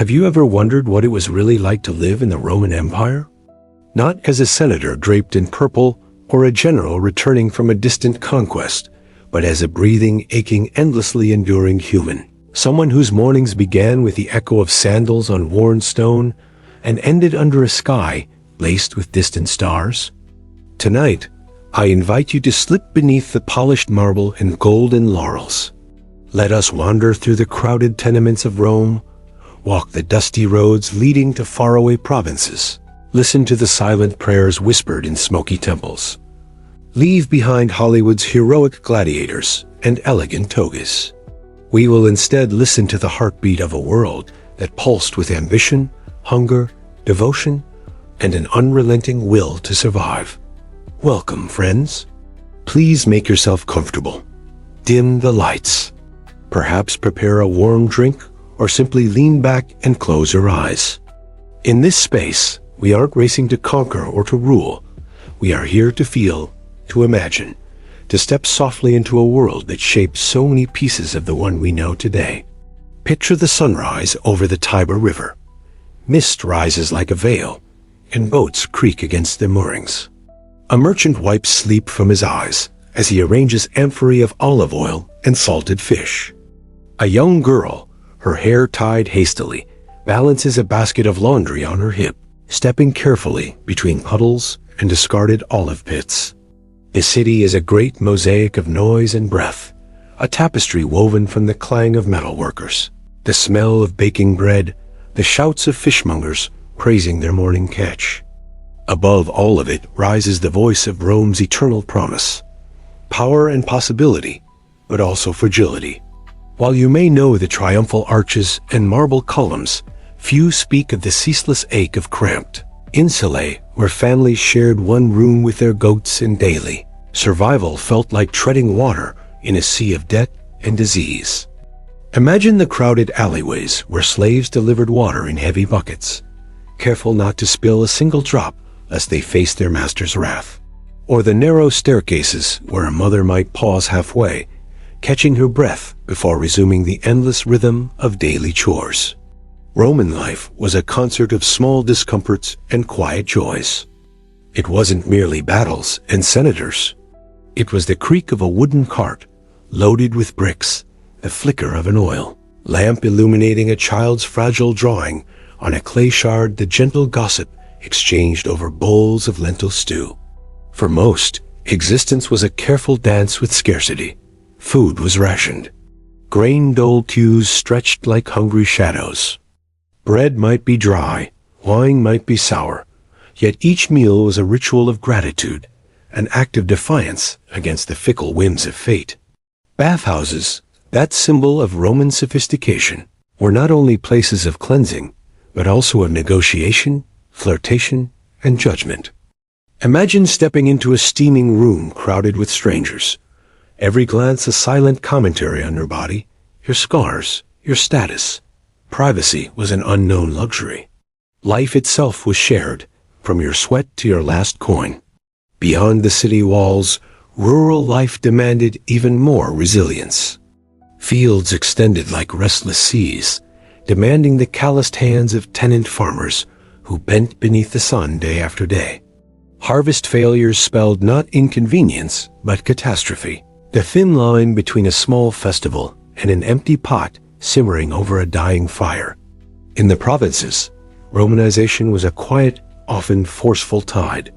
Have you ever wondered what it was really like to live in the Roman Empire? Not as a senator draped in purple or a general returning from a distant conquest, but as a breathing, aching, endlessly enduring human. Someone whose mornings began with the echo of sandals on worn stone and ended under a sky laced with distant stars. Tonight, I invite you to slip beneath the polished marble and golden laurels. Let us wander through the crowded tenements of Rome, walk the dusty roads leading to faraway provinces, listen to the silent prayers whispered in smoky temples. Leave behind Hollywood's heroic gladiators and elegant togas. We will instead listen to the heartbeat of a world that pulsed with ambition, hunger, devotion, and an unrelenting will to survive. Welcome, friends. Please make yourself comfortable. Dim the lights. Perhaps prepare a warm drink or simply lean back and close your eyes. In this space, we aren't racing to conquer or to rule. We are here to feel, to imagine, to step softly into a world that shaped so many pieces of the one we know today. Picture the sunrise over the Tiber River. Mist rises like a veil, and boats creak against their moorings. A merchant wipes sleep from his eyes as he arranges amphorae of olive oil and salted fish. A young girl, her hair tied hastily, balances a basket of laundry on her hip, stepping carefully between puddles and discarded olive pits. The city is a great mosaic of noise and breath, a tapestry woven from the clang of metalworkers, the smell of baking bread, the shouts of fishmongers praising their morning catch. Above all of it rises the voice of Rome's eternal promise, power and possibility, but also fragility. While you may know the triumphal arches and marble columns, few speak of the ceaseless ache of cramped insulae, where families shared one room with their goats, and daily survival felt like treading water in a sea of debt and disease. Imagine the crowded alleyways where slaves delivered water in heavy buckets, careful not to spill a single drop lest they faced their master's wrath. Or the narrow staircases where a mother might pause halfway, catching her breath before resuming the endless rhythm of daily chores. Roman life was a concert of small discomforts and quiet joys. It wasn't merely battles and senators. It was the creak of a wooden cart loaded with bricks, the flicker of an oil lamp illuminating a child's fragile drawing on a clay shard, the gentle gossip exchanged over bowls of lentil stew. For most, existence was a careful dance with scarcity. Food was rationed. Grain dole queues stretched like hungry shadows. Bread might be dry, wine might be sour, yet each meal was a ritual of gratitude, an act of defiance against the fickle whims of fate. Bathhouses, that symbol of Roman sophistication, were not only places of cleansing, but also of negotiation, flirtation, and judgment. Imagine stepping into a steaming room crowded with strangers. Every glance a silent commentary on your body, your scars, your status. Privacy was an unknown luxury. Life itself was shared, from your sweat to your last coin. Beyond the city walls, rural life demanded even more resilience. Fields extended like restless seas, demanding the calloused hands of tenant farmers who bent beneath the sun day after day. Harvest failures spelled not inconvenience, but catastrophe. The thin line between a small festival and an empty pot simmering over a dying fire. In the provinces, Romanization was a quiet, often forceful tide.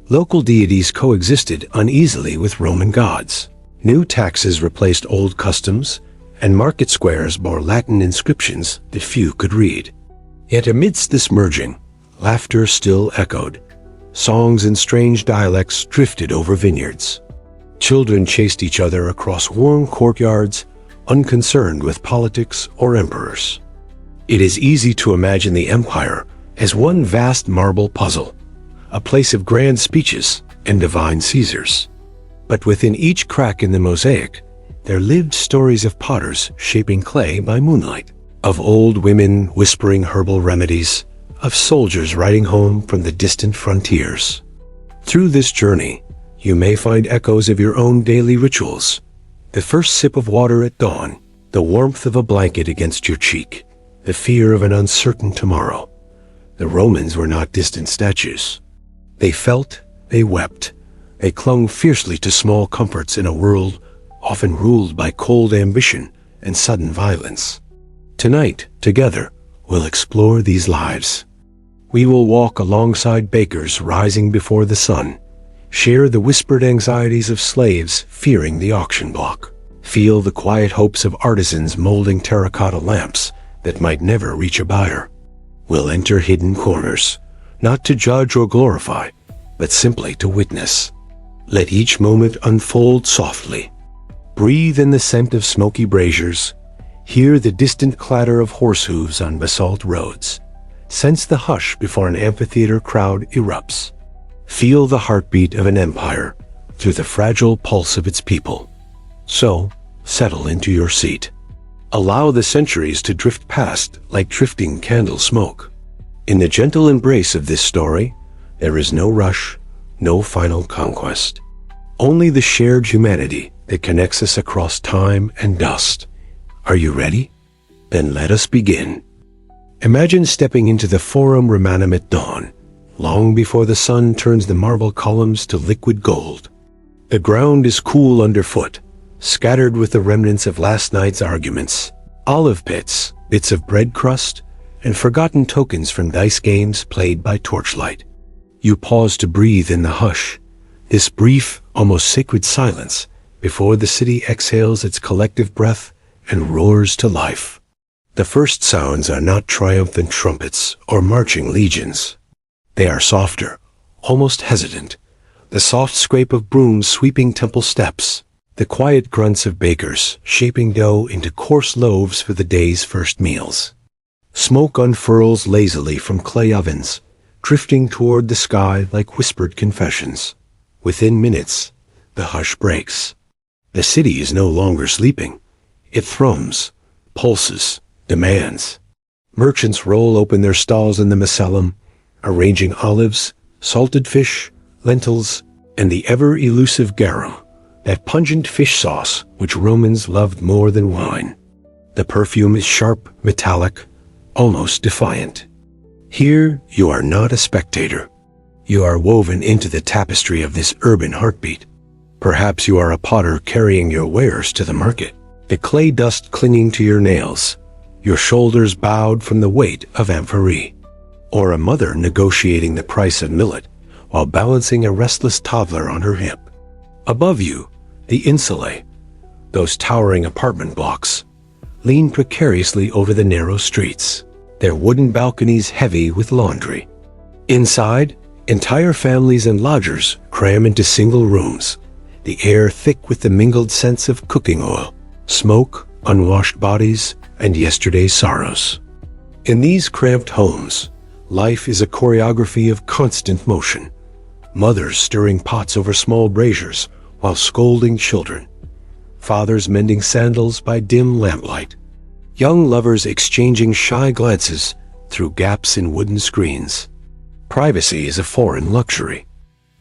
Local deities coexisted uneasily with Roman gods. New taxes replaced old customs, and market squares bore Latin inscriptions that few could read. Yet amidst this merging, laughter still echoed. Songs in strange dialects drifted over vineyards. Children chased each other across warm courtyards, unconcerned with politics or emperors. It is easy to imagine the empire as one vast marble puzzle, a place of grand speeches and divine Caesars. But within each crack in the mosaic, there lived stories of potters shaping clay by moonlight, of old women whispering herbal remedies, of soldiers riding home from the distant frontiers. Through this journey, you may find echoes of your own daily rituals. The first sip of water at dawn, the warmth of a blanket against your cheek, the fear of an uncertain tomorrow. The Romans were not distant statues. They felt, they wept, they clung fiercely to small comforts in a world often ruled by cold ambition and sudden violence. Tonight, together, we'll explore these lives. We will walk alongside bakers rising before the sun, share the whispered anxieties of slaves fearing the auction block, feel the quiet hopes of artisans molding terracotta lamps that might never reach a buyer. We'll enter hidden corners, not to judge or glorify, but simply to witness. Let each moment unfold softly. Breathe in the scent of smoky braziers, hear the distant clatter of horse hooves on basalt roads, sense the hush before an amphitheater crowd erupts. Feel the heartbeat of an empire through the fragile pulse of its people. So, settle into your seat. Allow the centuries to drift past like drifting candle smoke. In the gentle embrace of this story, there is no rush, no final conquest. Only the shared humanity that connects us across time and dust. Are you ready? Then let us begin. Imagine stepping into the Forum Romanum at dawn, long before the sun turns the marble columns to liquid gold. The ground is cool underfoot, scattered with the remnants of last night's arguments, olive pits, bits of bread crust, and forgotten tokens from dice games played by torchlight. You pause to breathe in the hush, this brief, almost sacred silence before the city exhales its collective breath and roars to life. The first sounds are not triumphant trumpets or marching legions. They are softer, almost hesitant, the soft scrape of brooms sweeping temple steps, the quiet grunts of bakers shaping dough into coarse loaves for the day's first meals. Smoke unfurls lazily from clay ovens, drifting toward the sky like whispered confessions. Within minutes, the hush breaks. The city is no longer sleeping. It thrums, pulses, demands. Merchants roll open their stalls in the Macellum, arranging olives, salted fish, lentils, and the ever-elusive garum, that pungent fish sauce which Romans loved more than wine. The perfume is sharp, metallic, almost defiant. Here you are not a spectator. You are woven into the tapestry of this urban heartbeat. Perhaps you are a potter carrying your wares to the market, the clay dust clinging to your nails, your shoulders bowed from the weight of amphorae. Or a mother negotiating the price of millet while balancing a restless toddler on her hip. Above you, the insulae, those towering apartment blocks, lean precariously over the narrow streets, their wooden balconies heavy with laundry. Inside, entire families and lodgers cram into single rooms, the air thick with the mingled scents of cooking oil, smoke, unwashed bodies, and yesterday's sorrows. In these cramped homes, life is a choreography of constant motion. Mothers stirring pots over small braziers while scolding children. Fathers mending sandals by dim lamplight. Young lovers exchanging shy glances through gaps in wooden screens. Privacy is a foreign luxury.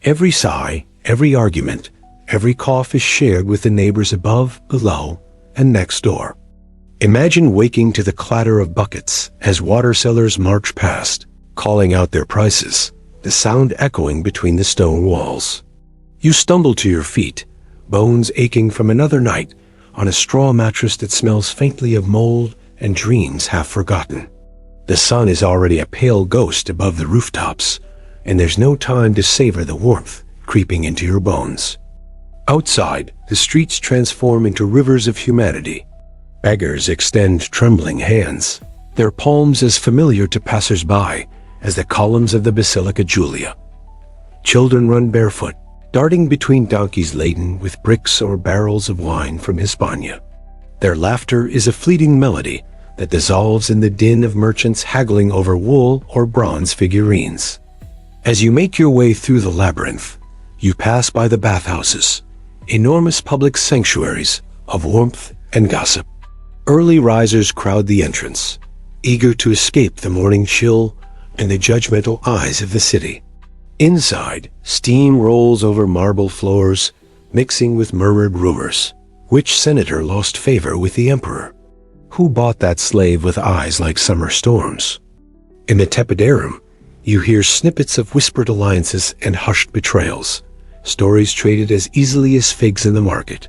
Every sigh, every argument, every cough is shared with the neighbors above, below, and next door. Imagine waking to the clatter of buckets as water sellers march past, calling out their prices, the sound echoing between the stone walls. You stumble to your feet, bones aching from another night, on a straw mattress that smells faintly of mold and dreams half forgotten. The sun is already a pale ghost above the rooftops, and there's no time to savor the warmth creeping into your bones. Outside, the streets transform into rivers of humanity. Beggars extend trembling hands, their palms as familiar to passers-by as the columns of the Basilica Julia. Children run barefoot, darting between donkeys laden with bricks or barrels of wine from Hispania. Their laughter is a fleeting melody that dissolves in the din of merchants haggling over wool or bronze figurines. As you make your way through the labyrinth, you pass by the bathhouses, enormous public sanctuaries of warmth and gossip. Early risers crowd the entrance, eager to escape the morning chill and the judgmental eyes of the city. Inside, steam rolls over marble floors, mixing with murmured rumors. Which senator lost favor with the emperor? Who bought that slave with eyes like summer storms? In the tepidarum, you hear snippets of whispered alliances and hushed betrayals, stories traded as easily as figs in the market.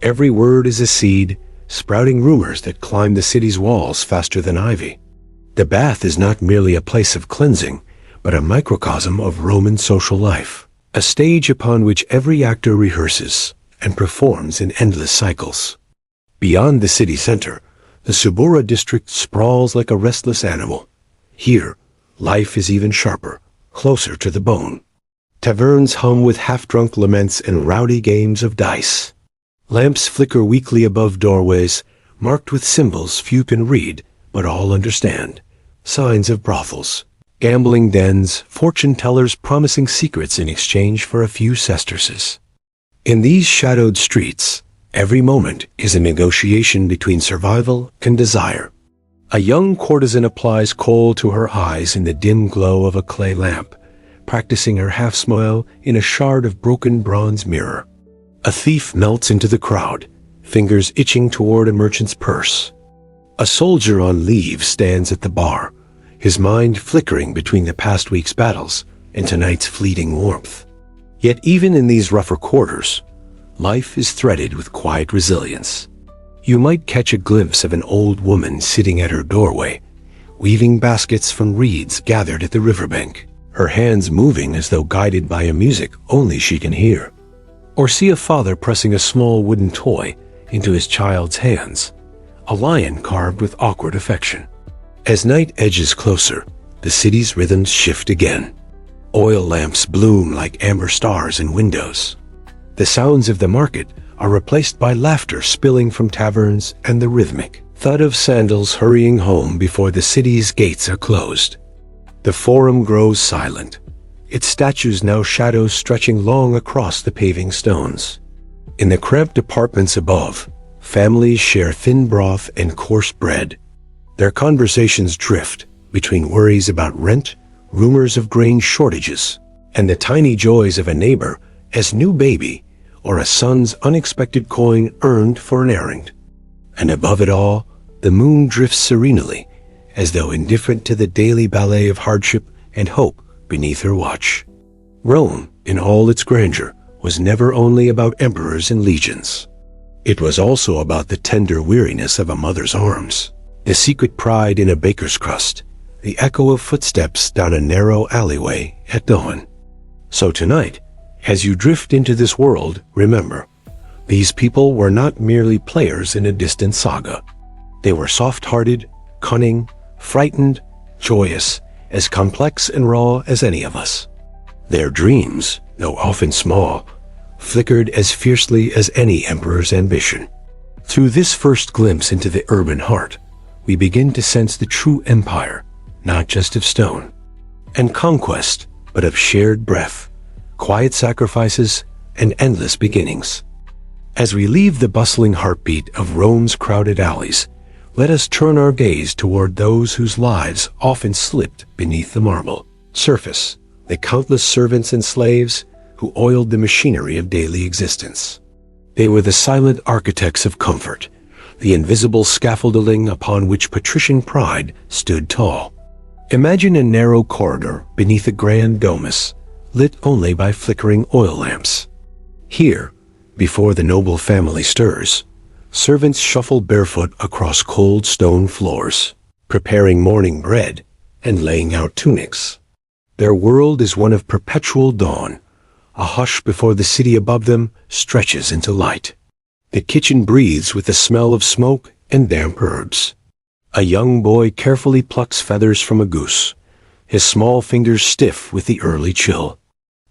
Every word is a seed, sprouting rumors that climb the city's walls faster than ivy. The bath is not merely a place of cleansing, but a microcosm of Roman social life, a stage upon which every actor rehearses and performs in endless cycles. Beyond the city center, the Subura district sprawls like a restless animal. Here, life is even sharper, closer to the bone. Taverns hum with half-drunk laments and rowdy games of dice. Lamps flicker weakly above doorways, marked with symbols few can read, but all understand. Signs of brothels, gambling dens, fortune-tellers promising secrets in exchange for a few sesterces. In these shadowed streets, every moment is a negotiation between survival and desire. A young courtesan applies kohl to her eyes in the dim glow of a clay lamp, practicing her half-smile in a shard of broken bronze mirror. A thief melts into the crowd, fingers itching toward a merchant's purse. A soldier on leave stands at the bar, his mind flickering between the past week's battles and tonight's fleeting warmth. Yet even in these rougher quarters, life is threaded with quiet resilience. You might catch a glimpse of an old woman sitting at her doorway, weaving baskets from reeds gathered at the riverbank, her hands moving as though guided by a music only she can hear. Or see a father pressing a small wooden toy into his child's hands, a lion carved with awkward affection. As night edges closer, the city's rhythms shift again. Oil lamps bloom like amber stars in windows. The sounds of the market are replaced by laughter spilling from taverns and the rhythmic thud of sandals hurrying home before the city's gates are closed. The forum grows silent, its statues now shadows stretching long across the paving stones. In the cramped apartments above, families share thin broth and coarse bread. Their conversations drift between worries about rent, rumors of grain shortages, and the tiny joys of a neighbor as new baby or a son's unexpected coin earned for an errand. And above it all, the moon drifts serenely, as though indifferent to the daily ballet of hardship and hope beneath her watch. Rome, in all its grandeur, was never only about emperors and legions. It was also about the tender weariness of a mother's arms, the secret pride in a baker's crust, the echo of footsteps down a narrow alleyway at dawn. So tonight, as you drift into this world, remember, these people were not merely players in a distant saga. They were soft-hearted, cunning, frightened, joyous, as complex and raw as any of us. Their dreams, though often small, flickered as fiercely as any emperor's ambition. Through this first glimpse into the urban heart, we begin to sense the true empire, not just of stone and conquest, but of shared breath, quiet sacrifices, and endless beginnings. As we leave the bustling heartbeat of Rome's crowded alleys, let us turn our gaze toward those whose lives often slipped beneath the marble surface, the countless servants and slaves who oiled the machinery of daily existence. They were the silent architects of comfort, the invisible scaffolding upon which patrician pride stood tall. Imagine a narrow corridor beneath a grand domus, lit only by flickering oil lamps. Here, before the noble family stirs, servants shuffle barefoot across cold stone floors, preparing morning bread and laying out tunics. Their world is one of perpetual dawn. A hush before the city above them stretches into light. The kitchen breathes with the smell of smoke and damp herbs. A young boy carefully plucks feathers from a goose, his small fingers stiff with the early chill.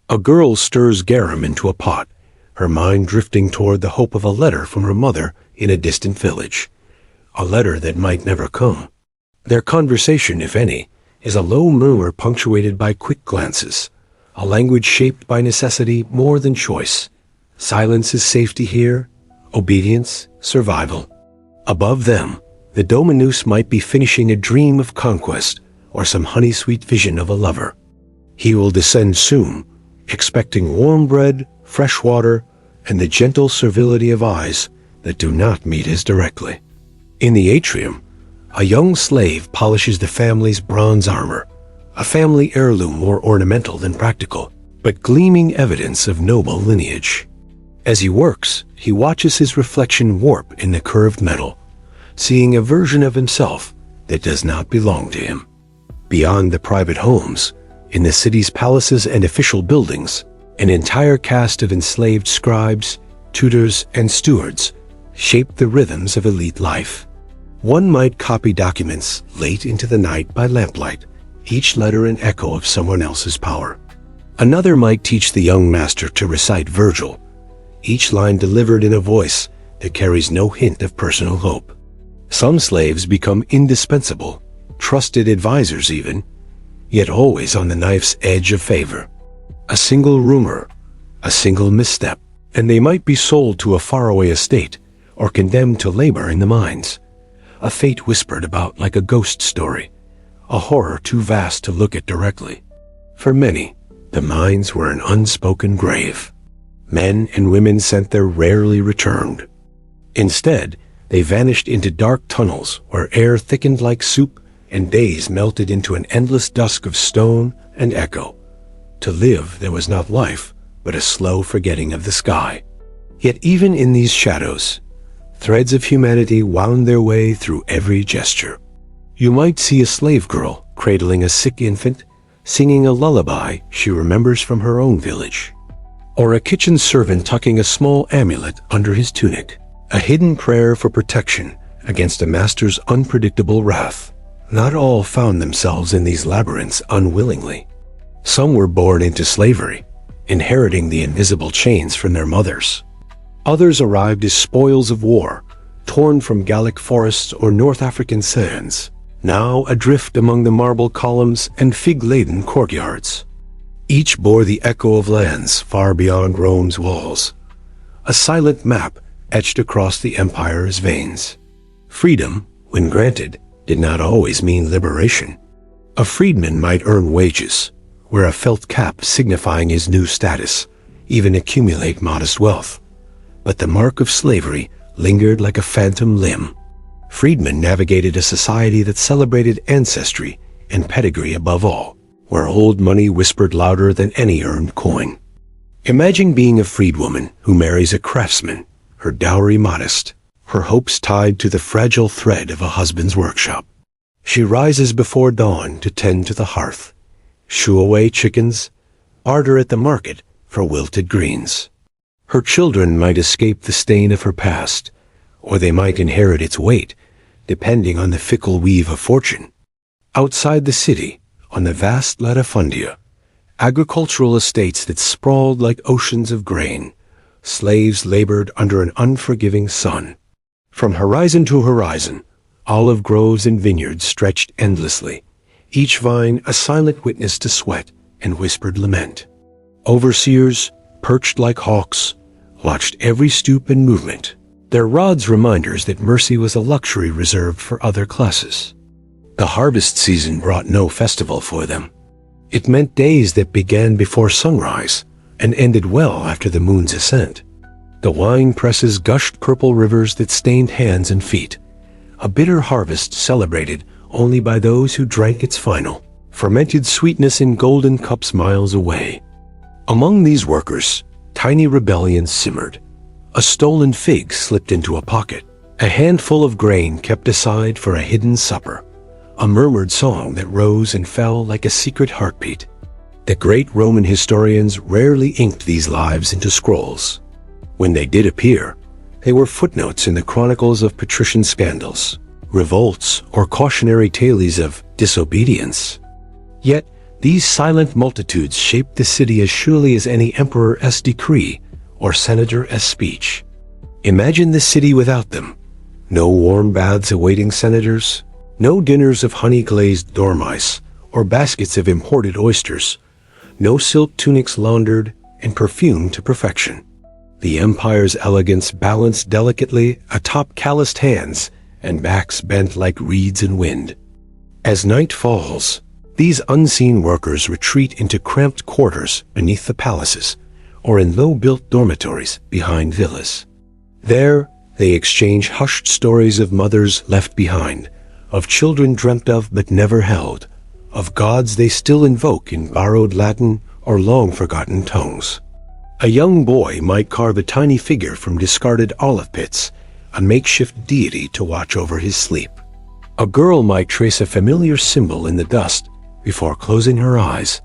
A girl stirs garum into a pot, her mind drifting toward the hope of a letter from her mother in a distant village, a letter that might never come. Their conversation, if any, is a low murmur punctuated by quick glances, a language shaped by necessity more than choice. Silence is safety here, obedience, survival. Above them, the dominus might be finishing a dream of conquest or some honey-sweet vision of a lover. He will descend soon, expecting warm bread, fresh water, and the gentle servility of eyes that do not meet his directly. In the atrium, a young slave polishes the family's bronze armor, a family heirloom more ornamental than practical, but gleaming evidence of noble lineage. As he works, he watches his reflection warp in the curved metal, seeing a version of himself that does not belong to him. Beyond the private homes, in the city's palaces and official buildings, an entire caste of enslaved scribes, tutors, and stewards shape the rhythms of elite life. One might copy documents late into the night by lamplight, each letter an echo of someone else's power. Another might teach the young master to recite Virgil, each line delivered in a voice that carries no hint of personal hope. Some slaves become indispensable, trusted advisors even, yet always on the knife's edge of favor. A single rumor, a single misstep, and they might be sold to a faraway estate or condemned to labor in the mines. A fate whispered about like a ghost story, a horror too vast to look at directly. For many, the mines were an unspoken grave. Men and women sent there rarely returned. Instead, they vanished into dark tunnels where air thickened like soup and days melted into an endless dusk of stone and echo. To live, there was not life, but a slow forgetting of the sky. Yet even in these shadows, threads of humanity wound their way through every gesture. You might see a slave girl cradling a sick infant, singing a lullaby she remembers from her own village. Or a kitchen servant tucking a small amulet under his tunic, a hidden prayer for protection against a master's unpredictable wrath. Not all found themselves in these labyrinths unwillingly. Some were born into slavery, inheriting the invisible chains from their mothers. Others arrived as spoils of war, torn from Gallic forests or North African sands, now adrift among the marble columns and fig-laden courtyards. Each bore the echo of lands far beyond Rome's walls, a silent map etched across the empire's veins. Freedom, when granted, did not always mean liberation. A freedman might earn wages, wear a felt cap signifying his new status, even accumulate modest wealth. But the mark of slavery lingered like a phantom limb. Freedmen navigated a society that celebrated ancestry and pedigree above all, where old money whispered louder than any earned coin. Imagine being a freedwoman who marries a craftsman, her dowry modest, her hopes tied to the fragile thread of a husband's workshop. She rises before dawn to tend to the hearth, shoo away chickens, barter at the market for wilted greens. Her children might escape the stain of her past, or they might inherit its weight, depending on the fickle weave of fortune. Outside the city, on the vast latifundia, agricultural estates that sprawled like oceans of grain, slaves labored under an unforgiving sun. From horizon to horizon, olive groves and vineyards stretched endlessly, each vine a silent witness to sweat and whispered lament. Overseers, perched like hawks, watched every stoop and movement, their rods reminders that mercy was a luxury reserved for other classes. The harvest season brought no festival for them. It meant days that began before sunrise and ended well after the moon's ascent. The wine presses gushed purple rivers that stained hands and feet, a bitter harvest celebrated only by those who drank its final, fermented sweetness in golden cups miles away. Among these workers, tiny rebellions simmered. A stolen fig slipped into a pocket, a handful of grain kept aside for a hidden supper, a murmured song that rose and fell like a secret heartbeat. The great Roman historians rarely inked these lives into scrolls. When they did appear, they were footnotes in the chronicles of patrician scandals, revolts, or cautionary tales of disobedience. Yet, these silent multitudes shaped the city as surely as any emperor's decree or senator's speech. Imagine the city without them. No warm baths awaiting senators, no dinners of honey-glazed dormice or baskets of imported oysters, no silk tunics laundered and perfumed to perfection. The empire's elegance balanced delicately atop calloused hands and backs bent like reeds in wind. As night falls, these unseen workers retreat into cramped quarters beneath the palaces or in low-built dormitories behind villas. There, They exchange hushed stories of mothers left behind, of children dreamt of but never held, of gods they still invoke in borrowed Latin or long-forgotten tongues. A young boy might carve a tiny figure from discarded olive pits, a makeshift deity to watch over his sleep. A girl might trace a familiar symbol in the dust before closing her eyes,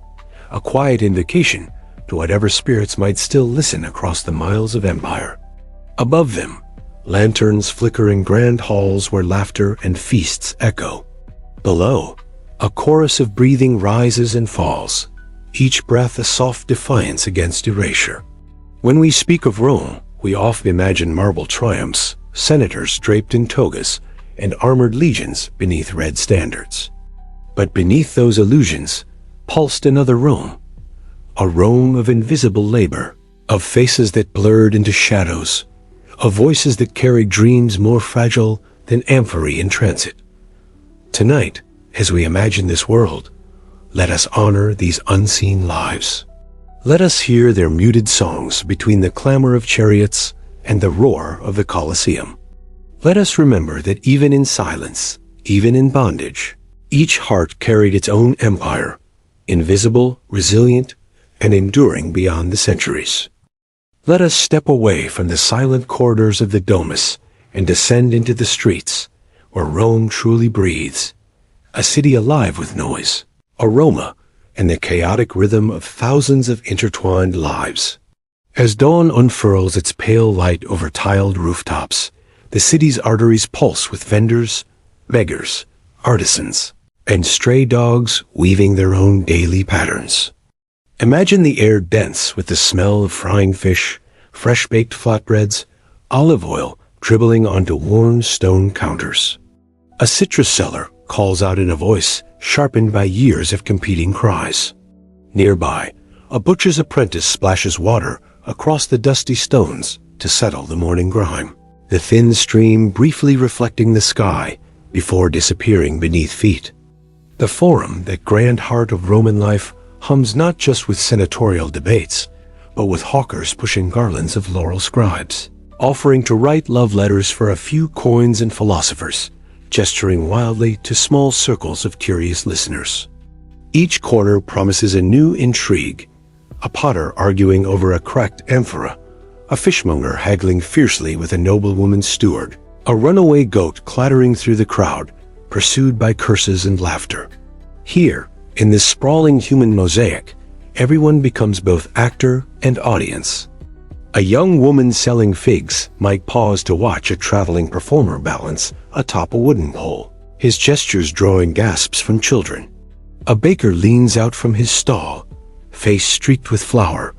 a quiet invocation to whatever spirits might still listen across the miles of empire. Above them, lanterns flicker in grand halls where laughter and feasts echo. Below, a chorus of breathing rises and falls, each breath a soft defiance against erasure. When we speak of Rome, we often imagine marble triumphs, senators draped in togas, and armored legions beneath red standards. But beneath those illusions pulsed another Rome, a Rome of invisible labor, of faces that blurred into shadows, of voices that carried dreams more fragile than amphorae in transit. Tonight, as we imagine this world, let us honor these unseen lives. Let us hear their muted songs between the clamor of chariots and the roar of the Colosseum. Let us remember that even in silence, even in bondage, each heart carried its own empire, invisible, resilient, and enduring beyond the centuries. Let us step away from the silent corridors of the Domus and descend into the streets, where Rome truly breathes, a city alive with noise, aroma, and the chaotic rhythm of thousands of intertwined lives. As dawn unfurls its pale light over tiled rooftops, the city's arteries pulse with vendors, beggars, artisans, and stray dogs weaving their own daily patterns. Imagine the air dense with the smell of frying fish, fresh-baked flatbreads, olive oil dribbling onto worn stone counters. A citrus seller calls out in a voice sharpened by years of competing cries. Nearby, a butcher's apprentice splashes water across the dusty stones to settle the morning grime, the thin stream briefly reflecting the sky before disappearing beneath feet. The Forum, that grand heart of Roman life, hums not just with senatorial debates, but with hawkers pushing garlands of laurel scribes, offering to write love letters for a few coins, and philosophers gesturing wildly to small circles of curious listeners. Each corner promises a new intrigue, a potter arguing over a cracked amphora, a fishmonger haggling fiercely with a noblewoman's steward, a runaway goat clattering through the crowd, pursued by curses and laughter. Here, in this sprawling human mosaic, everyone becomes both actor and audience. A young woman selling figs might pause to watch a traveling performer balance atop a wooden pole, his gestures drawing gasps from children. A baker leans out from his stall, face streaked with flour,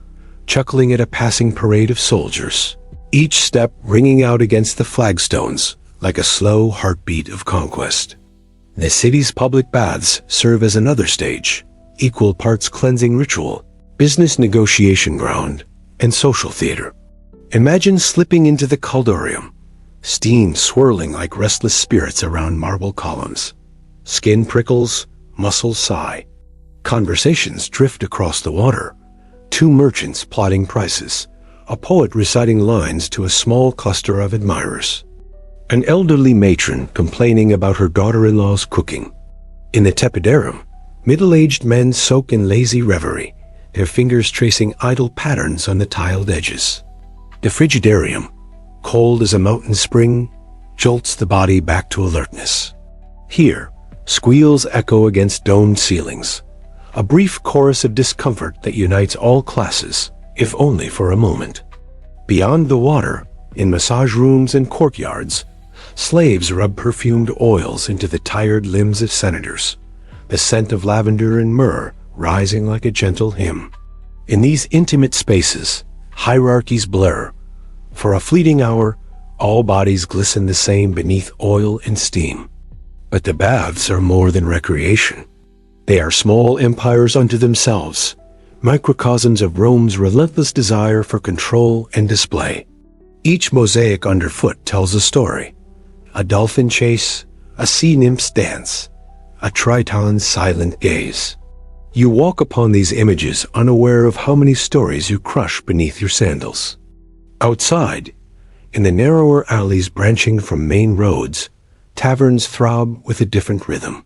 chuckling at a passing parade of soldiers, each step ringing out against the flagstones like a slow heartbeat of conquest. The city's public baths serve as another stage, equal parts cleansing ritual, business negotiation ground, and social theater. Imagine slipping into the caldorium, steam swirling like restless spirits around marble columns. Skin prickles, muscles sigh. Conversations drift across the water. Two merchants plotting prices, a poet reciting lines to a small cluster of admirers. An elderly matron complaining about her daughter-in-law's cooking. In the tepidarum, middle-aged men soak in lazy reverie, their fingers tracing idle patterns on the tiled edges. The frigidarium, cold as a mountain spring, jolts the body back to alertness. Here, squeals echo against domed ceilings, a brief chorus of discomfort that unites all classes, if only for a moment. Beyond the water, in massage rooms and courtyards, slaves rub perfumed oils into the tired limbs of senators, the scent of lavender and myrrh rising like a gentle hymn. In these intimate spaces, hierarchies blur. For a fleeting hour, all bodies glisten the same beneath oil and steam. But the baths are more than recreation. They are small empires unto themselves, microcosms of Rome's relentless desire for control and display. Each mosaic underfoot tells a story. A dolphin chase, a sea nymph's dance, a triton's silent gaze. You walk upon these images unaware of how many stories you crush beneath your sandals. Outside, In the narrower alleys branching from main roads, taverns throb with a different rhythm.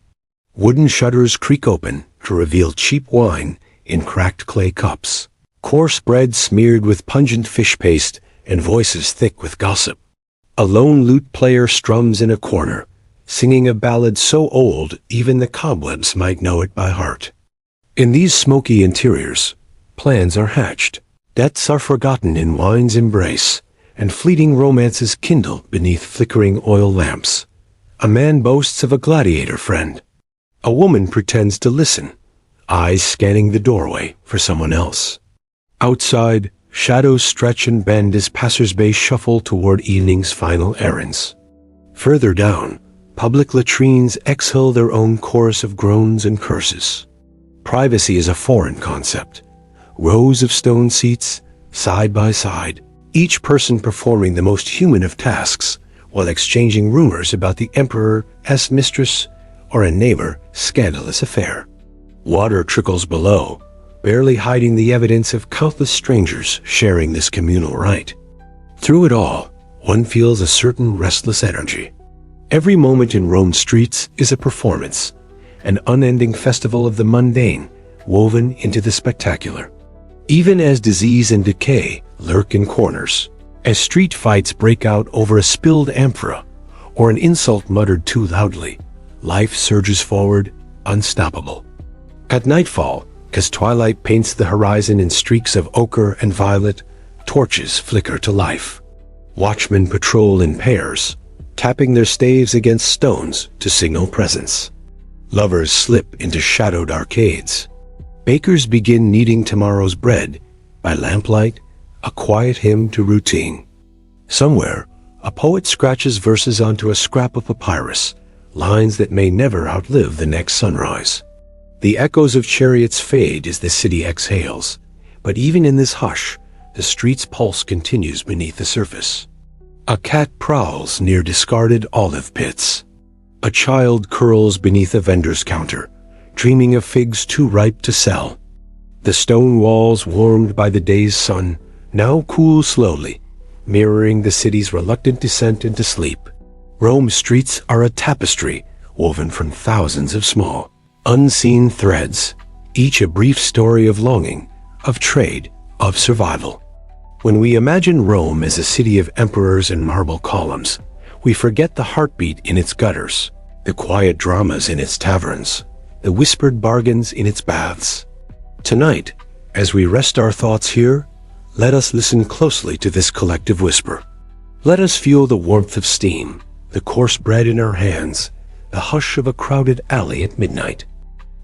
Wooden shutters creak open to reveal cheap wine in cracked clay cups, coarse bread smeared with pungent fish paste, and voices thick with gossip. A lone lute player strums in a corner, singing a ballad so old even the cobwebs might know it by heart. In these smoky interiors, plans are hatched, debts are forgotten in wine's embrace, and fleeting romances kindle beneath flickering oil lamps. A man boasts of a gladiator friend. A woman pretends to listen, eyes scanning the doorway for someone else. Outside, shadows stretch and bend as passers-by shuffle toward evening's final errands. Further down, public latrines exhale their own chorus of groans and curses. Privacy is a foreign concept. Rows of stone seats, side by side, each person performing the most human of tasks while exchanging rumors about the emperor's mistress or a neighbor's scandalous affair. Water trickles below, barely hiding the evidence of countless strangers sharing this communal rite. Through it all, one feels a certain restless energy. Every moment in Rome's streets is a performance, an unending festival of the mundane woven into the spectacular. Even as disease and decay lurk in corners, as street fights break out over a spilled amphora or an insult muttered too loudly, life surges forward, unstoppable. At nightfall, as twilight paints the horizon in streaks of ochre and violet, torches flicker to life. Watchmen patrol in pairs, tapping their staves against stones to signal presence. Lovers slip into shadowed arcades. Bakers begin kneading tomorrow's bread by lamplight, a quiet hymn to routine. Somewhere, a poet scratches verses onto a scrap of papyrus, lines that may never outlive the next sunrise. The echoes of chariots fade as the city exhales, but even in this hush, the street's pulse continues beneath the surface. A cat prowls near discarded olive pits. A child curls beneath a vendor's counter, dreaming of figs too ripe to sell. The stone walls, warmed by the day's sun, now cool slowly, mirroring the city's reluctant descent into sleep. Rome's streets are a tapestry woven from thousands of small, unseen threads, each a brief story of longing, of trade, of survival. When we imagine Rome as a city of emperors and marble columns, we forget the heartbeat in its gutters, the quiet dramas in its taverns, the whispered bargains in its baths. Tonight, as we rest our thoughts here, let us listen closely to this collective whisper. Let us feel the warmth of steam, the coarse bread in our hands, the hush of a crowded alley at midnight.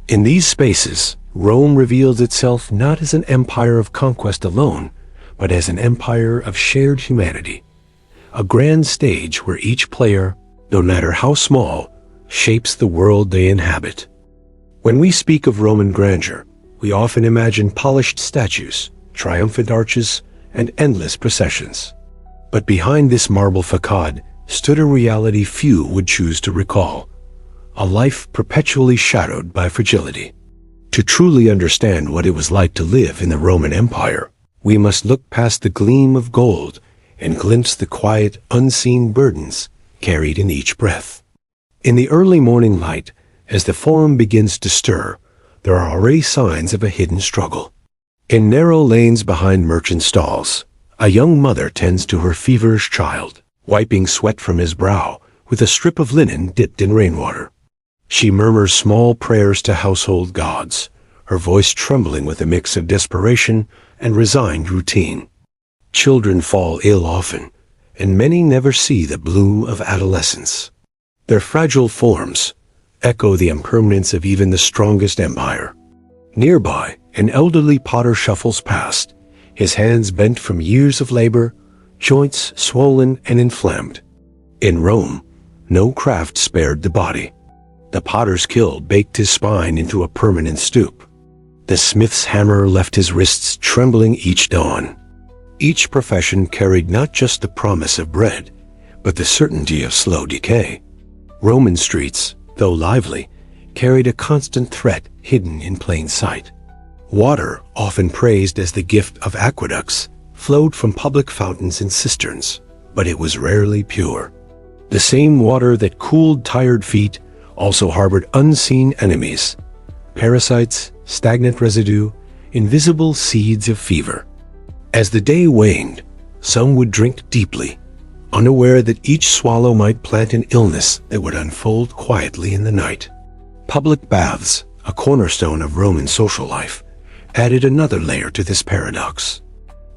In these spaces, Rome reveals itself not as an empire of conquest alone, but as an empire of shared humanity. A grand stage where each player, no matter how small, shapes the world they inhabit. When we speak of Roman grandeur, we often imagine polished statues, triumphant arches, and endless processions. But behind this marble facade stood a reality few would choose to recall, a life perpetually shadowed by fragility. To truly understand what it was like to live in the Roman Empire, we must look past the gleam of gold and glimpse the quiet, unseen burdens carried in each breath. In the early morning light, as the forum begins to stir, there are already signs of a hidden struggle. In narrow lanes behind merchant stalls, a young mother tends to her feverish child, wiping sweat from his brow with a strip of linen dipped in rainwater. She murmurs small prayers to household gods, her voice trembling with a mix of desperation and resigned routine. Children fall ill often, and many never see the bloom of adolescence. Their fragile forms echo the impermanence of even the strongest empire. Nearby, an elderly potter shuffles past, his hands bent from years of labor, joints swollen and inflamed. In Rome, no craft spared the body. The potter's kill baked his spine into a permanent stoop. The smith's hammer left his wrists trembling each dawn. Each profession carried not just the promise of bread, but the certainty of slow decay. Roman streets, though lively, carried a constant threat hidden in plain sight. Water, often praised as the gift of aqueducts, flowed from public fountains and cisterns, but it was rarely pure. The same water that cooled tired feet also harbored unseen enemies, parasites, stagnant residue, invisible seeds of fever. As the day waned, some would drink deeply, unaware that each swallow might plant an illness that would unfold quietly in the night. Public baths, a cornerstone of Roman social life, added another layer to this paradox.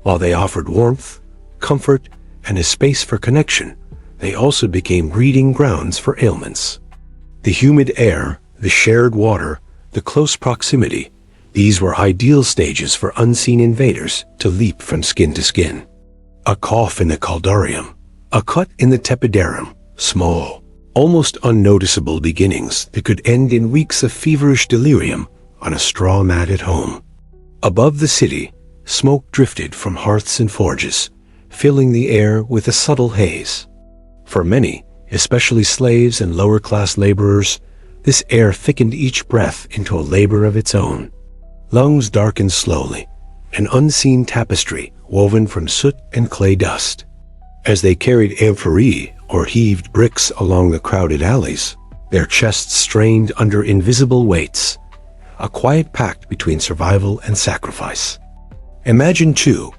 While they offered warmth, comfort, and a space for connection, they also became breeding grounds for ailments. The humid air, the shared water, the close proximity, these were ideal stages for unseen invaders to leap from skin to skin. A cough in the caldarium, a cut in the tepidarum, small, almost unnoticeable beginnings that could end in weeks of feverish delirium on a straw mat at home. Above the city, smoke drifted from hearths and forges, filling the air with a subtle haze. For many, especially slaves and lower-class laborers, this air thickened each breath into a labor of its own. Lungs darkened slowly, an unseen tapestry woven from soot and clay dust. As they carried amphorae or heaved bricks along the crowded alleys, their chests strained under invisible weights, a quiet pact between survival and sacrifice. Imagine, too,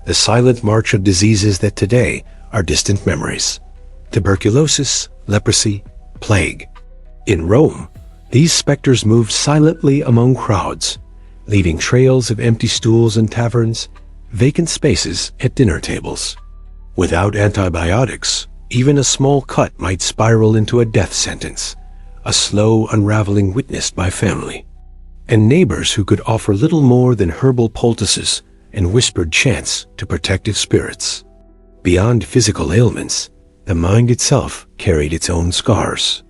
the silent march of diseases that today are distant memories. Tuberculosis, leprosy, plague. In Rome, these specters moved silently among crowds, leaving trails of empty stools in taverns, vacant spaces at dinner tables. Without antibiotics, even a small cut might spiral into a death sentence, a slow unraveling witnessed by family. And neighbors who could offer little more than herbal poultices and whispered chants to protective spirits. Beyond physical ailments, the mind itself carried its own scars.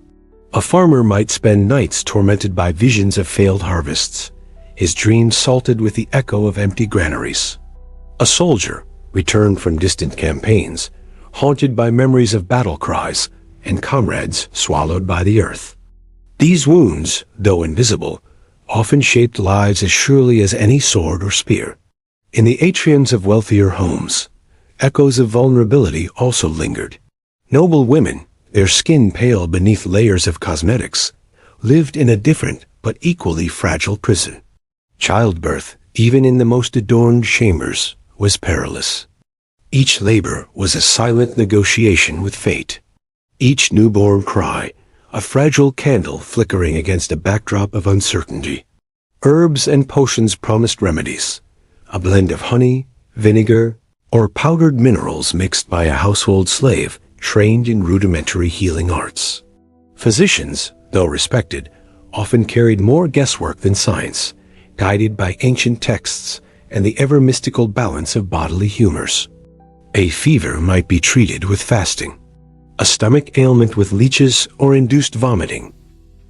A farmer might spend nights tormented by visions of failed harvests, his dreams salted with the echo of empty granaries. A soldier returned from distant campaigns, haunted by memories of battle cries and comrades swallowed by the earth. These wounds, though invisible, often shaped lives as surely as any sword or spear. In the atriums of wealthier homes, echoes of vulnerability also lingered. Noble women, their skin pale beneath layers of cosmetics, lived in a different but equally fragile prison. Childbirth, even in the most adorned chambers, was perilous. Each labor was a silent negotiation with fate. Each newborn cry, a fragile candle flickering against a backdrop of uncertainty. Herbs and potions promised remedies, a blend of honey, vinegar, or powdered minerals mixed by a household slave trained in rudimentary healing arts. Physicians, though respected, often carried more guesswork than science, guided by ancient texts and the ever-mystical balance of bodily humors. A fever might be treated with fasting, a stomach ailment with leeches or induced vomiting.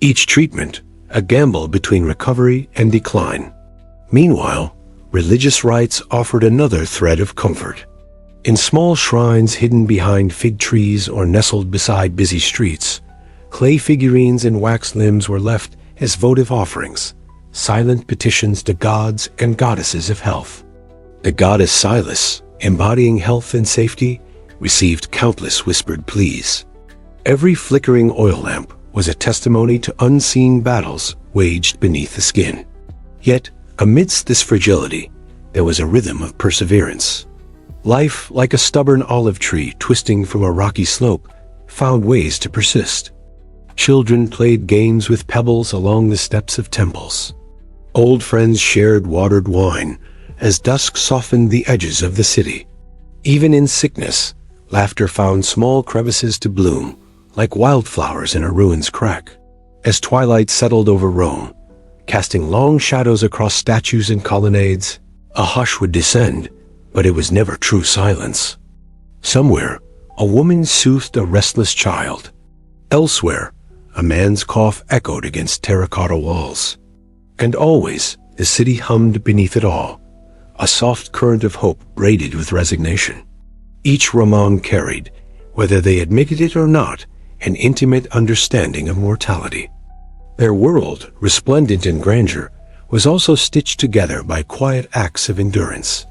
Each treatment, a gamble between recovery and decline. Meanwhile, religious rites offered another thread of comfort. In small shrines hidden behind fig trees or nestled beside busy streets, clay figurines and wax limbs were left as votive offerings, silent petitions to gods and goddesses of health. The goddess Silas, embodying health and safety, received countless whispered pleas. Every flickering oil lamp was a testimony to unseen battles waged beneath the skin. Yet, amidst this fragility, there was a rhythm of perseverance. Life, like a stubborn olive tree twisting from a rocky slope, found ways to persist. Children played games with pebbles along the steps of temples. Old friends shared watered wine as dusk softened the edges of the city. Even in sickness, laughter found small crevices to bloom, like wildflowers in a ruin's crack. As twilight settled over Rome, casting long shadows across statues and colonnades, a hush would descend, but it was never true silence. Somewhere, a woman soothed a restless child. Elsewhere, a man's cough echoed against terracotta walls. And always, the city hummed beneath it all, a soft current of hope braided with resignation. Each Roman carried, whether they admitted it or not, an intimate understanding of mortality. Their world, resplendent in grandeur, was also stitched together by quiet acts of endurance.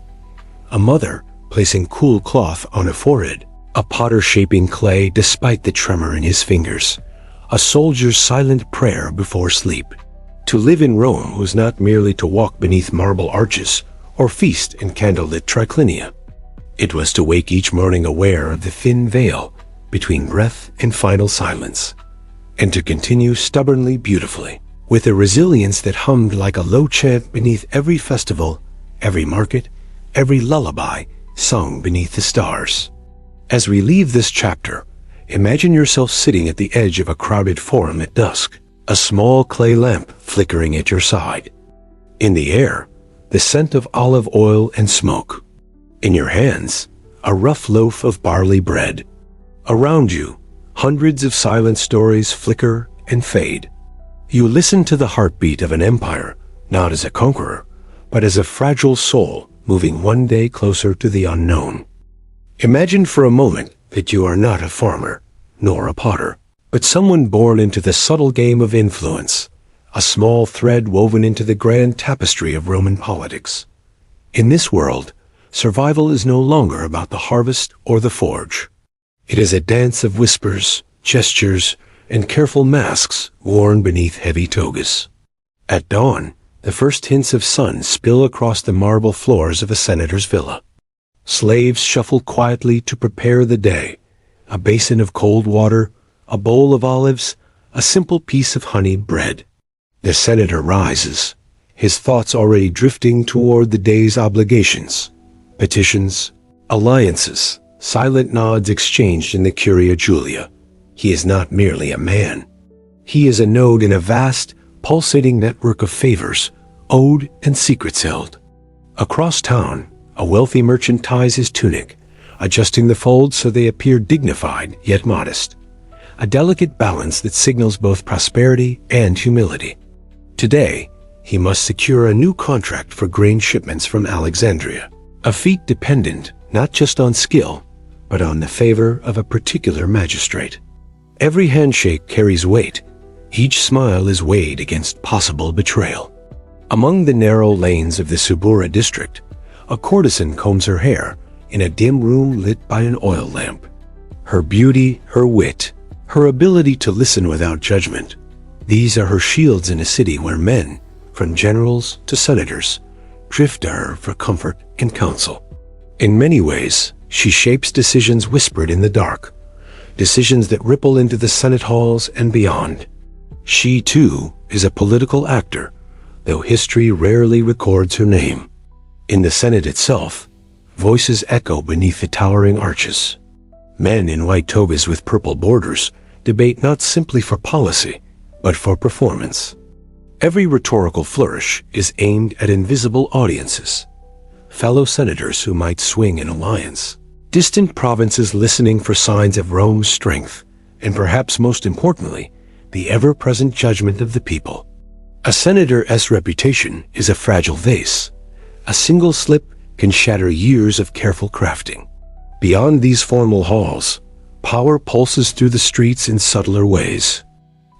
A mother placing cool cloth on a forehead, a potter shaping clay despite the tremor in his fingers, a soldier's silent prayer before sleep. To live in Rome was not merely to walk beneath marble arches or feast in candlelit triclinia. It was to wake each morning aware of the thin veil between breath and final silence, and to continue stubbornly beautifully, with a resilience that hummed like a low chant beneath every festival, every market, every lullaby sung beneath the stars. As we leave this chapter, imagine yourself sitting at the edge of a crowded forum at dusk, a small clay lamp flickering at your side. In the air, the scent of olive oil and smoke. In your hands, a rough loaf of barley bread. Around you, hundreds of silent stories flicker and fade. You listen to the heartbeat of an empire, not as a conqueror, but as a fragile soul moving one day closer to the unknown. Imagine for a moment that you are not a farmer, nor a potter, but someone born into the subtle game of influence, a small thread woven into the grand tapestry of Roman politics. In this world, survival is no longer about the harvest or the forge. It is a dance of whispers, gestures, and careful masks worn beneath heavy togas. At dawn, the first hints of sun spill across the marble floors of a senator's villa. Slaves shuffle quietly to prepare the day, a basin of cold water, a bowl of olives, a simple piece of honeyed bread. The senator rises, his thoughts already drifting toward the day's obligations, petitions, alliances, silent nods exchanged in the Curia Julia. He is not merely a man. He is a node in a vast, pulsating network of favors, owed and secrets held. Across town, a wealthy merchant ties his tunic, adjusting the folds so they appear dignified yet modest, a delicate balance that signals both prosperity and humility. Today, he must secure a new contract for grain shipments from Alexandria, a feat dependent not just on skill, but on the favor of a particular magistrate. Every handshake carries weight. Each smile is weighed against possible betrayal. Among the narrow lanes of the Subura district, a courtesan combs her hair in a dim room lit by an oil lamp. Her beauty, her wit, her ability to listen without judgment, these are her shields in a city where men, from generals to senators, drift to her for comfort and counsel. In many ways, she shapes decisions whispered in the dark, decisions that ripple into the Senate halls and beyond. She, too, is a political actor, though history rarely records her name. In the Senate itself, voices echo beneath the towering arches. Men in white togas with purple borders debate not simply for policy, but for performance. Every rhetorical flourish is aimed at invisible audiences, fellow senators who might swing in alliance, distant provinces listening for signs of Rome's strength, and perhaps most importantly, the ever-present judgment of the people. A senator's reputation is a fragile vase. A single slip can shatter years of careful crafting. Beyond these formal halls, power pulses through the streets in subtler ways.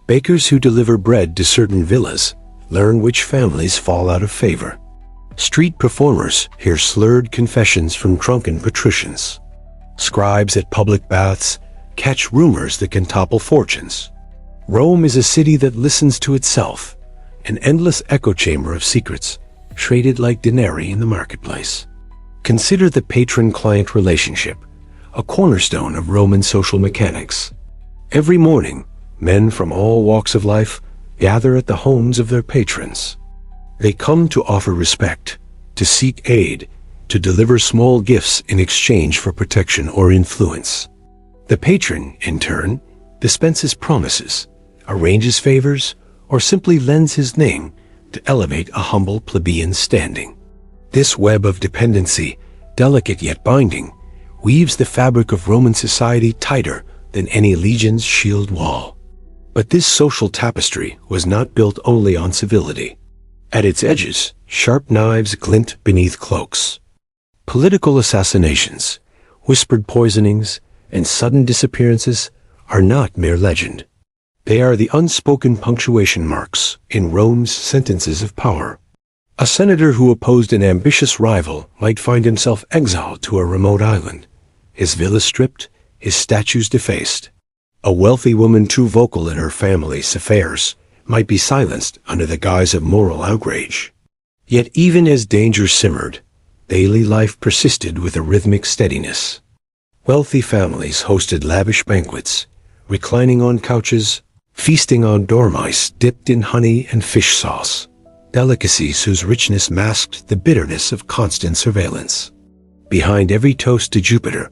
Bakers who deliver bread to certain villas learn which families fall out of favor. Street performers hear slurred confessions from drunken patricians. Scribes at public baths catch rumors that can topple fortunes. Rome is a city that listens to itself, an endless echo chamber of secrets, traded like denarii in the marketplace. Consider the patron-client relationship, a cornerstone of Roman social mechanics. Every morning, men from all walks of life gather at the homes of their patrons. They come to offer respect, to seek aid, to deliver small gifts in exchange for protection or influence. The patron, in turn, dispenses promises, arranges favors, or simply lends his name to elevate a humble plebeian's standing. This web of dependency, delicate yet binding, weaves the fabric of Roman society tighter than any legion's shield wall. But this social tapestry was not built only on civility. At its edges, sharp knives glint beneath cloaks. Political assassinations, whispered poisonings, and sudden disappearances are not mere legend. They are the unspoken punctuation marks in Rome's sentences of power. A senator who opposed an ambitious rival might find himself exiled to a remote island, his villa stripped, his statues defaced. A wealthy woman too vocal in her family's affairs might be silenced under the guise of moral outrage. Yet even as danger simmered, daily life persisted with a rhythmic steadiness. Wealthy families hosted lavish banquets, reclining on couches, feasting on dormice dipped in honey and fish sauce, delicacies whose richness masked the bitterness of constant surveillance. Behind every toast to Jupiter,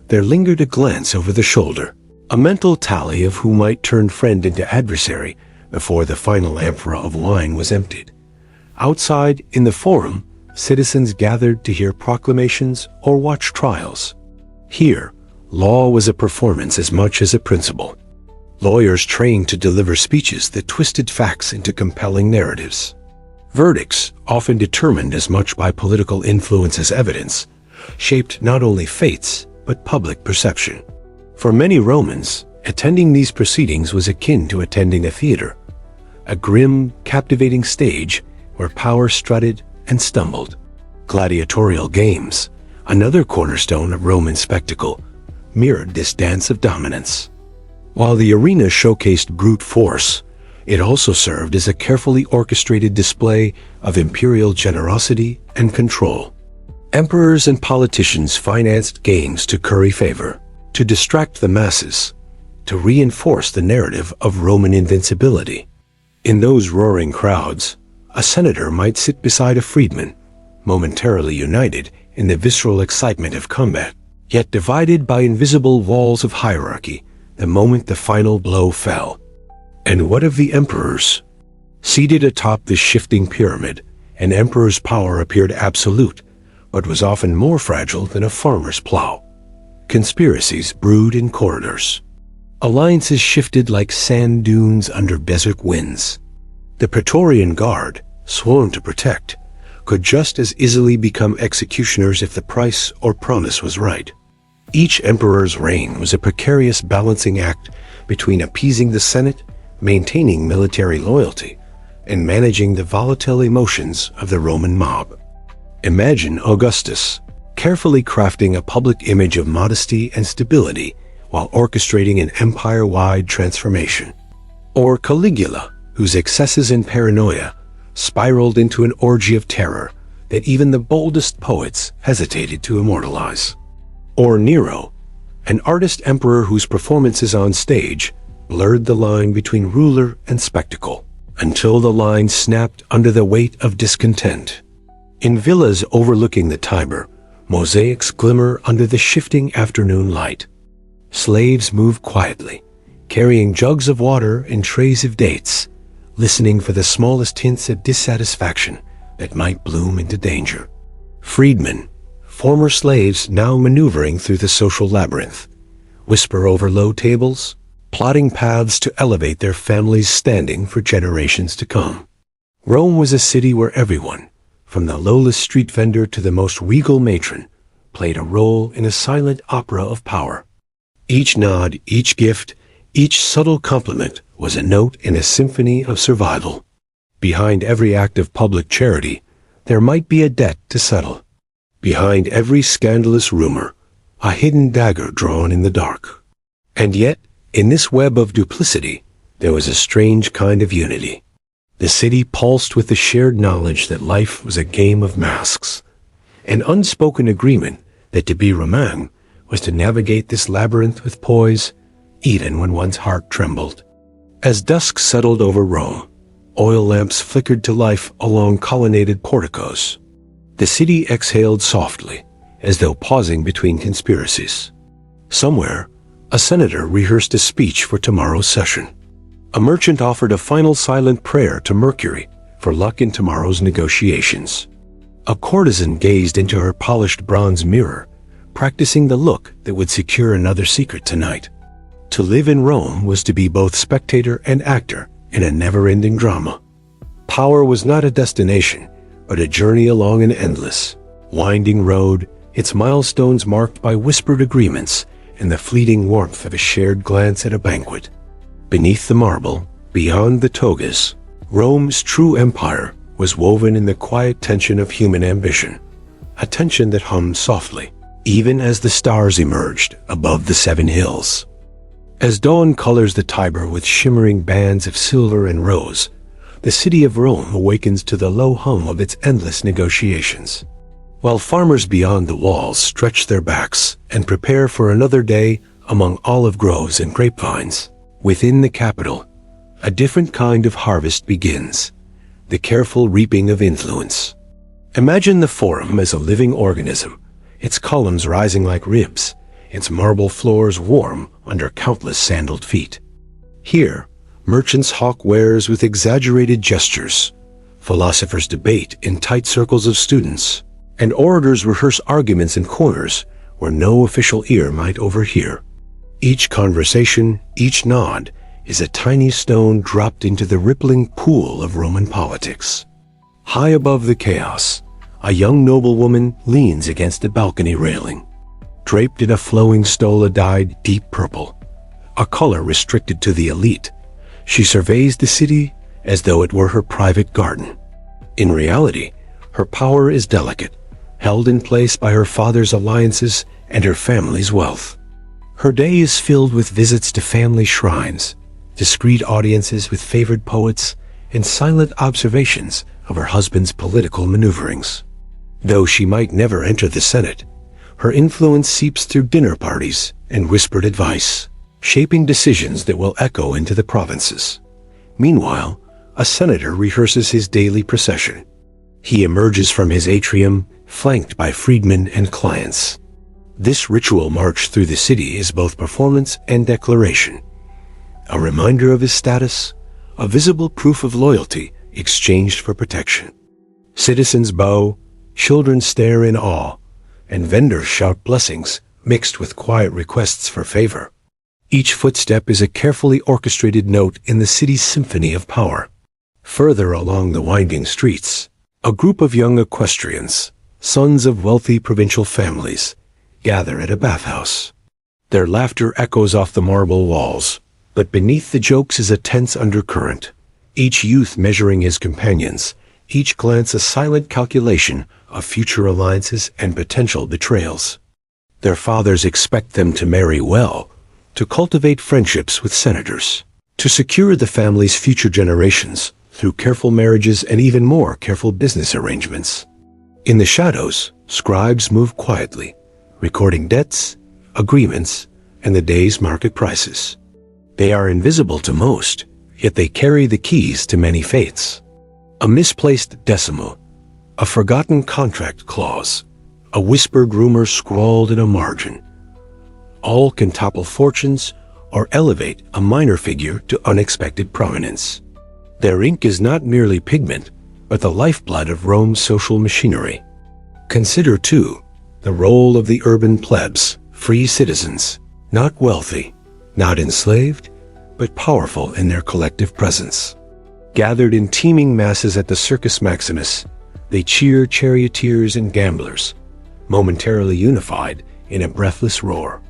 there lingered a glance over the shoulder, a mental tally of who might turn friend into adversary before the final amphora of wine was emptied. Outside, in the forum, citizens gathered to hear proclamations or watch trials. Here, law was a performance as much as a principle. Lawyers trained to deliver speeches that twisted facts into compelling narratives. Verdicts, often determined as much by political influence as evidence, shaped not only fates, but public perception. For many Romans, attending these proceedings was akin to attending a theater, a grim, captivating stage where power strutted and stumbled. Gladiatorial games, another cornerstone of Roman spectacle, mirrored this dance of dominance. While the arena showcased brute force, it also served as a carefully orchestrated display of imperial generosity and control. Emperors and politicians financed games to curry favor, to distract the masses, to reinforce the narrative of Roman invincibility. In those roaring crowds, a senator might sit beside a freedman, momentarily united in the visceral excitement of combat, yet divided by invisible walls of hierarchy the moment the final blow fell. And what of the emperors? Seated atop this shifting pyramid, an emperor's power appeared absolute, but was often more fragile than a farmer's plow. Conspiracies brewed in corridors. Alliances shifted like sand dunes under desert winds. The Praetorian Guard, sworn to protect, could just as easily become executioners if the price or promise was right. Each emperor's reign was a precarious balancing act between appeasing the Senate, maintaining military loyalty, and managing the volatile emotions of the Roman mob. Imagine Augustus, carefully crafting a public image of modesty and stability while orchestrating an empire-wide transformation. Or Caligula, whose excesses and paranoia spiraled into an orgy of terror that even the boldest poets hesitated to immortalize. Or Nero, an artist emperor whose performances on stage blurred the line between ruler and spectacle, until the line snapped under the weight of discontent. In villas overlooking the Tiber, mosaics glimmer under the shifting afternoon light. Slaves move quietly, carrying jugs of water and trays of dates, listening for the smallest hints at dissatisfaction that might bloom into danger. Freedmen, former slaves now maneuvering through the social labyrinth, whisper over low tables, plotting paths to elevate their family's standing for generations to come. Rome was a city where everyone, from the lowest street vendor to the most regal matron, played a role in a silent opera of power. Each nod, each gift, each subtle compliment was a note in a symphony of survival. Behind every act of public charity, there might be a debt to settle. Behind every scandalous rumor, a hidden dagger drawn in the dark. And yet, in this web of duplicity, there was a strange kind of unity. The city pulsed with the shared knowledge that life was a game of masks, an unspoken agreement that to be Roman was to navigate this labyrinth with poise, even when one's heart trembled. As dusk settled over Rome, oil lamps flickered to life along colonnaded porticos. The city exhaled softly, as though pausing between conspiracies. Somewhere, a senator rehearsed a speech for tomorrow's session. A merchant offered a final silent prayer to Mercury for luck in tomorrow's negotiations. A courtesan gazed into her polished bronze mirror, practicing the look that would secure another secret tonight. To live in Rome was to be both spectator and actor in a never-ending drama. Power was not a destination, but a journey along an endless, winding road, its milestones marked by whispered agreements and the fleeting warmth of a shared glance at a banquet. Beneath the marble, beyond the togas, Rome's true empire was woven in the quiet tension of human ambition, a tension that hummed softly, even as the stars emerged above the 7 hills. As dawn colors the Tiber with shimmering bands of silver and rose, the city of Rome awakens to the low hum of its endless negotiations. While farmers beyond the walls stretch their backs and prepare for another day among olive groves and grapevines, within the capital, a different kind of harvest begins, the careful reaping of influence. Imagine the Forum as a living organism, its columns rising like ribs, its marble floors warm under countless sandaled feet. Here, merchants hawk wares with exaggerated gestures, philosophers debate in tight circles of students, and orators rehearse arguments in corners where no official ear might overhear. Each conversation, each nod, is a tiny stone dropped into the rippling pool of Roman politics. High above the chaos, a young noblewoman leans against a balcony railing, draped in a flowing stola dyed deep purple, a color restricted to the elite. She surveys the city as though it were her private garden. In reality, her power is delicate, held in place by her father's alliances and her family's wealth. Her day is filled with visits to family shrines, discreet audiences with favored poets, and silent observations of her husband's political maneuverings. Though she might never enter the Senate, her influence seeps through dinner parties and whispered advice, shaping decisions that will echo into the provinces. Meanwhile, a senator rehearses his daily procession. He emerges from his atrium, flanked by freedmen and clients. This ritual march through the city is both performance and declaration, a reminder of his status, a visible proof of loyalty exchanged for protection. Citizens bow, children stare in awe, and vendors shout blessings mixed with quiet requests for favor. Each footstep is a carefully orchestrated note in the city's symphony of power. Further along the winding streets, a group of young equestrians, sons of wealthy provincial families, gather at a bathhouse. Their laughter echoes off the marble walls, but beneath the jokes is a tense undercurrent, each youth measuring his companions, each glance a silent calculation of future alliances and potential betrayals. Their fathers expect them to marry well, to cultivate friendships with senators, to secure the family's future generations through careful marriages and even more careful business arrangements. In the shadows, scribes move quietly, recording debts, agreements, and the day's market prices. They are invisible to most, yet they carry the keys to many fates. A misplaced decimal, a forgotten contract clause, a whispered rumor scrawled in a margin. All can topple fortunes or elevate a minor figure to unexpected prominence. Their ink is not merely pigment, but the lifeblood of Rome's social machinery. Consider, too, the role of the urban plebs, free citizens, not wealthy, not enslaved, but powerful in their collective presence. Gathered in teeming masses at the Circus Maximus, they cheer charioteers and gamblers, momentarily unified in a breathless roar.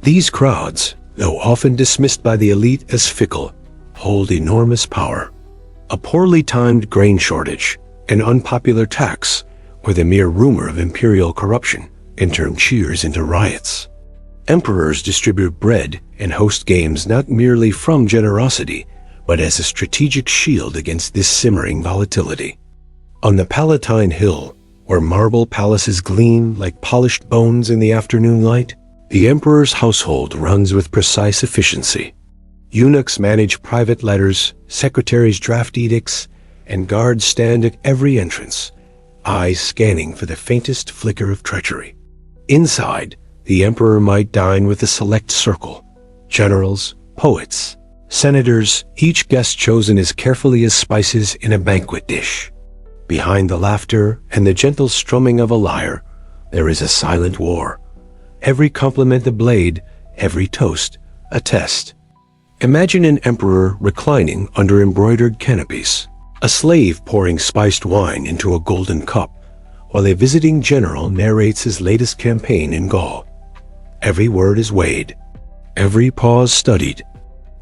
These crowds, though often dismissed by the elite as fickle, hold enormous power. A poorly timed grain shortage, an unpopular tax, or the mere rumor of imperial corruption can turn cheers into riots. Emperors distribute bread and host games not merely from generosity, but as a strategic shield against this simmering volatility. On the Palatine Hill, where marble palaces gleam like polished bones in the afternoon light, the emperor's household runs with precise efficiency. Eunuchs manage private letters, secretaries draft edicts, and guards stand at every entrance, eyes scanning for the faintest flicker of treachery. Inside, the emperor might dine with a select circle, generals, poets, senators, each guest chosen as carefully as spices in a banquet dish. Behind the laughter and the gentle strumming of a lyre, there is a silent war. Every compliment a blade, every toast a test. Imagine an emperor reclining under embroidered canopies, a slave pouring spiced wine into a golden cup, while a visiting general narrates his latest campaign in Gaul. Every word is weighed, every pause studied.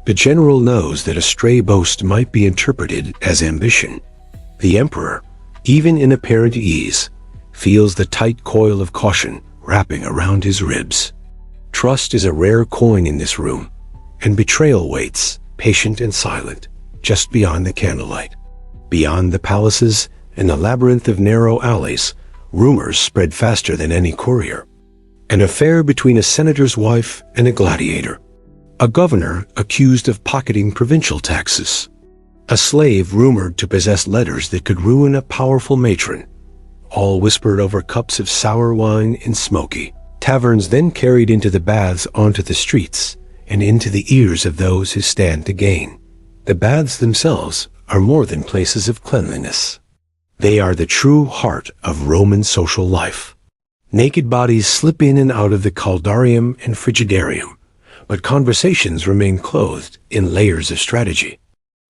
The general knows that a stray boast might be interpreted as ambition. The emperor, even in apparent ease, feels the tight coil of caution wrapping around his ribs. Trust is a rare coin in this room, and betrayal waits, patient and silent, just beyond the candlelight. Beyond the palaces and the labyrinth of narrow alleys, rumors spread faster than any courier. An affair between a senator's wife and a gladiator. A governor accused of pocketing provincial taxes. A slave rumored to possess letters that could ruin a powerful matron. All whispered over cups of sour wine in Smoky. Taverns then carried into the baths onto the streets and into the ears of those who stand to gain. The baths themselves are more than places of cleanliness. They are the true heart of Roman social life. Naked bodies slip in and out of the caldarium and frigidarium, but conversations remain clothed in layers of strategy.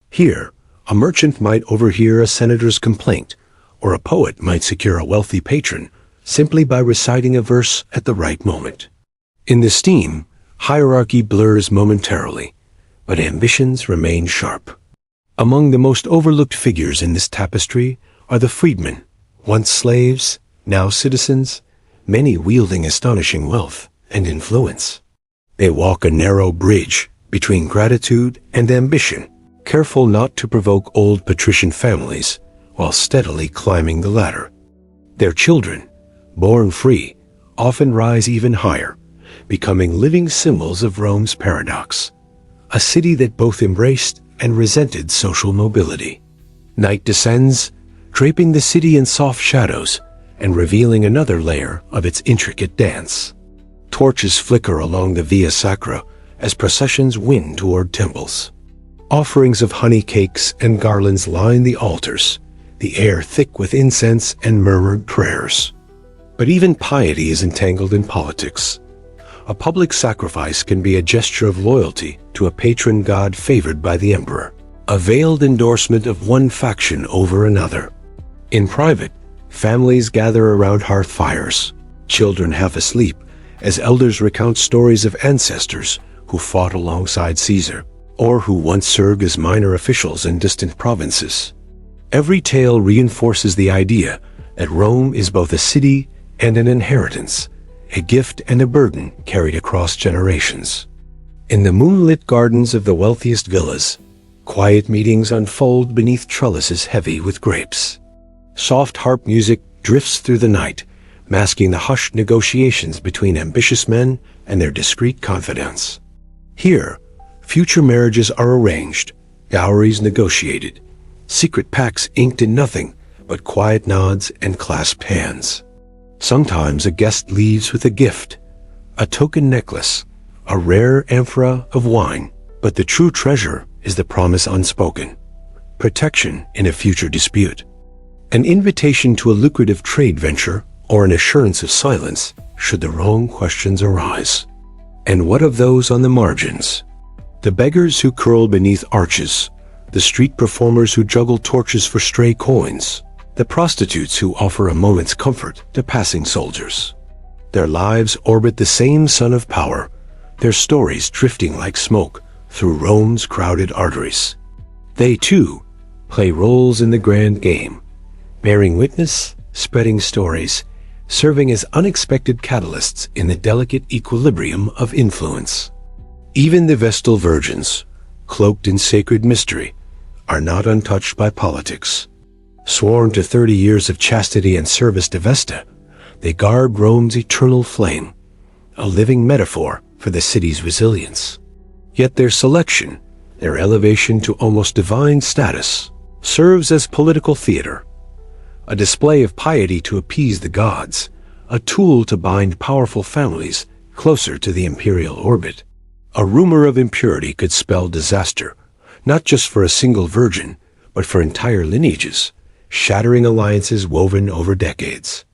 Here, a merchant might overhear a senator's complaint, or a poet might secure a wealthy patron simply by reciting a verse at the right moment. In the steam, hierarchy blurs momentarily, but ambitions remain sharp. Among the most overlooked figures in this tapestry are the freedmen, once slaves, now citizens, many wielding astonishing wealth and influence. They walk a narrow bridge between gratitude and ambition, careful not to provoke old patrician families while steadily climbing the ladder. Their children, born free, often rise even higher, becoming living symbols of Rome's paradox, a city that both embraced and resented social mobility. Night descends, draping the city in soft shadows and revealing another layer of its intricate dance. Torches flicker along the Via Sacra as processions win toward temples. Offerings of honey cakes and garlands line the altars, the air thick with incense and murmured prayers. But even piety is entangled in politics. A public sacrifice can be a gesture of loyalty to a patron god favored by the emperor, a veiled endorsement of one faction over another. In private, families gather around hearth fires, children half asleep, as elders recount stories of ancestors who fought alongside Caesar, or who once served as minor officials in distant provinces. Every tale reinforces the idea that Rome is both a city and an inheritance, a gift and a burden carried across generations. In the moonlit gardens of the wealthiest villas, quiet meetings unfold beneath trellises heavy with grapes. Soft harp music drifts through the night, masking the hushed negotiations between ambitious men and their discreet confidants. Here, future marriages are arranged, dowries negotiated, secret pacts inked in nothing but quiet nods and clasped hands. Sometimes a guest leaves with a gift, a token necklace, a rare amphora of wine, but the true treasure is the promise unspoken, protection in a future dispute, an invitation to a lucrative trade venture, or an assurance of silence should the wrong questions arise. And what of those on the margins? The beggars who curl beneath arches, the street performers who juggle torches for stray coins, the prostitutes who offer a moment's comfort to passing soldiers. Their lives orbit the same sun of power, their stories drifting like smoke through Rome's crowded arteries. They, too, play roles in the grand game, bearing witness, spreading stories, serving as unexpected catalysts in the delicate equilibrium of influence. Even the Vestal virgins, cloaked in sacred mystery, are not untouched by politics. Sworn to 30 years of chastity and service to Vesta, they guard Rome's eternal flame, a living metaphor for the city's resilience. Yet their selection, their elevation to almost divine status, serves as political theater, a display of piety to appease the gods, a tool to bind powerful families closer to the imperial orbit. A rumor of impurity could spell disaster, not just for a single virgin, but for entire lineages, shattering alliances woven over decades.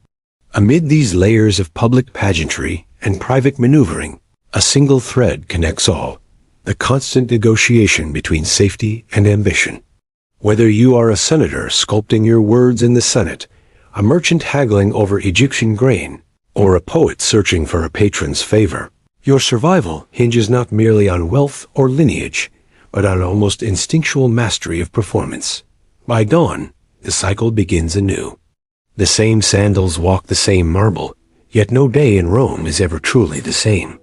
Amid these layers of public pageantry and private maneuvering, a single thread connects all, the constant negotiation between safety and ambition. Whether you are a senator sculpting your words in the Senate, a merchant haggling over Egyptian grain, or a poet searching for a patron's favor, your survival hinges not merely on wealth or lineage, but on almost instinctual mastery of performance. By dawn, the cycle begins anew. The same sandals walk the same marble, Yet no day in Rome is ever truly the same.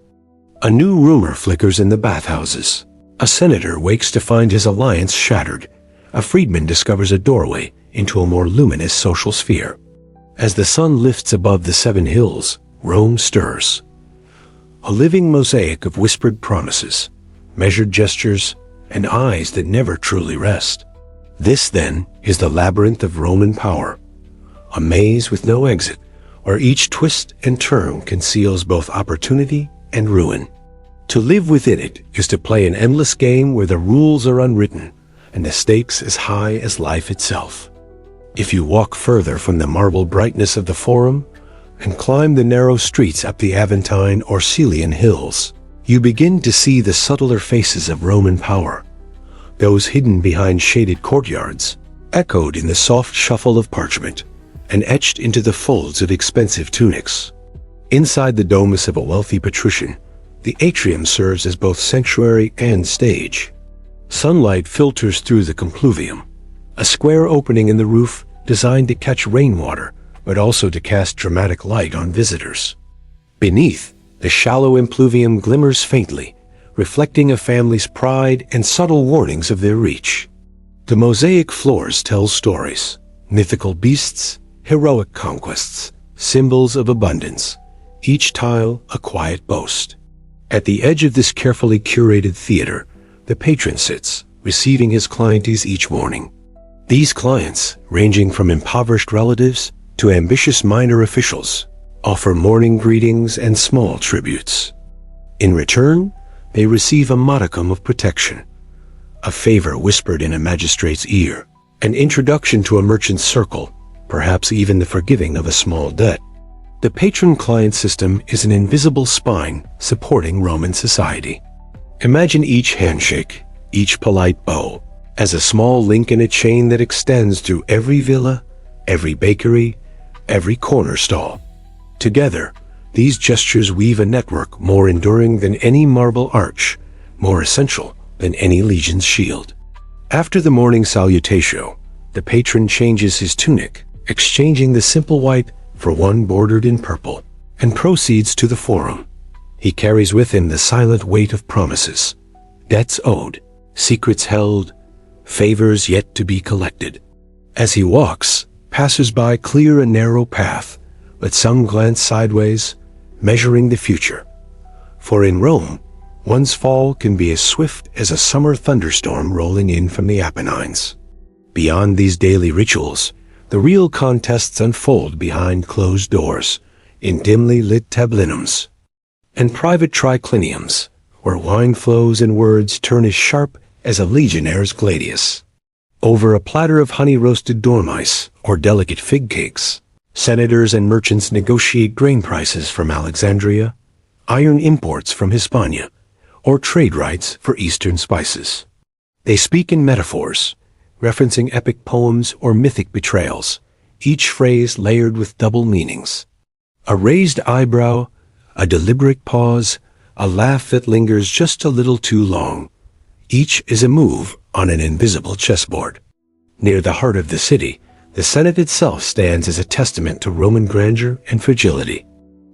A new rumor flickers in the bathhouses. A senator wakes to find his alliance shattered. A freedman discovers a doorway into a more luminous social sphere. As the sun lifts above the 7 hills, Rome stirs. A living mosaic of whispered promises, measured gestures, and eyes that never truly rest. This, then, is the labyrinth of Roman power, a maze with no exit, where each twist and turn conceals both opportunity and ruin. To live within it is to play an endless game where the rules are unwritten and the stakes as high as life itself. If you walk further from the marble brightness of the Forum and climb the narrow streets up the Aventine or Celian hills, you begin to see the subtler faces of Roman power, those hidden behind shaded courtyards, echoed in the soft shuffle of parchment, and etched into the folds of expensive tunics. Inside the domus of a wealthy patrician, the atrium serves as both sanctuary and stage. Sunlight filters through the compluvium, a square opening in the roof designed to catch rainwater, but also to cast dramatic light on visitors. Beneath, the shallow impluvium glimmers faintly, reflecting a family's pride and subtle warnings of their reach. The mosaic floors tell stories, mythical beasts, heroic conquests, symbols of abundance, each tile a quiet boast. At the edge of this carefully curated theater, the patron sits, receiving his clientes each morning. These clients, ranging from impoverished relatives to ambitious minor officials, offer morning greetings and small tributes. In return, they receive a modicum of protection, a favor whispered in a magistrate's ear, an introduction to a merchant's circle, perhaps even the forgiving of a small debt. The patron-client system is an invisible spine supporting Roman society. Imagine each handshake, each polite bow, as a small link in a chain that extends through every villa, every bakery, every corner stall. Together, these gestures weave a network more enduring than any marble arch, more essential than any legion's shield. After the morning salutatio, the patron changes his tunic, exchanging the simple white for one bordered in purple, and proceeds to the Forum. He carries with him the silent weight of promises, debts owed, secrets held, favors yet to be collected. As he walks, passers-by clear a narrow path, but some glance sideways, measuring the future. For in Rome, one's fall can be as swift as a summer thunderstorm rolling in from the Apennines. Beyond these daily rituals, the real contests unfold behind closed doors, in dimly lit tablinums, and private tricliniums, where wine flows and words turn as sharp as a legionnaire's gladius. Over a platter of honey-roasted dormice or delicate fig cakes, senators and merchants negotiate grain prices from Alexandria, iron imports from Hispania, or trade rights for eastern spices. They speak in metaphors, referencing epic poems or mythic betrayals, each phrase layered with double meanings. A raised eyebrow, a deliberate pause, a laugh that lingers just a little too long. Each is a move on an invisible chessboard. Near the heart of the city, the Senate itself stands as a testament to Roman grandeur and fragility.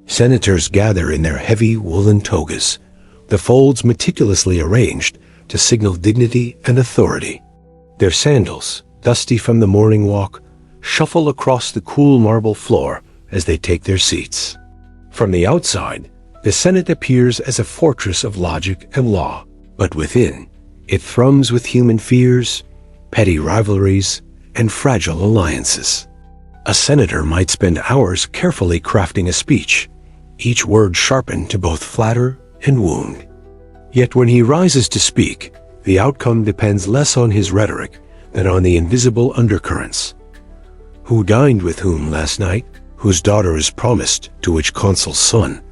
Senators gather in their heavy woolen togas, the folds meticulously arranged to signal dignity and authority. Their sandals, dusty from the morning walk, shuffle across the cool marble floor as they take their seats. From the outside, the Senate appears as a fortress of logic and law, but within, it thrums with human fears, petty rivalries, and fragile alliances. A senator might spend hours carefully crafting a speech, each word sharpened to both flatter and wound. Yet when he rises to speak, the outcome depends less on his rhetoric than on the invisible undercurrents. Who dined with whom last night? Whose daughter is promised to which consul's son?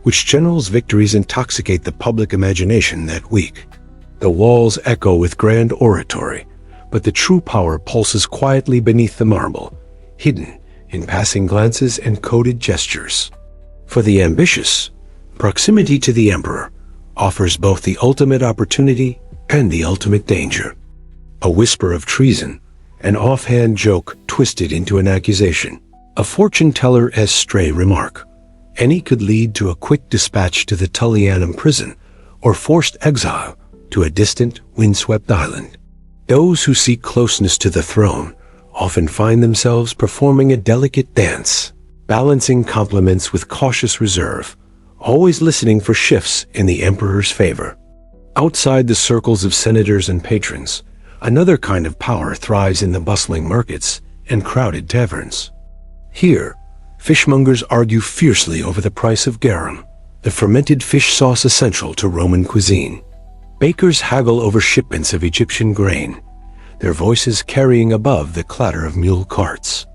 Which general's victories intoxicate the public imagination that week? The walls echo with grand oratory, but the true power pulses quietly beneath the marble, hidden in passing glances and coded gestures. For the ambitious, proximity to the emperor offers both the ultimate opportunity and the ultimate danger. A whisper of treason, an offhand joke twisted into an accusation, a fortune-teller's stray remark. Any could lead to a quick dispatch to the Tullianum prison or forced exile to a distant, windswept island. Those who seek closeness to the throne often find themselves performing a delicate dance, balancing compliments with cautious reserve, always listening for shifts in the emperor's favor. Outside the circles of senators and patrons, another kind of power thrives in the bustling markets and crowded taverns. Here, fishmongers argue fiercely over the price of garum, the fermented fish sauce essential to Roman cuisine. Bakers haggle over shipments of Egyptian grain, their voices carrying above the clatter of mule carts.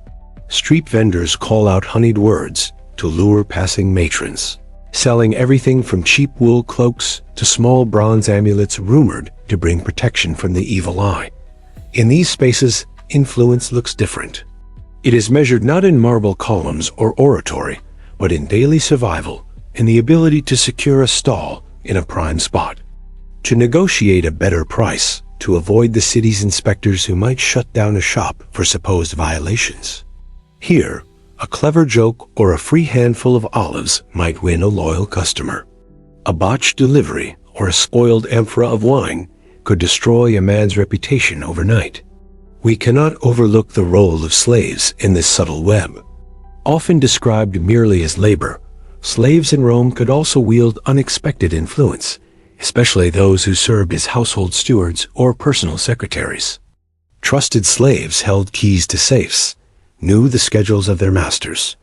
Street vendors call out honeyed words to lure passing matrons, selling everything from cheap wool cloaks to small bronze amulets rumored to bring protection from the evil eye. In these spaces, influence looks different. It is measured not in marble columns or oratory, but in daily survival and the ability to secure a stall in a prime spot, to negotiate a better price, to avoid the city's inspectors who might shut down a shop for supposed violations. Here, a clever joke or a free handful of olives might win a loyal customer. A botched delivery or a spoiled amphora of wine could destroy a man's reputation overnight. We cannot overlook the role of slaves in this subtle web. Often described merely as labor, slaves in Rome could also wield unexpected influence, especially those who served as household stewards or personal secretaries. Trusted slaves held keys to safes, knew the schedules of their masters,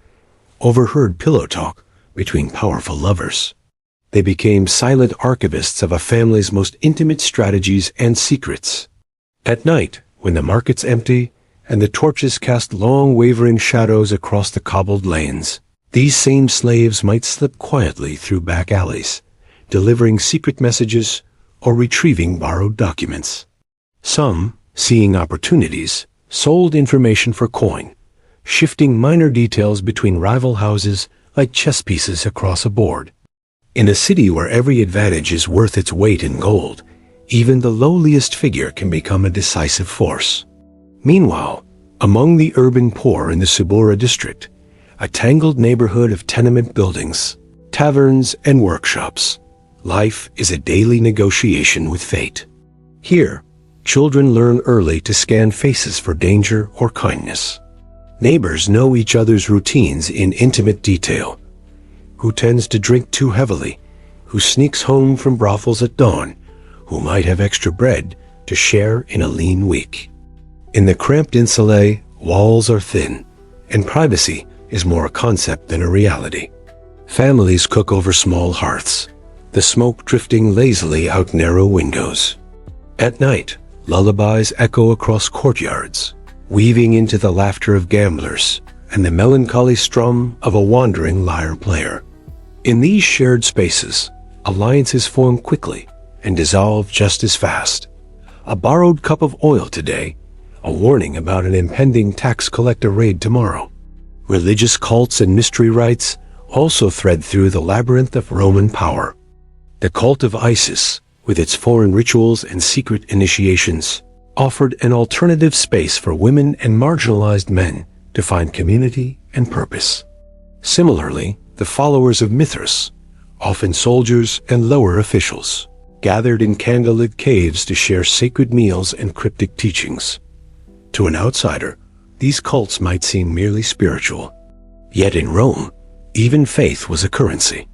overheard pillow talk between powerful lovers. They became silent archivists of a family's most intimate strategies and secrets. At night, when the market's empty and the torches cast long wavering shadows across the cobbled lanes, these same slaves might slip quietly through back alleys, delivering secret messages or retrieving borrowed documents. Some, seeing opportunities, sold information for coin, shifting minor details between rival houses like chess pieces across a board. In a city where every advantage is worth its weight in gold, even the lowliest figure can become a decisive force. Meanwhile, among the urban poor in the Subura district, a tangled neighborhood of tenement buildings, taverns, and workshops, life is a daily negotiation with fate. Here, children learn early to scan faces for danger or kindness. Neighbors know each other's routines in intimate detail. Who tends to drink too heavily, who sneaks home from brothels at dawn, who might have extra bread to share in a lean week. In the cramped insulae, walls are thin, and privacy is more a concept than a reality. Families cook over small hearths, the smoke drifting lazily out narrow windows. At night, lullabies echo across courtyards, weaving into the laughter of gamblers and the melancholy strum of a wandering lyre player. In these shared spaces, alliances form quickly and dissolve just as fast. A borrowed cup of oil today, a warning about an impending tax collector raid tomorrow. Religious cults and mystery rites also thread through the labyrinth of Roman power. The cult of Isis, with its foreign rituals and secret initiations, offered an alternative space for women and marginalized men to find community and purpose. Similarly, the followers of Mithras, often soldiers and lower officials, gathered in candlelit caves to share sacred meals and cryptic teachings. To an outsider, these cults might seem merely spiritual. Yet in Rome, even faith was a currency.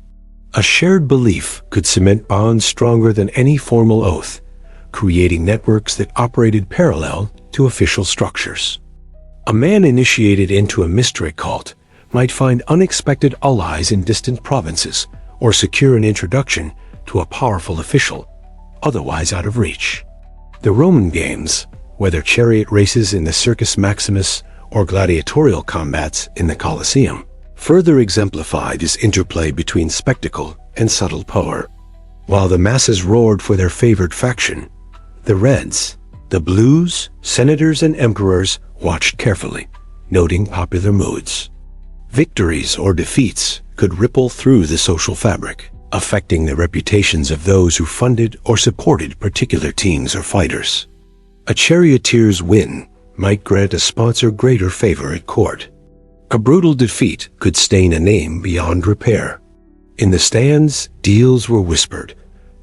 A shared belief could cement bonds stronger than any formal oath, creating networks that operated parallel to official structures. A man initiated into a mystery cult might find unexpected allies in distant provinces or secure an introduction to a powerful official, otherwise out of reach. The Roman games, whether chariot races in the Circus Maximus or gladiatorial combats in the Colosseum, further exemplify this interplay between spectacle and subtle power. While the masses roared for their favored faction, the Reds, the Blues, senators and emperors watched carefully, noting popular moods. Victories or defeats could ripple through the social fabric, affecting the reputations of those who funded or supported particular teams or fighters. A charioteer's win might grant a sponsor greater favor at court. A brutal defeat could stain a name beyond repair. In the stands, deals were whispered,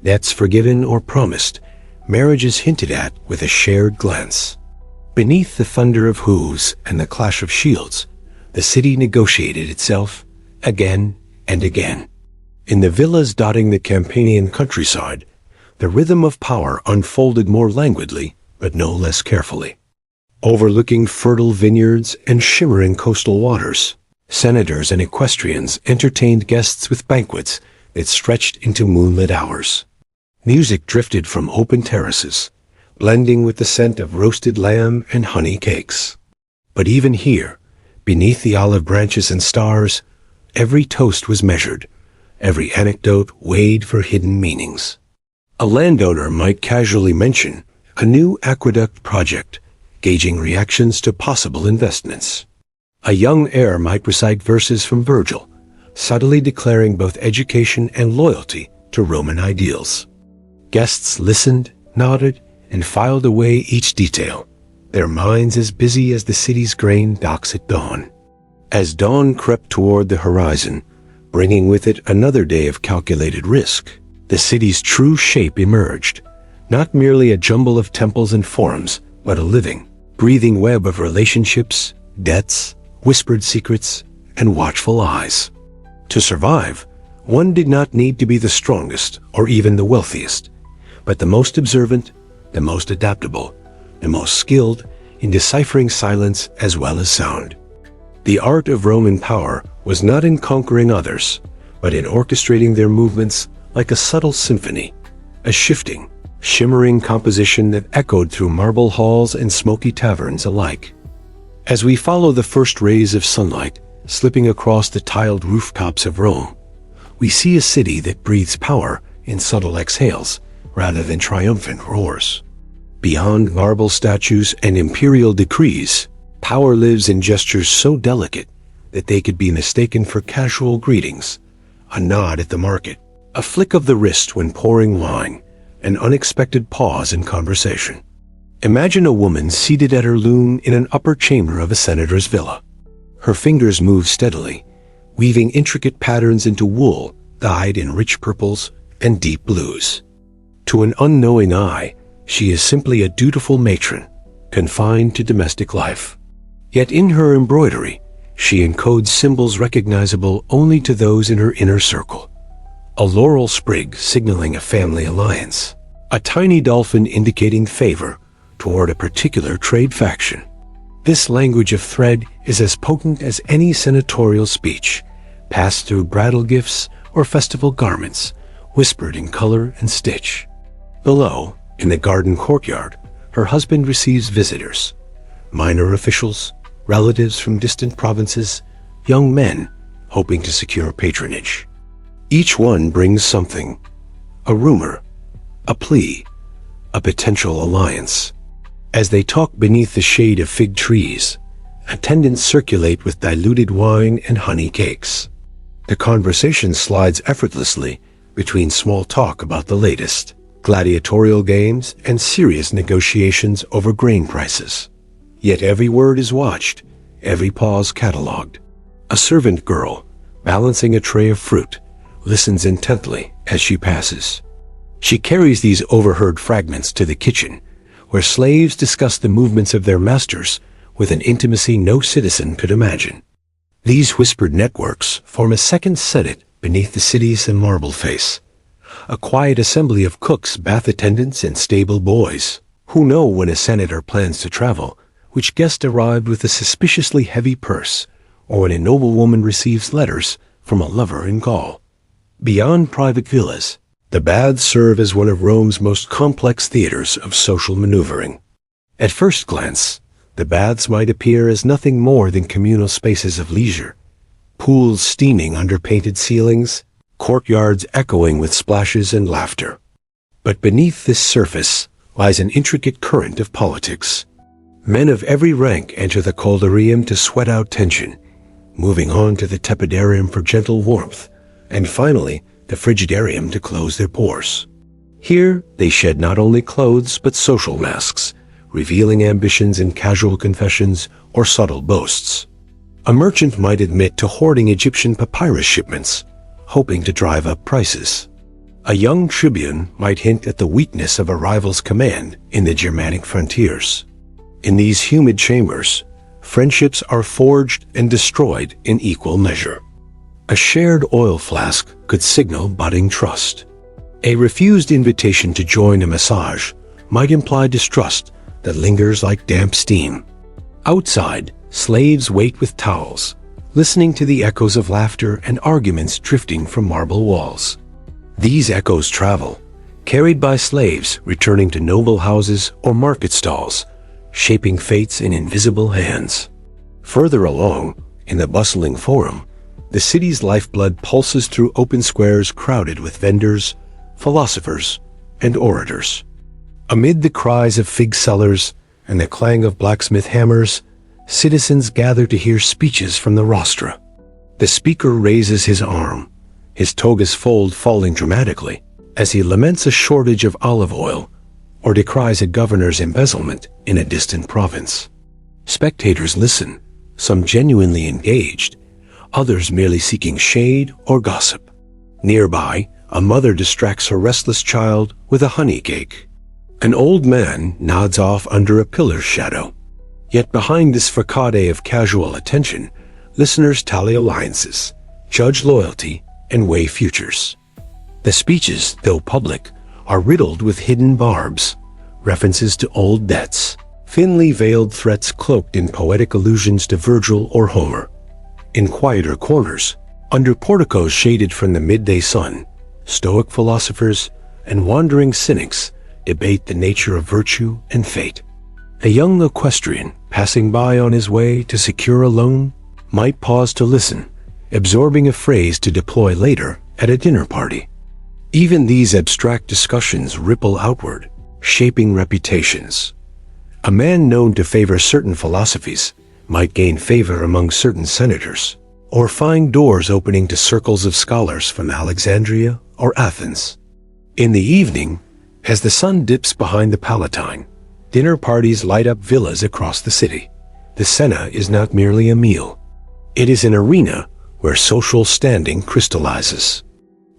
debts forgiven or promised, marriages hinted at with a shared glance. Beneath the thunder of hooves and the clash of shields, the city negotiated itself again and again. In the villas dotting the Campanian countryside, the rhythm of power unfolded more languidly, but no less carefully. Overlooking fertile vineyards and shimmering coastal waters, senators and equestrians entertained guests with banquets that stretched into moonlit hours. Music drifted from open terraces, blending with the scent of roasted lamb and honey cakes. But even here, beneath the olive branches and stars, every toast was measured, every anecdote weighed for hidden meanings. A landowner might casually mention a new aqueduct project, gauging reactions to possible investments. A young heir might recite verses from Virgil, subtly declaring both education and loyalty to Roman ideals. Guests listened, nodded, and filed away each detail, their minds as busy as the city's grain docks at dawn. As dawn crept toward the horizon, bringing with it another day of calculated risk, the city's true shape emerged, not merely a jumble of temples and forums, but a living, breathing web of relationships, debts, whispered secrets, and watchful eyes. To survive, one did not need to be the strongest or even the wealthiest, but the most observant, the most adaptable, the most skilled in deciphering silence as well as sound. The art of Roman power was not in conquering others, but in orchestrating their movements like a subtle symphony, a shifting, shimmering composition that echoed through marble halls and smoky taverns alike. As we follow the first rays of sunlight slipping across the tiled rooftops of Rome, we see a city that breathes power in subtle exhales rather than triumphant roars. Beyond marble statues and imperial decrees, power lives in gestures so delicate that they could be mistaken for casual greetings, a nod at the market, a flick of the wrist when pouring wine, an unexpected pause in conversation. Imagine a woman seated at her loom in an upper chamber of a senator's villa. Her fingers move steadily, weaving intricate patterns into wool dyed in rich purples and deep blues. To an unknowing eye, she is simply a dutiful matron, confined to domestic life. Yet in her embroidery, she encodes symbols recognizable only to those in her inner circle. A laurel sprig signaling a family alliance, a tiny dolphin indicating favor toward a particular trade faction. This language of thread is as potent as any senatorial speech, passed through bridal gifts or festival garments, whispered in color and stitch. Below, in the garden courtyard, her husband receives visitors, minor officials, relatives from distant provinces, young men hoping to secure patronage. Each one brings something, a rumor, a plea, a potential alliance. As they talk beneath the shade of fig trees, attendants circulate with diluted wine and honey cakes. The conversation slides effortlessly between small talk about the latest, gladiatorial games, and serious negotiations over grain prices. Yet every word is watched, every pause catalogued. A servant girl, balancing a tray of fruit, listens intently as she passes. She carries these overheard fragments to the kitchen, where slaves discuss the movements of their masters with an intimacy no citizen could imagine. These whispered networks form a second senate beneath the city's marble face, a quiet assembly of cooks, bath attendants, and stable boys, who know when a senator plans to travel, which guest arrived with a suspiciously heavy purse, or when a noblewoman receives letters from a lover in Gaul. Beyond private villas, the baths serve as one of Rome's most complex theaters of social maneuvering. At first glance, the baths might appear as nothing more than communal spaces of leisure, pools steaming under painted ceilings, courtyards echoing with splashes and laughter. But beneath this surface lies an intricate current of politics. Men of every rank enter the caldarium to sweat out tension, moving on to the tepidarium for gentle warmth, and finally the frigidarium to close their pores. Here they shed not only clothes but social masks, revealing ambitions in casual confessions or subtle boasts. A merchant might admit to hoarding Egyptian papyrus shipments, hoping to drive up prices. A young tribune might hint at the weakness of a rival's command in the Germanic frontiers. In these humid chambers, friendships are forged and destroyed in equal measure. A shared oil flask could signal budding trust. A refused invitation to join a massage might imply distrust that lingers like damp steam. Outside, slaves wait with towels, listening to the echoes of laughter and arguments drifting from marble walls. These echoes travel, carried by slaves returning to noble houses or market stalls, shaping fates in invisible hands. Further along, in the bustling forum, the city's lifeblood pulses through open squares crowded with vendors, philosophers, and orators. Amid the cries of fig sellers and the clang of blacksmith hammers, citizens gather to hear speeches from the rostra. The speaker raises his arm, his toga's fold falling dramatically, as he laments a shortage of olive oil or decries a governor's embezzlement in a distant province. Spectators listen, some genuinely engaged, others merely seeking shade or gossip. Nearby, a mother distracts her restless child with a honey cake. An old man nods off under a pillar's shadow. Yet behind this facade of casual attention, listeners tally alliances, judge loyalty, and weigh futures. The speeches, though public, are riddled with hidden barbs, references to old debts, thinly veiled threats cloaked in poetic allusions to Virgil or Homer. In quieter corners, under porticos shaded from the midday sun, Stoic philosophers and wandering cynics debate the nature of virtue and fate. A young equestrian passing by on his way to secure a loan might pause to listen, absorbing a phrase to deploy later at a dinner party. Even these abstract discussions ripple outward, shaping reputations. A man known to favor certain philosophies might gain favor among certain senators, or find doors opening to circles of scholars from Alexandria or Athens. In the evening, as the sun dips behind the Palatine, dinner parties light up villas across the city. The Senna is not merely a meal. It is an arena where social standing crystallizes.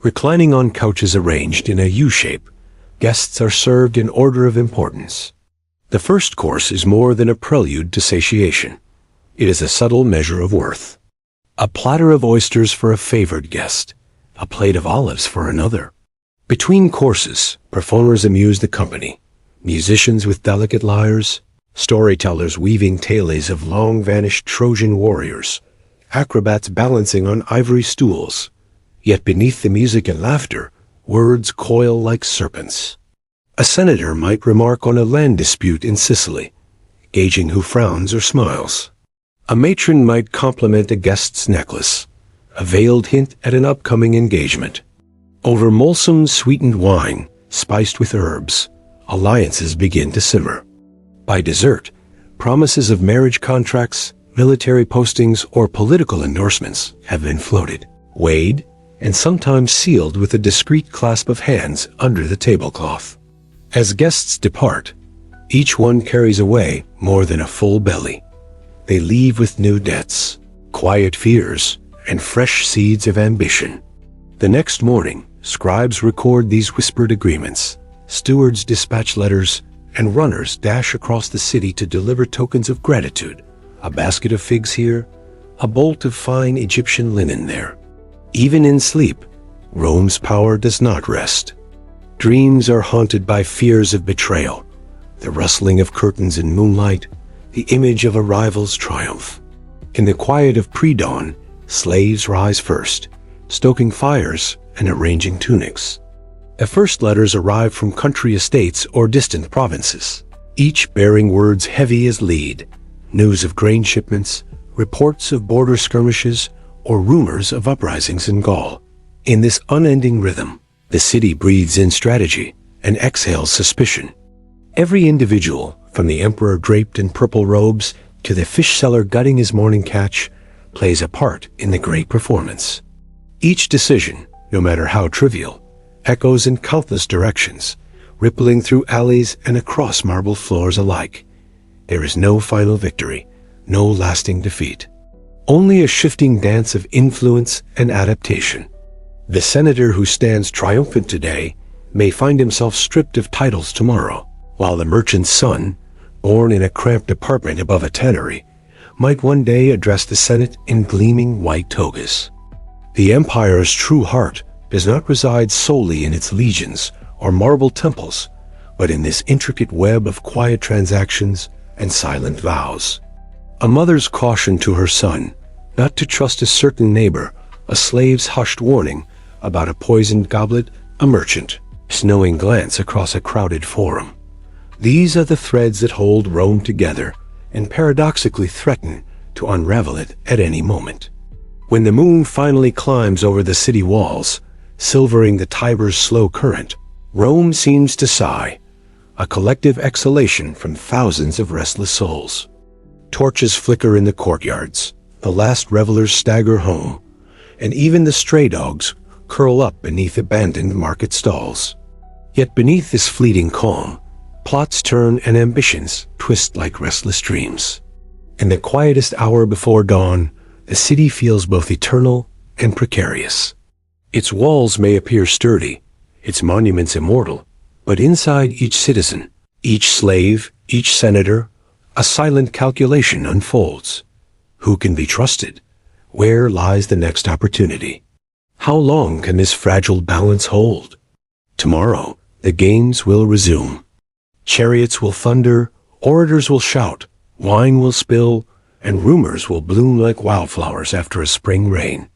Reclining on couches arranged in a U-shape, guests are served in order of importance. The first course is more than a prelude to satiation. It is a subtle measure of worth. A platter of oysters for a favored guest, a plate of olives for another. Between courses, performers amuse the company, musicians with delicate lyres, storytellers weaving tales of long-vanished Trojan warriors, acrobats balancing on ivory stools. Yet beneath the music and laughter, words coil like serpents. A senator might remark on a land dispute in Sicily, gauging who frowns or smiles. A matron might compliment a guest's necklace, a veiled hint at an upcoming engagement. Over Molsom's sweetened wine, spiced with herbs, alliances begin to simmer. By dessert, promises of marriage contracts, military postings, or political endorsements have been floated, weighed, and sometimes sealed with a discreet clasp of hands under the tablecloth. As guests depart, each one carries away more than a full belly. They leave with new debts, quiet fears, and fresh seeds of ambition. The next morning, scribes record these whispered agreements, stewards dispatch letters, and runners dash across the city to deliver tokens of gratitude, a basket of figs here, a bolt of fine Egyptian linen there. Even in sleep, Rome's power does not rest. Dreams are haunted by fears of betrayal, the rustling of curtains in moonlight, the image of a rival's triumph. In the quiet of pre-dawn, slaves rise first, stoking fires and arranging tunics. The first letters arrive from country estates or distant provinces, each bearing words heavy as lead, news of grain shipments, reports of border skirmishes, or rumors of uprisings in Gaul. In this unending rhythm, the city breathes in strategy and exhales suspicion. Every individual, from the emperor draped in purple robes to the fish seller gutting his morning catch, plays a part in the great performance. Each decision, no matter how trivial, echoes in countless directions, rippling through alleys and across marble floors alike. There is no final victory, no lasting defeat. only a shifting dance of influence and adaptation. The senator who stands triumphant today may find himself stripped of titles tomorrow, while the merchant's son, born in a cramped apartment above a tannery, might one day address the Senate in gleaming white togas. The empire's true heart does not reside solely in its legions or marble temples, but in this intricate web of quiet transactions and silent vows. A mother's caution to her son not to trust a certain neighbor, a slave's hushed warning about a poisoned goblet, a merchant, knowing glance across a crowded forum. These are the threads that hold Rome together and paradoxically threaten to unravel it at any moment. When the moon finally climbs over the city walls, silvering the Tiber's slow current, Rome seems to sigh, a collective exhalation from thousands of restless souls. Torches flicker in the courtyards, the last revelers stagger home, and even the stray dogs curl up beneath abandoned market stalls. Yet beneath this fleeting calm, plots turn and ambitions twist like restless dreams. In the quietest hour before dawn, the city feels both eternal and precarious. Its walls may appear sturdy, its monuments immortal, but inside each citizen, each slave, each senator, a silent calculation unfolds. Who can be trusted? Where lies the next opportunity? How long can this fragile balance hold? Tomorrow, the games will resume. Chariots will thunder, orators will shout, wine will spill, and rumors will bloom like wildflowers after a spring rain.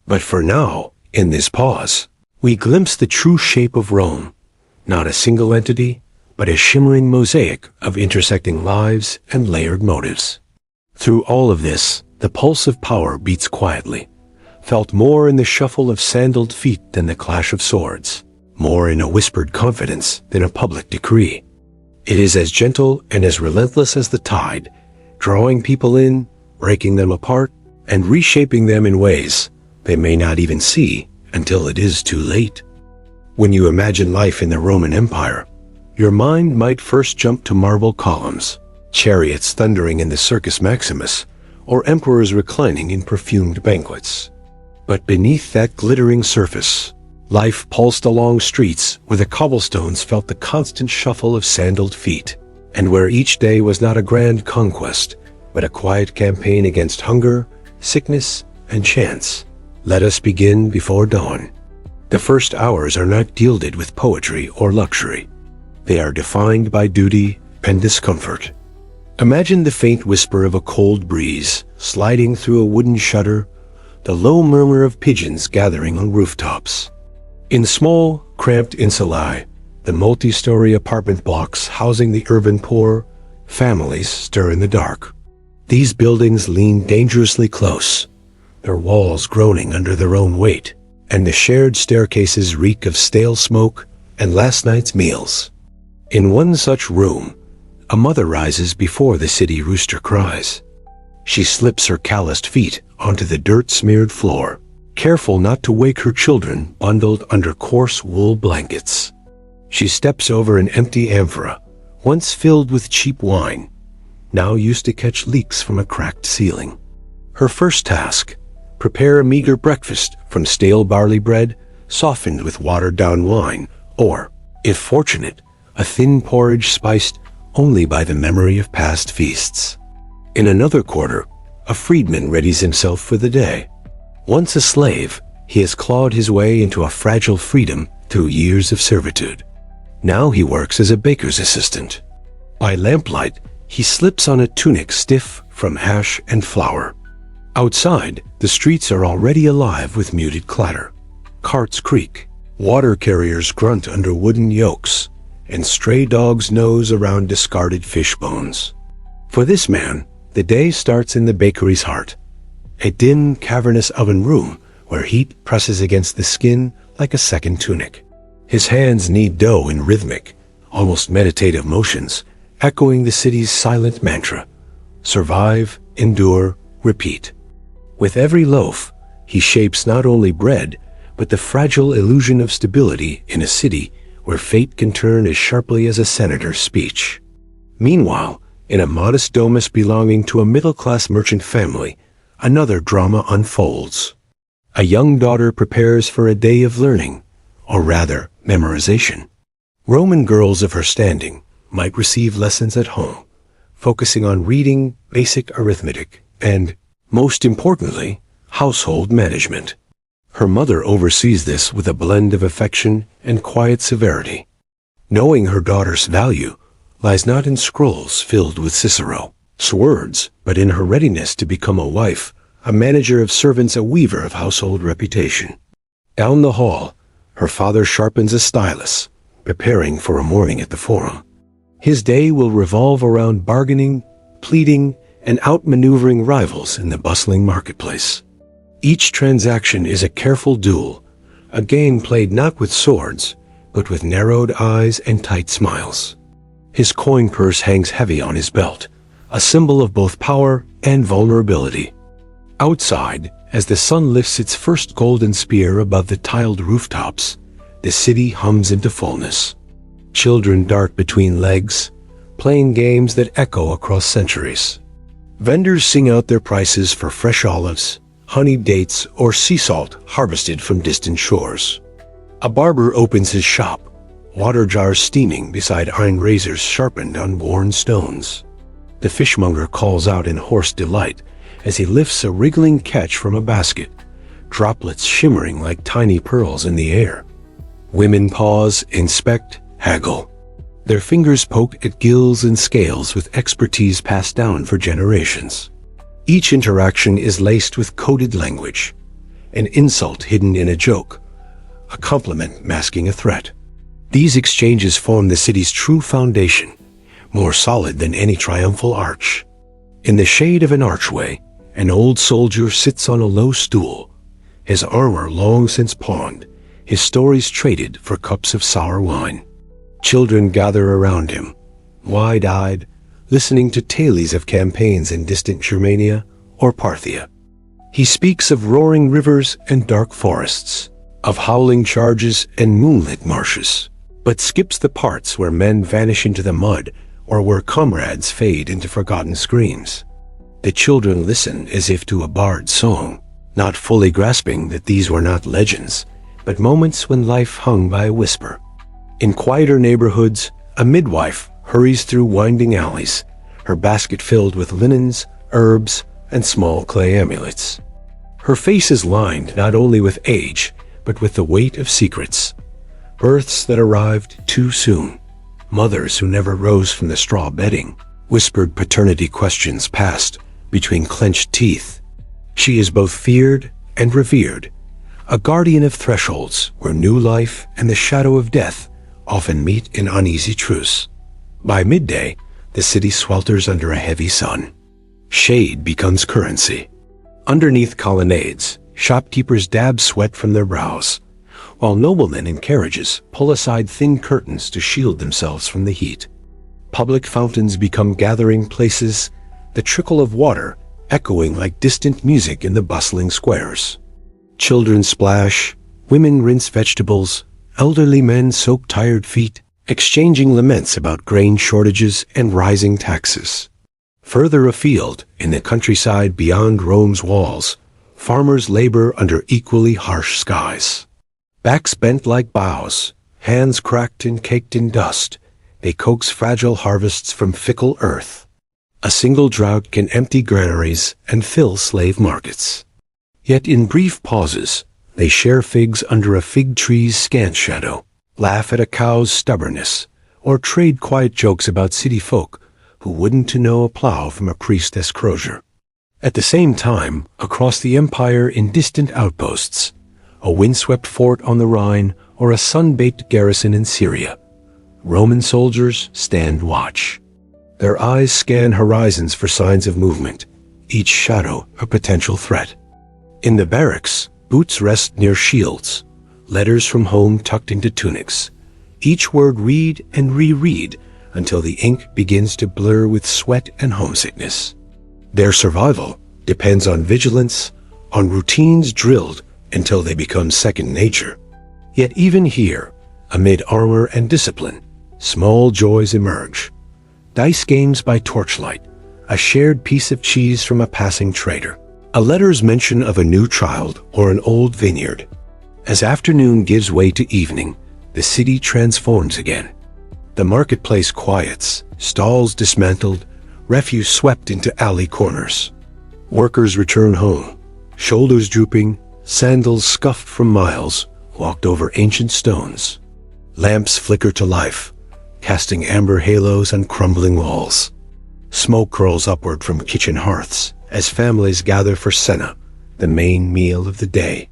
But for now, in this pause, we glimpse the true shape of Rome, not a single entity, but a shimmering mosaic of intersecting lives and layered motives. Through all of this, the pulse of power beats quietly, felt more in the shuffle of sandaled feet than the clash of swords, more in a whispered confidence than a public decree. It is as gentle and as relentless as the tide, drawing people in, breaking them apart, and reshaping them in ways they may not even see until it is too late. When you imagine life in the Roman Empire, your mind might first jump to marble columns, chariots thundering in the Circus Maximus, or emperors reclining in perfumed banquets. But beneath that glittering surface, life pulsed along streets where the cobblestones felt the constant shuffle of sandaled feet, and where each day was not a grand conquest, but a quiet campaign against hunger, sickness, and chance. Let us begin before dawn. The first hours are not gilded with poetry or luxury. They are defined by duty and discomfort. Imagine the faint whisper of a cold breeze sliding through a wooden shutter, the low murmur of pigeons gathering on rooftops. In small, cramped insulae, the multi-story apartment blocks housing the urban poor, families stir in the dark. These buildings lean dangerously close, their walls groaning under their own weight, and the shared staircases reek of stale smoke and last night's meals. In one such room, a mother rises before the city rooster cries. She slips her calloused feet onto the dirt-smeared floor, careful not to wake her children bundled under coarse wool blankets. She steps over an empty amphora, once filled with cheap wine, now used to catch leaks from a cracked ceiling. Her first task, prepare a meager breakfast from stale barley bread softened with watered-down wine, or, if fortunate, a thin porridge spiced only by the memory of past feasts. In another quarter, a freedman readies himself for the day. Once a slave, he has clawed his way into a fragile freedom through years of servitude. Now he works as a baker's assistant. By lamplight, he slips on a tunic stiff from ash and flour. Outside, the streets are already alive with muted clatter. Carts creak, water carriers grunt under wooden yokes, and stray dogs nose around discarded fish bones. For this man, the day starts in the bakery's heart, a dim, cavernous oven room where heat presses against the skin like a second tunic. His hands knead dough in rhythmic, almost meditative motions, echoing the city's silent mantra: survive, endure, repeat. With every loaf, he shapes not only bread, but the fragile illusion of stability in a city where fate can turn as sharply as a senator's speech. Meanwhile, in a modest domus belonging to a middle-class merchant family, another drama unfolds. A young daughter prepares for a day of learning, or rather, memorization. Roman girls of her standing might receive lessons at home, focusing on reading, basic arithmetic, and, most importantly, household management. Her mother oversees this with a blend of affection and quiet severity. Knowing her daughter's value lies not in scrolls filled with Cicero's words, but in her readiness to become a wife, a manager of servants, a weaver of household reputation. Down the hall, her father sharpens a stylus, preparing for a morning at the forum. His day will revolve around bargaining, pleading, and outmaneuvering rivals in the bustling marketplace. Each transaction is a careful duel, a game played not with swords, but with narrowed eyes and tight smiles. His coin purse hangs heavy on his belt, a symbol of both power and vulnerability. Outside, as the sun lifts its first golden spear above the tiled rooftops, the city hums into fullness. Children dart between legs, playing games that echo across centuries. Vendors sing out their prices for fresh olives, honeyed dates, or sea salt harvested from distant shores. A barber opens his shop, water jars steaming beside iron razors sharpened on worn stones. The fishmonger calls out in hoarse delight as he lifts a wriggling catch from a basket, droplets shimmering like tiny pearls in the air. Women pause, inspect, haggle. Their fingers poke at gills and scales with expertise passed down for generations. Each interaction is laced with coded language, an insult hidden in a joke, a compliment masking a threat. These exchanges form the city's true foundation, more solid than any triumphal arch. In the shade of an archway, an old soldier sits on a low stool, his armor long since pawned, his stories traded for cups of sour wine. Children gather around him, wide-eyed, listening to tales of campaigns in distant Germania or Parthia. He speaks of roaring rivers and dark forests, of howling charges and moonlit marshes, but skips the parts where men vanish into the mud or where comrades fade into forgotten screams. The children listen as if to a bard's song, not fully grasping that these were not legends, but moments when life hung by a whisper. In quieter neighborhoods, a midwife hurries through winding alleys, her basket filled with linens, herbs, and small clay amulets. Her face is lined not only with age, but with the weight of secrets. Births that arrived too soon, mothers who never rose from the straw bedding, whispered paternity questions passed between clenched teeth. She is both feared and revered, a guardian of thresholds where new life and the shadow of death often meet in uneasy truce. By midday, the city swelters under a heavy sun. Shade becomes currency. Underneath colonnades, shopkeepers dab sweat from their brows, while noblemen in carriages pull aside thin curtains to shield themselves from the heat. Public fountains become gathering places, the trickle of water echoing like distant music in the bustling squares. Children splash, women rinse vegetables, elderly men soak tired feet, exchanging laments about grain shortages and rising taxes. Further afield, in the countryside beyond Rome's walls, farmers labor under equally harsh skies. Backs bent like bows, hands cracked and caked in dust, they coax fragile harvests from fickle earth. A single drought can empty granaries and fill slave markets. Yet in brief pauses, they share figs under a fig tree's scant shadow, laugh at a cow's stubbornness, or trade quiet jokes about city folk who wouldn't to know a plow from a priestess crozier. At the same time, across the empire in distant outposts, a windswept fort on the Rhine or a sun-baked garrison in Syria, Roman soldiers stand watch. Their eyes scan horizons for signs of movement, each shadow a potential threat. In the barracks, boots rest near shields, letters from home tucked into tunics. Each word read and reread until the ink begins to blur with sweat and homesickness. Their survival depends on vigilance, on routines drilled until they become second nature. Yet even here, amid armor and discipline, small joys emerge. Dice games by torchlight, a shared piece of cheese from a passing trader, A letter's mention of a new child or an old vineyard. As afternoon gives way to evening, the city transforms again. The marketplace quiets, stalls dismantled, refuse swept into alley corners. Workers return home, shoulders drooping, sandals scuffed from miles, walked over ancient stones. Lamps flicker to life, casting amber halos on crumbling walls. Smoke curls upward from kitchen hearths as families gather for cena, the main meal of the day.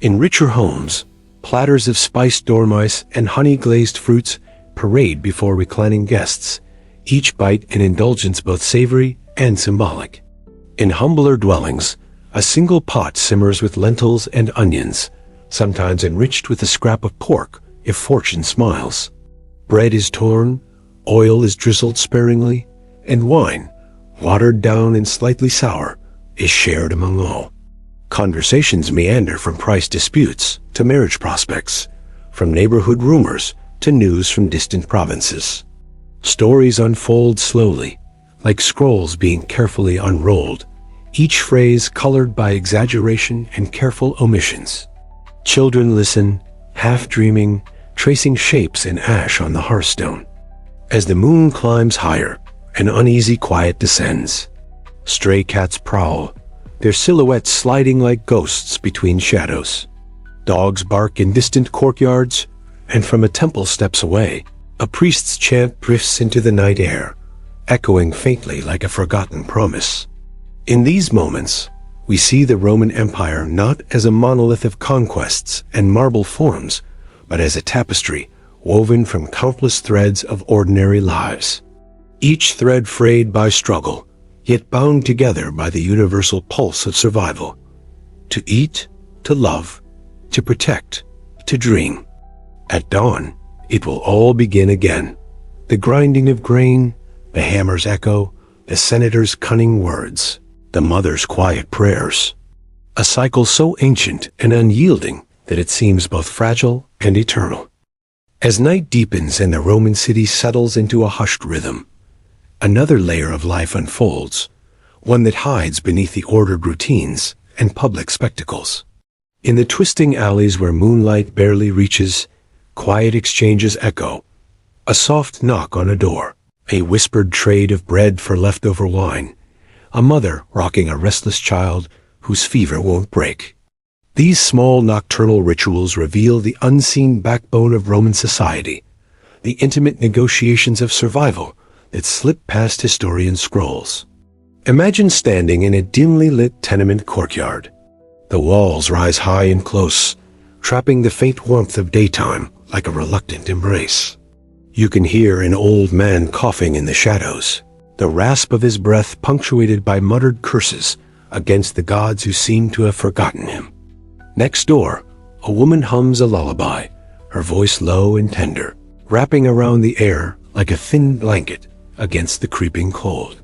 In richer homes, platters of spiced dormice and honey-glazed fruits parade before reclining guests, each bite an indulgence both savory and symbolic. In humbler dwellings, a single pot simmers with lentils and onions, sometimes enriched with a scrap of pork if fortune smiles. Bread is torn, oil is drizzled sparingly, and wine, watered down and slightly sour, is shared among all. Conversations meander from price disputes to marriage prospects, from neighborhood rumors to news from distant provinces. Stories unfold slowly, like scrolls being carefully unrolled, each phrase colored by exaggeration and careful omissions. Children listen, half dreaming, tracing shapes in ash on the hearthstone. As the moon climbs higher, an uneasy quiet descends. Stray cats prowl, their silhouettes sliding like ghosts between shadows. Dogs bark in distant courtyards, and from a temple steps away, a priest's chant drifts into the night air, echoing faintly like a forgotten promise. In these moments, we see the Roman Empire not as a monolith of conquests and marble forms, but as a tapestry woven from countless threads of ordinary lives. Each thread frayed by struggle, yet bound together by the universal pulse of survival. To eat, to love, to protect, to dream. At dawn, it will all begin again. The grinding of grain, the hammer's echo, the senator's cunning words, the mother's quiet prayers. A cycle so ancient and unyielding that it seems both fragile and eternal. As night deepens and the Roman city settles into a hushed rhythm, another layer of life unfolds, one that hides beneath the ordered routines and public spectacles. In the twisting alleys where moonlight barely reaches, quiet exchanges echo. A soft knock on a door, a whispered trade of bread for leftover wine, a mother rocking a restless child whose fever won't break. These small nocturnal rituals reveal the unseen backbone of Roman society, the intimate negotiations of survival that slip past historian scrolls. Imagine standing in a dimly lit tenement courtyard. The walls rise high and close, trapping the faint warmth of daytime like a reluctant embrace. You can hear an old man coughing in the shadows, the rasp of his breath punctuated by muttered curses against the gods who seem to have forgotten him. Next door, a woman hums a lullaby, her voice low and tender, wrapping around the air like a thin blanket against the creeping cold.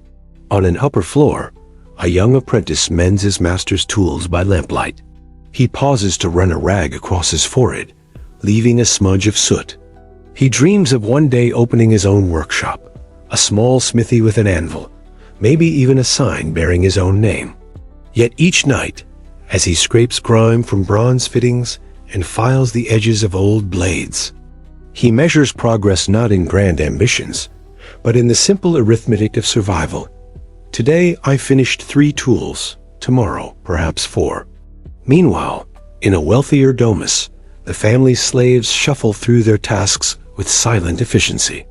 On an upper floor, a young apprentice mends his master's tools by lamplight. He pauses to run a rag across his forehead, leaving a smudge of soot. He dreams of one day opening his own workshop, a small smithy with an anvil, maybe even a sign bearing his own name. Yet each night, as he scrapes grime from bronze fittings and files the edges of old blades, he measures progress not in grand ambitions, but in the simple arithmetic of survival. Today I finished 3 tools, tomorrow perhaps 4. Meanwhile, in a wealthier domus, the family's slaves shuffle through their tasks with silent efficiency.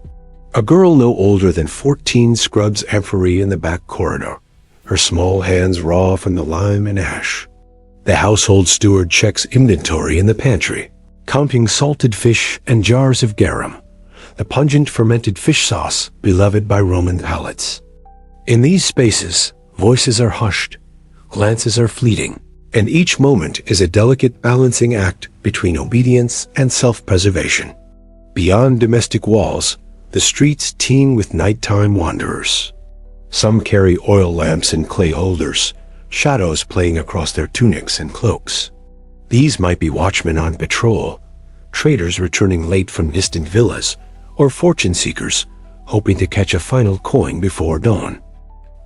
A girl no older than 14 scrubs amphorae in the back corridor, her small hands raw from the lime and ash. The household steward checks inventory in the pantry, counting salted fish and jars of garum, the pungent fermented fish sauce beloved by Roman palates. In these spaces, voices are hushed, glances are fleeting, and each moment is a delicate balancing act between obedience and self-preservation. Beyond domestic walls, the streets teem with nighttime wanderers. Some carry oil lamps in clay holders, shadows playing across their tunics and cloaks. These might be watchmen on patrol, traders returning late from distant villas, or fortune seekers hoping to catch a final coin before dawn.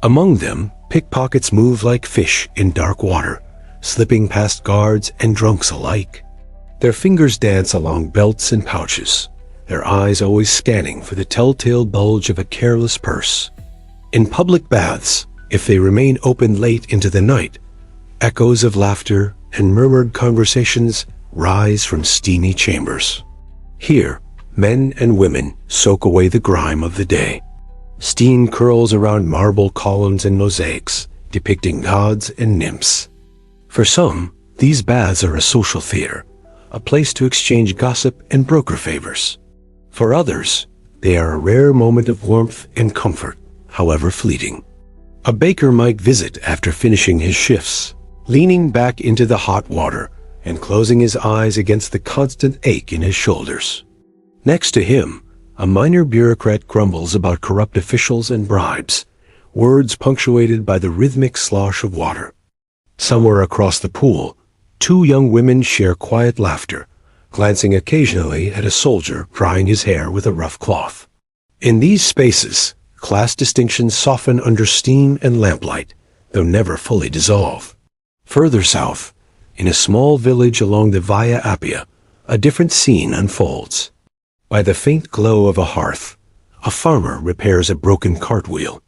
Among them, Pickpockets move like fish in dark water, slipping past guards and drunks alike. Their fingers dance along belts and pouches, their eyes always scanning for the telltale bulge of a careless purse. In public baths, if they remain open late into the night, echoes of laughter and murmured conversations rise from steamy chambers. Here, men and women soak away the grime of the day. Steam curls around marble columns and mosaics depicting gods and nymphs. For some, these baths are a social theater, a place to exchange gossip and broker favors. For others, they are a rare moment of warmth and comfort, however fleeting. A baker might visit after finishing his shifts, leaning back into the hot water and closing his eyes against the constant ache in his shoulders. Next to him, a minor bureaucrat grumbles about corrupt officials and bribes, words punctuated by the rhythmic slosh of water. Somewhere across the pool, two young women share quiet laughter, glancing occasionally at a soldier drying his hair with a rough cloth. In these spaces, class distinctions soften under steam and lamplight, though never fully dissolve. Further south, in a small village along the Via Appia, a different scene unfolds. By the faint glow of a hearth, a farmer repairs a broken cartwheel.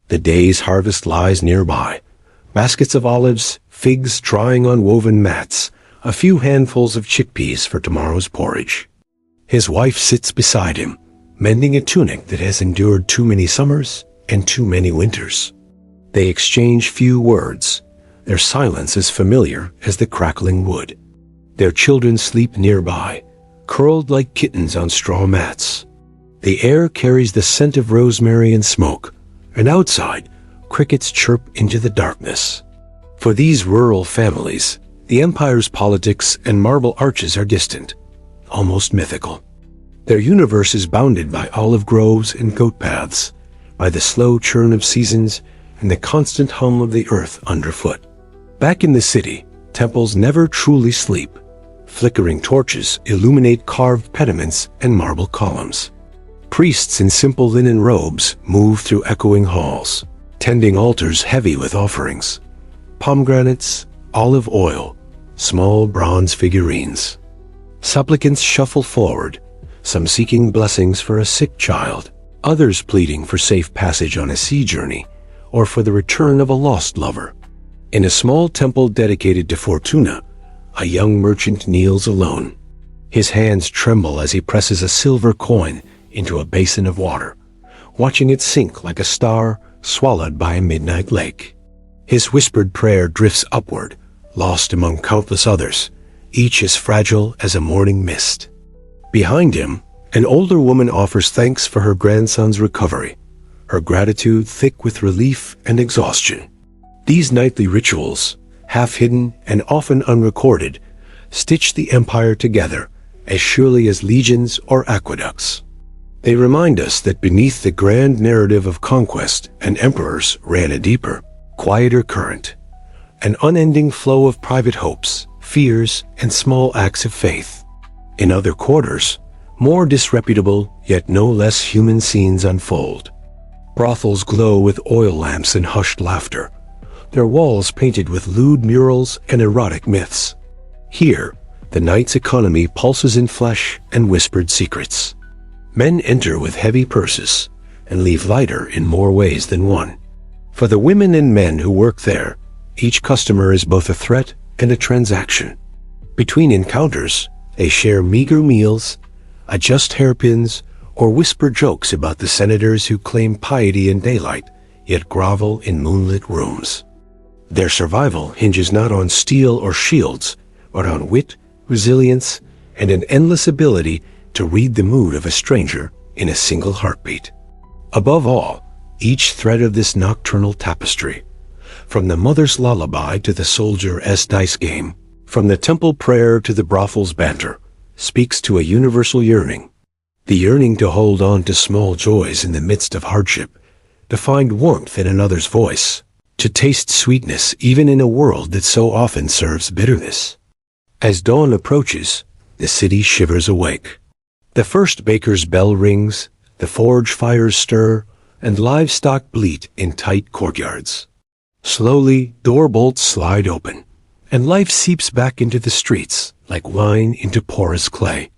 The day's harvest lies nearby. Baskets of olives, figs drying on woven mats, a few handfuls of chickpeas for tomorrow's porridge. His wife sits beside him, mending a tunic that has endured too many summers and too many winters. They exchange few words, their silence as familiar as the crackling wood. Their children sleep nearby, curled like kittens on straw mats. The air carries the scent of rosemary and smoke, and outside, crickets chirp into the darkness. For these rural families, the empire's politics and marble arches are distant, almost mythical. Their universe is bounded by olive groves and goat paths, by the slow churn of seasons and the constant hum of the earth underfoot. Back in the city, temples never truly sleep. Flickering torches illuminate carved pediments and marble columns. Priests in simple linen robes move through echoing halls, tending altars heavy with offerings. Pomegranates, olive oil, small bronze figurines. Supplicants shuffle forward, some seeking blessings for a sick child, others pleading for safe passage on a sea journey, or for the return of a lost lover. In a small temple dedicated to Fortuna, a young merchant kneels alone. His hands tremble as he presses a silver coin into a basin of water, watching it sink like a star swallowed by a midnight lake. His whispered prayer drifts upward, lost among countless others, each as fragile as a morning mist. Behind him, an older woman offers thanks for her grandson's recovery, her gratitude thick with relief and exhaustion. These nightly rituals, half-hidden and often unrecorded, stitch the empire together as surely as legions or aqueducts. They remind us that beneath the grand narrative of conquest and emperors ran a deeper, quieter current, an unending flow of private hopes, fears, and small acts of faith. In other quarters, more disreputable yet no less human scenes unfold. Brothels glow with oil lamps and hushed laughter, their walls painted with lewd murals and erotic myths. Here, the night's economy pulses in flesh and whispered secrets. Men enter with heavy purses and leave lighter in more ways than one. For the women and men who work there, each customer is both a threat and a transaction. Between encounters, they share meager meals, adjust hairpins, or whisper jokes about the senators who claim piety in daylight, yet grovel in moonlit rooms. Their survival hinges not on steel or shields, but on wit, resilience, and an endless ability to read the mood of a stranger in a single heartbeat. Above all, each thread of this nocturnal tapestry, from the mother's lullaby to the soldier's dice game, from the temple prayer to the brothel's banter, speaks to a universal yearning. The yearning to hold on to small joys in the midst of hardship, to find warmth in another's voice, to taste sweetness even in a world that so often serves bitterness. As dawn approaches, the city shivers awake. The first baker's bell rings, the forge fires stir, and livestock bleat in tight courtyards. Slowly, door bolts slide open, and life seeps back into the streets like wine into porous clay.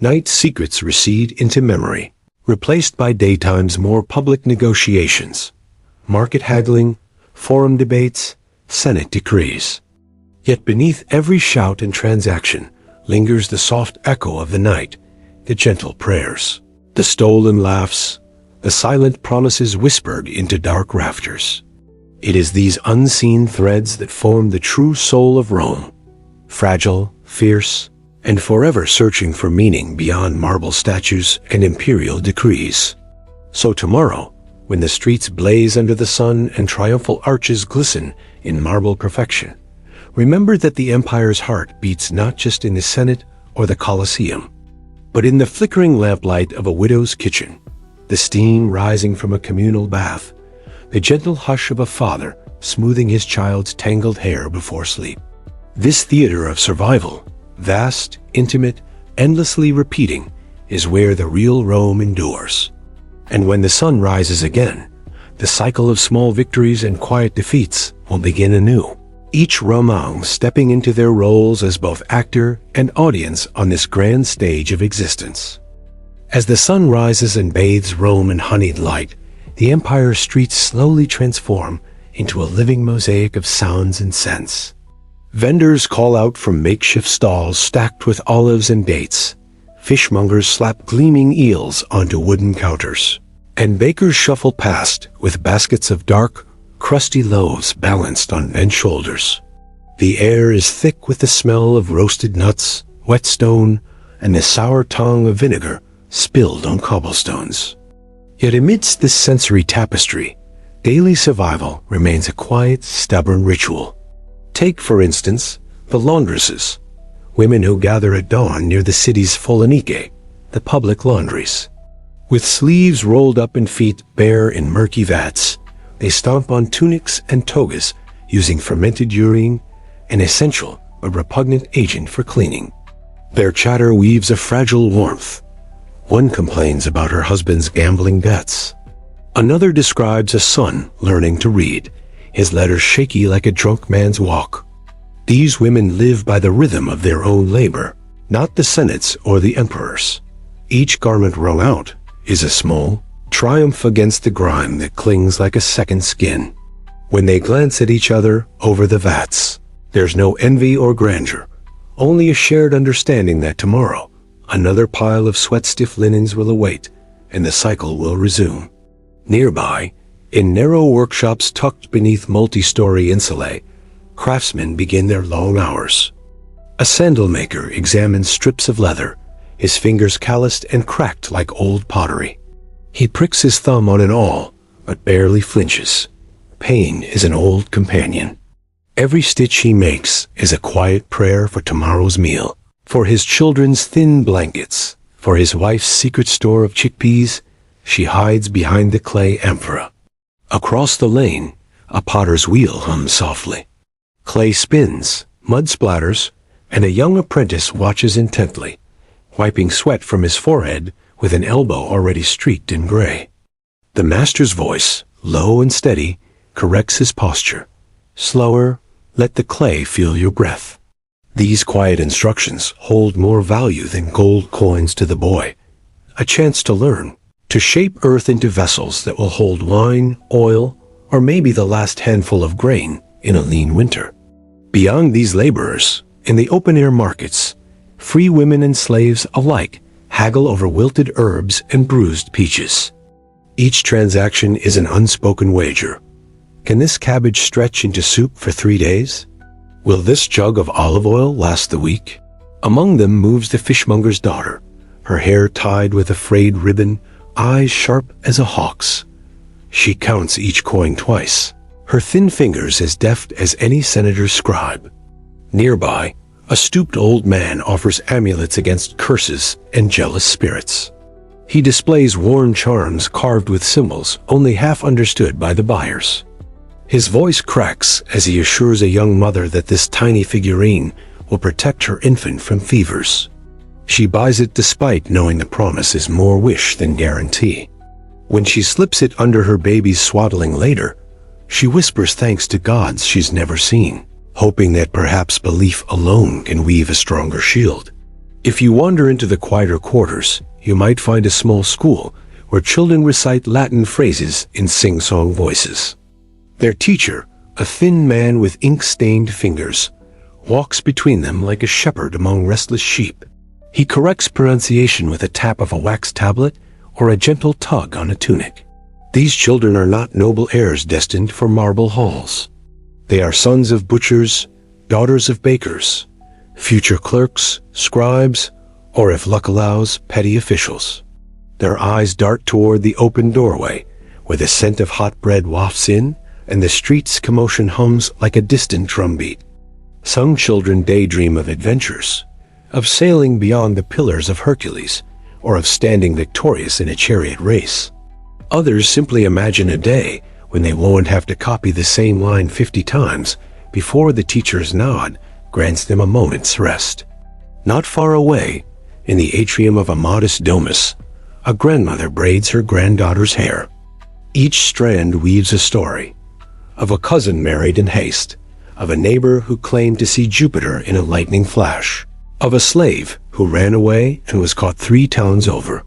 Night's secrets recede into memory, replaced by daytime's more public negotiations, market haggling, forum debates, Senate decrees. Yet beneath every shout and transaction lingers the soft echo of the night, the gentle prayers, the stolen laughs, the silent promises whispered into dark rafters. It is these unseen threads that form the true soul of Rome, fragile, fierce, and forever searching for meaning beyond marble statues and imperial decrees. So tomorrow, when the streets blaze under the sun and triumphal arches glisten in marble perfection, remember that the empire's heart beats not just in the Senate or the Colosseum, but in the flickering lamplight of a widow's kitchen, the steam rising from a communal bath, the gentle hush of a father smoothing his child's tangled hair before sleep. This theater of survival, vast, intimate, endlessly repeating, is where the real Rome endures. And when the sun rises again, the cycle of small victories and quiet defeats will begin anew, each Romain stepping into their roles as both actor and audience on this grand stage of existence. As the sun rises and bathes Rome in honeyed light, the empire's streets slowly transform into a living mosaic of sounds and scents. Vendors call out from makeshift stalls stacked with olives and dates. Fishmongers slap gleaming eels onto wooden counters, and bakers shuffle past with baskets of dark, crusty loaves balanced on bent shoulders. The air is thick with the smell of roasted nuts, whetstone, and the sour tongue of vinegar spilled on cobblestones. Yet amidst this sensory tapestry, daily survival remains a quiet, stubborn ritual. Take, for instance, the laundresses, women who gather at dawn near the city's Folonike, the public laundries. With sleeves rolled up and feet bare in murky vats, they stomp on tunics and togas using fermented urine, an essential but repugnant agent for cleaning. Their chatter weaves a fragile warmth. One complains about her husband's gambling bets. Another describes a son learning to read, his letters shaky like a drunk man's walk. These women live by the rhythm of their own labor, not the Senate's or the emperor's. Each garment wrung out is a small triumph against the grime that clings like a second skin. When they glance at each other over the vats, there's no envy or grandeur, only a shared understanding that tomorrow another pile of sweat-stiff linens will await, and the cycle will resume. Nearby, in narrow workshops tucked beneath multi-story insulae, craftsmen begin their long hours. A sandal maker examines strips of leather, his fingers calloused and cracked like old pottery. He pricks his thumb on an awl, but barely flinches. Pain is an old companion. Every stitch he makes is a quiet prayer for tomorrow's meal, for his children's thin blankets, for his wife's secret store of chickpeas. She hides behind the clay amphora. Across the lane, a potter's wheel hums softly. Clay spins, mud splatters, and a young apprentice watches intently, wiping sweat from his forehead with an elbow already streaked in gray. The master's voice, low and steady, corrects his posture. Slower, let the clay feel your breath. These quiet instructions hold more value than gold coins to the boy. A chance to learn, to shape earth into vessels that will hold wine, oil, or maybe the last handful of grain in a lean winter. Beyond these laborers, in the open-air markets, free women and slaves alike haggle over wilted herbs and bruised peaches. Each transaction is an unspoken wager. Can this cabbage stretch into soup for 3 days? Will this jug of olive oil last the week? Among them moves the fishmonger's daughter, her hair tied with a frayed ribbon, eyes sharp as a hawk's. She counts each coin twice, her thin fingers as deft as any senator's scribe. Nearby, a stooped old man offers amulets against curses and jealous spirits. He displays worn charms carved with symbols only half understood by the buyers. His voice cracks as he assures a young mother that this tiny figurine will protect her infant from fevers. She buys it despite knowing the promise is more wish than guarantee. When she slips it under her baby's swaddling later, She whispers thanks to gods she's never seen, hoping that perhaps belief alone can weave a stronger shield. If you wander into the quieter quarters, you might find a small school where children recite Latin phrases in sing-song voices. Their teacher, a thin man with ink-stained fingers, walks between them like a shepherd among restless sheep. He corrects pronunciation with a tap of a wax tablet or a gentle tug on a tunic. These children are not noble heirs destined for marble halls. They are sons of butchers, daughters of bakers, future clerks, scribes, or if luck allows, petty officials. Their eyes dart toward the open doorway, where the scent of hot bread wafts in, and the street's commotion hums like a distant drumbeat. Some children daydream of adventures, of sailing beyond the pillars of Hercules, or of standing victorious in a chariot race. Others simply imagine a day when they won't have to copy the same line 50 times before the teacher's nod grants them a moment's rest. Not far away, in the atrium of a modest domus, a grandmother braids her granddaughter's hair. Each strand weaves a story, of a cousin married in haste, of a neighbor who claimed to see Jupiter in a lightning flash, of a slave who ran away and was caught 3 towns over.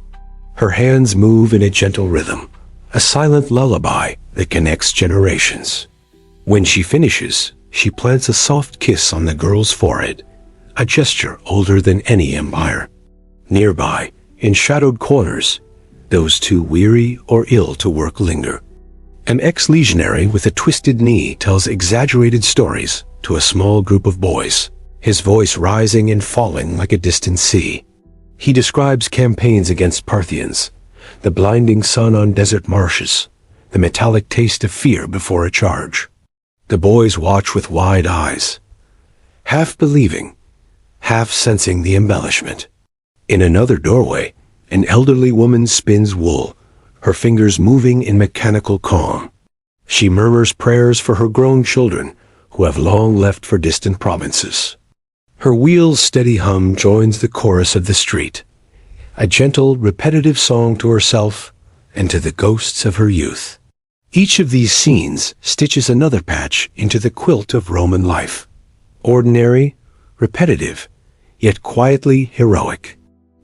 Her hands move in a gentle rhythm, a silent lullaby that connects generations. When she finishes, she plants a soft kiss on the girl's forehead, a gesture older than any empire. Nearby, in shadowed corners, those too weary or ill to work linger. An ex-legionary with a twisted knee tells exaggerated stories to a small group of boys, his voice rising and falling like a distant sea. He describes campaigns against Parthians, the blinding sun on desert marshes, the metallic taste of fear before a charge. The boys watch with wide eyes, half believing, half sensing the embellishment. In another doorway, an elderly woman spins wool, her fingers moving in mechanical calm. She murmurs prayers for her grown children who have long left for distant provinces. Her wheel's steady hum joins the chorus of the street, a gentle, repetitive song to herself and to the ghosts of her youth. Each of these scenes stitches another patch into the quilt of Roman life. Ordinary, repetitive, yet quietly heroic.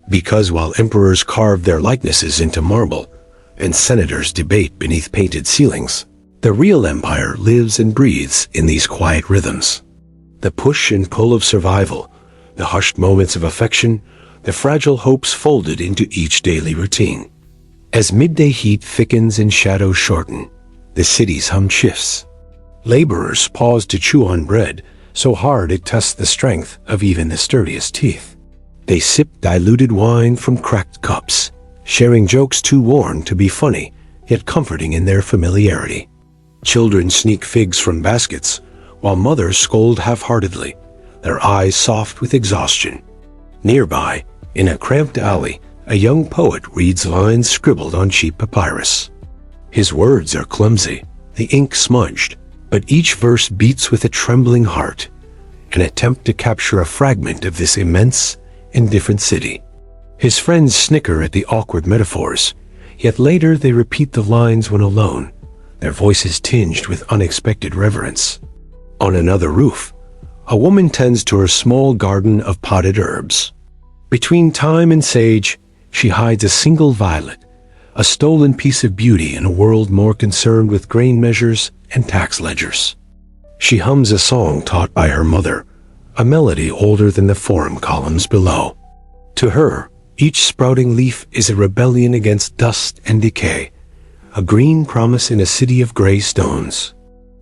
Because while emperors carved their likenesses into marble and senators debate beneath painted ceilings, the real empire lives and breathes in these quiet rhythms. The push and pull of survival, the hushed moments of affection, the fragile hopes folded into each daily routine. As midday heat thickens and shadows shorten, the city's hum shifts. Laborers pause to chew on bread so hard it tests the strength of even the sturdiest teeth. They sip diluted wine from cracked cups, sharing jokes too worn to be funny, yet comforting in their familiarity. Children sneak figs from baskets, while mothers scold half-heartedly, their eyes soft with exhaustion. Nearby, in a cramped alley, a young poet reads lines scribbled on cheap papyrus. His words are clumsy, the ink smudged, but each verse beats with a trembling heart, an attempt to capture a fragment of this immense, indifferent city. His friends snicker at the awkward metaphors, yet later they repeat the lines when alone, their voices tinged with unexpected reverence. On another roof, a woman tends to her small garden of potted herbs. Between thyme and sage, she hides a single violet, a stolen piece of beauty in a world more concerned with grain measures and tax ledgers. She hums a song taught by her mother, a melody older than the forum columns below. To her, each sprouting leaf is a rebellion against dust and decay, a green promise in a city of gray stones.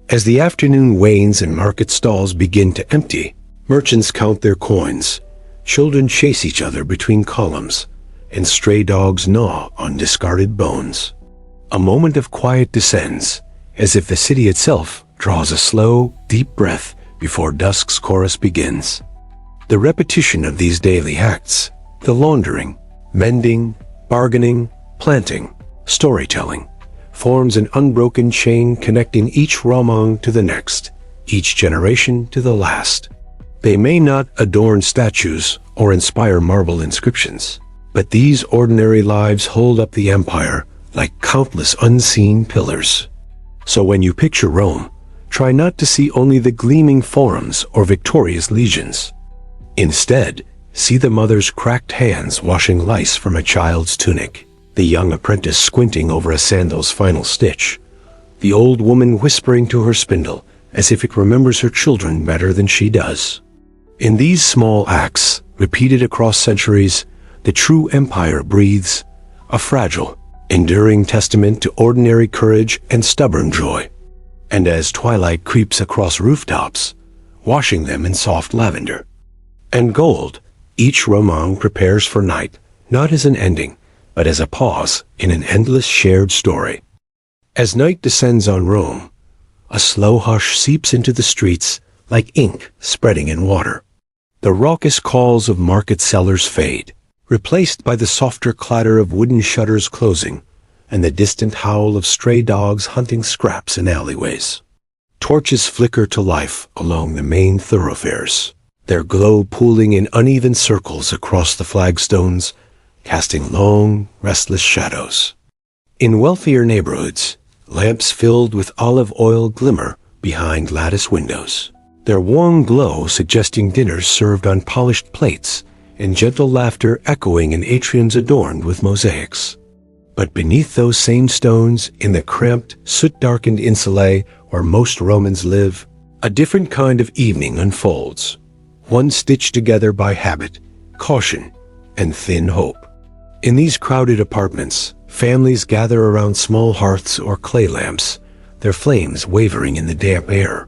As the afternoon wanes and market stalls begin to empty, merchants count their coins, children chase each other between columns, and stray dogs gnaw on discarded bones. A moment of quiet descends, as if the city itself draws a slow, deep breath before dusk's chorus begins. The repetition of these daily acts, the laundering, mending, bargaining, planting, storytelling, forms an unbroken chain connecting each Ramang to the next, each generation to the last. They may not adorn statues or inspire marble inscriptions, but these ordinary lives hold up the empire like countless unseen pillars. So when you picture Rome, try not to see only the gleaming forums or victorious legions. Instead, see the mother's cracked hands washing lice from a child's tunic, the young apprentice squinting over a sandal's final stitch, the old woman whispering to her spindle as if it remembers her children better than she does. In these small acts, repeated across centuries, the true empire breathes, a fragile, enduring testament to ordinary courage and stubborn joy. And as twilight creeps across rooftops, washing them in soft lavender and gold, each Roman prepares for night, not as an ending, but as a pause in an endless shared story. As night descends on Rome, a slow hush seeps into the streets like ink spreading in water. The raucous calls of market sellers fade, replaced by the softer clatter of wooden shutters closing and the distant howl of stray dogs hunting scraps in alleyways. Torches flicker to life along the main thoroughfares, their glow pooling in uneven circles across the flagstones, casting long, restless shadows. In wealthier neighborhoods, lamps filled with olive oil glimmer behind lattice windows, their warm glow suggesting dinners served on polished plates and gentle laughter echoing in atriums adorned with mosaics. But beneath those same stones, in the cramped, soot-darkened insulae where most Romans live, a different kind of evening unfolds, one stitched together by habit, caution, and thin hope. In these crowded apartments, families gather around small hearths or clay lamps, their flames wavering in the damp air.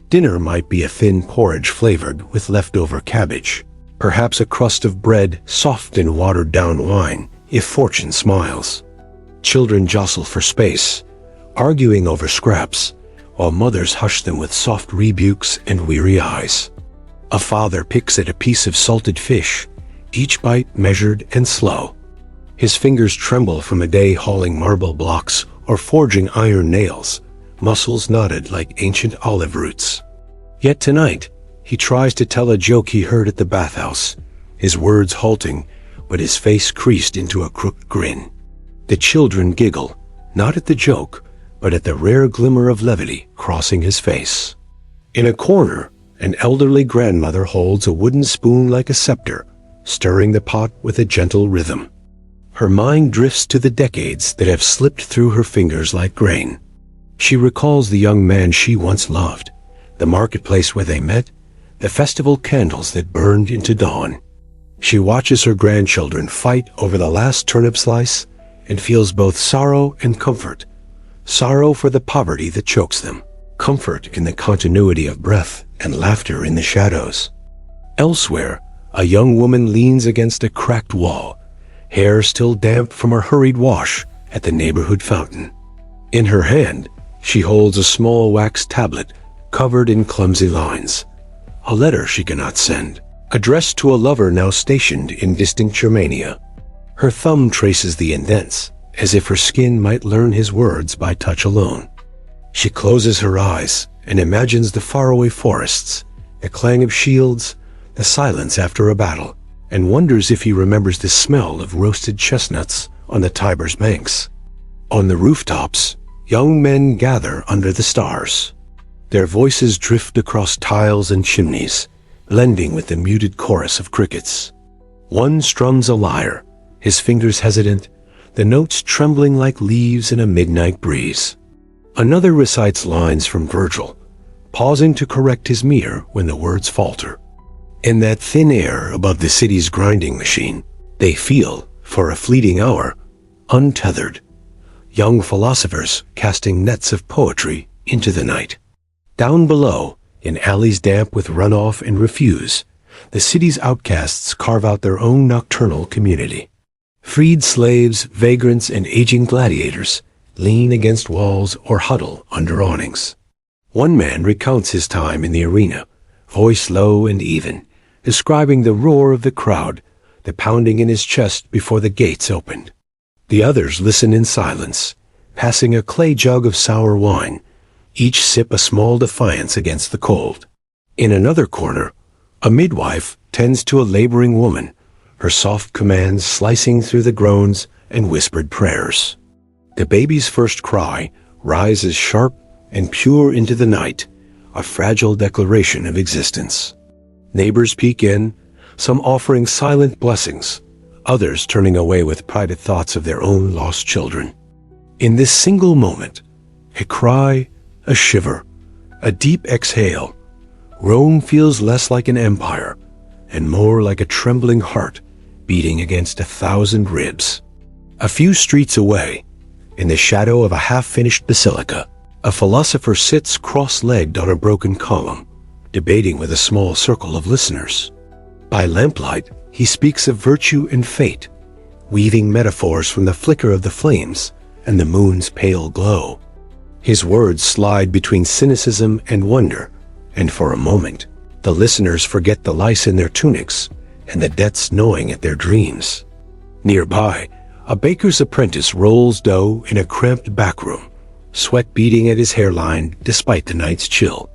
Dinner might be a thin porridge flavored with leftover cabbage, perhaps a crust of bread soft in watered-down wine, if fortune smiles. Children jostle for space, arguing over scraps, while mothers hush them with soft rebukes and weary eyes. A father picks at a piece of salted fish, each bite measured and slow. His fingers tremble from a day hauling marble blocks or forging iron nails, muscles knotted like ancient olive roots. Yet tonight, he tries to tell a joke he heard at the bathhouse, his words halting, but his face creased into a crooked grin. The children giggle, not at the joke, but at the rare glimmer of levity crossing his face. In a corner, an elderly grandmother holds a wooden spoon like a scepter, stirring the pot with a gentle rhythm. Her mind drifts to the decades that have slipped through her fingers like grain. She recalls the young man she once loved, the marketplace where they met, the festival candles that burned into dawn. She watches her grandchildren fight over the last turnip slice and feels both sorrow and comfort. Sorrow for the poverty that chokes them, comfort in the continuity of breath and laughter in the shadows. Elsewhere, a young woman leans against a cracked wall, hair still damp from her hurried wash at the neighborhood fountain. In her hand, she holds a small wax tablet covered in clumsy lines, a letter she cannot send, addressed to a lover now stationed in distant Germania. Her thumb traces the indents, as if her skin might learn his words by touch alone. She closes her eyes and imagines the faraway forests, the clang of shields, the silence after a battle, and wonders if he remembers the smell of roasted chestnuts on the Tiber's banks. On the rooftops, young men gather under the stars. Their voices drift across tiles and chimneys, blending with the muted chorus of crickets. One strums a lyre, his fingers hesitant, the notes trembling like leaves in a midnight breeze. Another recites lines from Virgil, pausing to correct his meter when the words falter. In that thin air above the city's grinding machine, they feel, for a fleeting hour, untethered. Young philosophers casting nets of poetry into the night. Down below, in alleys damp with runoff and refuse, the city's outcasts carve out their own nocturnal community. Freed slaves, vagrants, and aging gladiators lean against walls or huddle under awnings. One man recounts his time in the arena, voice low and even, describing the roar of the crowd, the pounding in his chest before the gates opened. The others listen in silence, passing a clay jug of sour wine, each sip a small defiance against the cold. In another corner, a midwife tends to a laboring woman, her soft commands slicing through the groans and whispered prayers. The baby's first cry, rises sharp and pure into the night, a fragile declaration of existence. Neighbors peek in, some offering silent blessings, others turning away with private thoughts of their own lost children. In this single moment, a cry, a shiver, a deep exhale, Rome feels less like an empire and more like a trembling heart beating against 1,000 ribs. A few streets away, in the shadow of a half-finished basilica, a philosopher sits cross-legged on a broken column, debating with a small circle of listeners. By lamplight, he speaks of virtue and fate, weaving metaphors from the flicker of the flames and the moon's pale glow. His words slide between cynicism and wonder, and for a moment, the listeners forget the lice in their tunics and the debts gnawing at their dreams. Nearby, a baker's apprentice rolls dough in a cramped back room, sweat beading at his hairline despite the night's chill.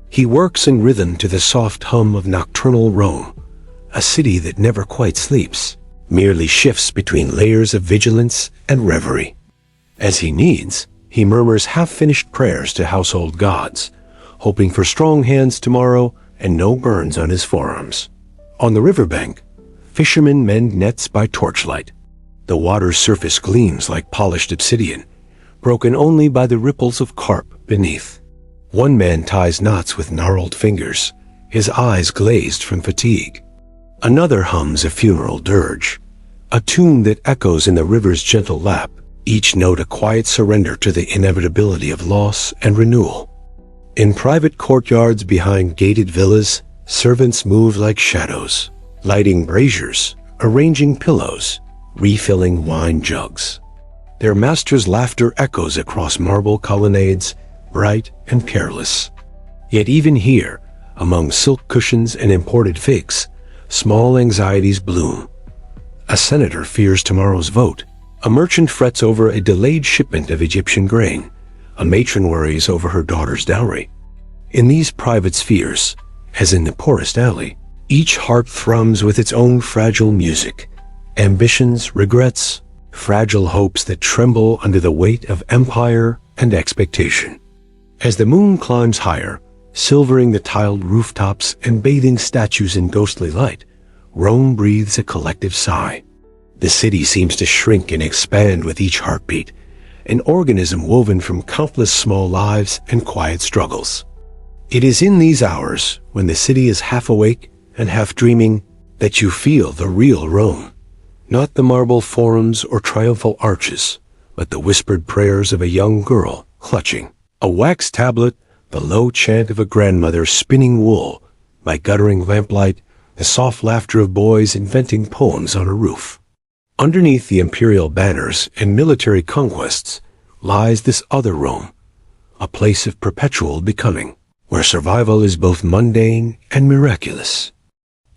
He works in rhythm to the soft hum of nocturnal Rome, a city that never quite sleeps, merely shifts between layers of vigilance and reverie. As he kneads, he murmurs half-finished prayers to household gods, hoping for strong hands tomorrow and no burns on his forearms. On the riverbank, fishermen mend nets by torchlight. The water's surface gleams like polished obsidian, broken only by the ripples of carp beneath. One man ties knots with gnarled fingers, his eyes glazed from fatigue. Another hums a funeral dirge, a tune that echoes in the river's gentle lap, each note a quiet surrender to the inevitability of loss and renewal. In private courtyards behind gated villas, servants move like shadows, lighting braziers, arranging pillows, refilling wine jugs. Their master's laughter echoes across marble colonnades, bright and careless. Yet even here, among silk cushions and imported figs, small anxieties bloom. A senator fears tomorrow's vote. A merchant frets over a delayed shipment of Egyptian grain. A matron worries over her daughter's dowry. In these private spheres, as in the poorest alley, each heart thrums with its own fragile music. Ambitions, regrets, fragile hopes that tremble under the weight of empire and expectation. As the moon climbs higher, silvering the tiled rooftops and bathing statues in ghostly light, Rome breathes a collective sigh. The city seems to shrink and expand with each heartbeat, an organism woven from countless small lives and quiet struggles. It is in these hours, when the city is half awake and half dreaming, that you feel the real Rome. Not the marble forums or triumphal arches, but the whispered prayers of a young girl clutching a wax tablet, the low chant of a grandmother spinning wool, by guttering lamplight, the soft laughter of boys inventing poems on a roof. Underneath the imperial banners and military conquests lies this other Rome, a place of perpetual becoming, where survival is both mundane and miraculous.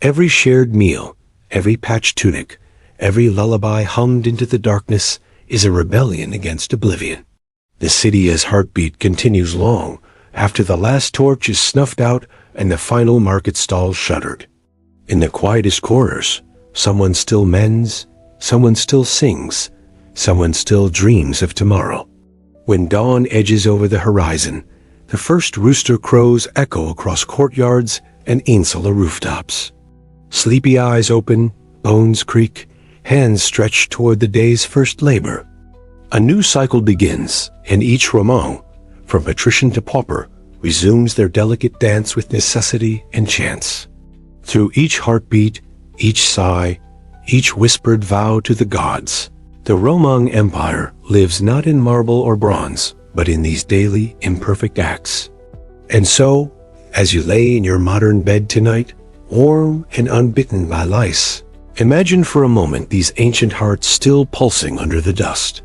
Every shared meal, every patched tunic, every lullaby hummed into the darkness is a rebellion against oblivion. The city as heartbeat continues long after the last torch is snuffed out and the final market stall shuttered. In the quietest corners, someone still mends, someone still sings, someone still dreams of tomorrow. When dawn edges over the horizon, the first rooster crows echo across courtyards and insulae rooftops. Sleepy eyes open, bones creak, hands stretch toward the day's first labor. A new cycle begins, and each Roman, from patrician to pauper, resumes their delicate dance with necessity and chance. Through each heartbeat, each sigh, each whispered vow to the gods, the Roman Empire lives not in marble or bronze, but in these daily, imperfect acts. And so, as you lay in your modern bed tonight, warm and unbitten by lice, imagine for a moment these ancient hearts still pulsing under the dust.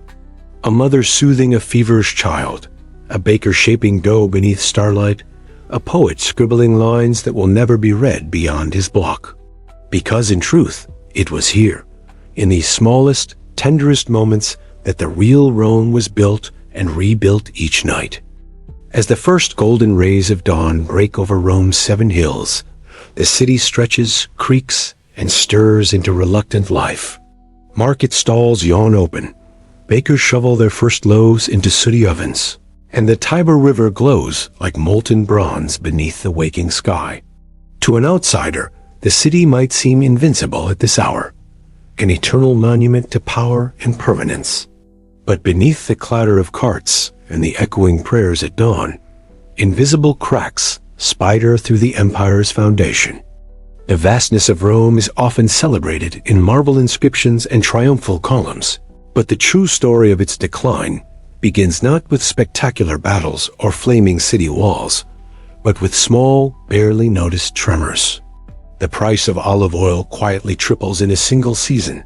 A mother soothing a feverish child, a baker shaping dough beneath starlight, a poet scribbling lines that will never be read beyond his block. Because in truth, it was here, in these smallest, tenderest moments, that the real Rome was built and rebuilt each night. As the first golden rays of dawn break over Rome's 7 hills, the city stretches, creaks, and stirs into reluctant life. Market stalls yawn open. Bakers shovel their first loaves into sooty ovens. and the Tiber River glows like molten bronze beneath the waking sky. To an outsider, the city might seem invincible at this hour, an eternal monument to power and permanence. But beneath the clatter of carts and the echoing prayers at dawn, invisible cracks spider through the empire's foundation. The vastness of Rome is often celebrated in marble inscriptions and triumphal columns, but the true story of its decline begins not with spectacular battles or flaming city walls, but with small, barely noticed tremors. The price of olive oil quietly triples in a single season.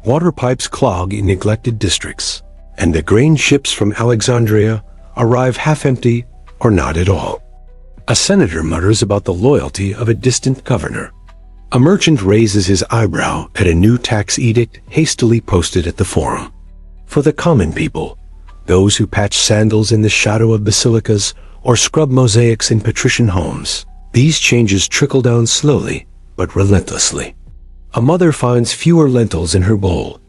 Water pipes clog in neglected districts, and the grain ships from Alexandria arrive half-empty or not at all. A senator mutters about the loyalty of a distant governor. A merchant raises his eyebrow at a new tax edict hastily posted at the forum. For the common people, those who patch sandals in the shadow of basilicas or scrub mosaics in patrician homes, these changes trickle down slowly but relentlessly. A mother finds fewer lentils in her bowl.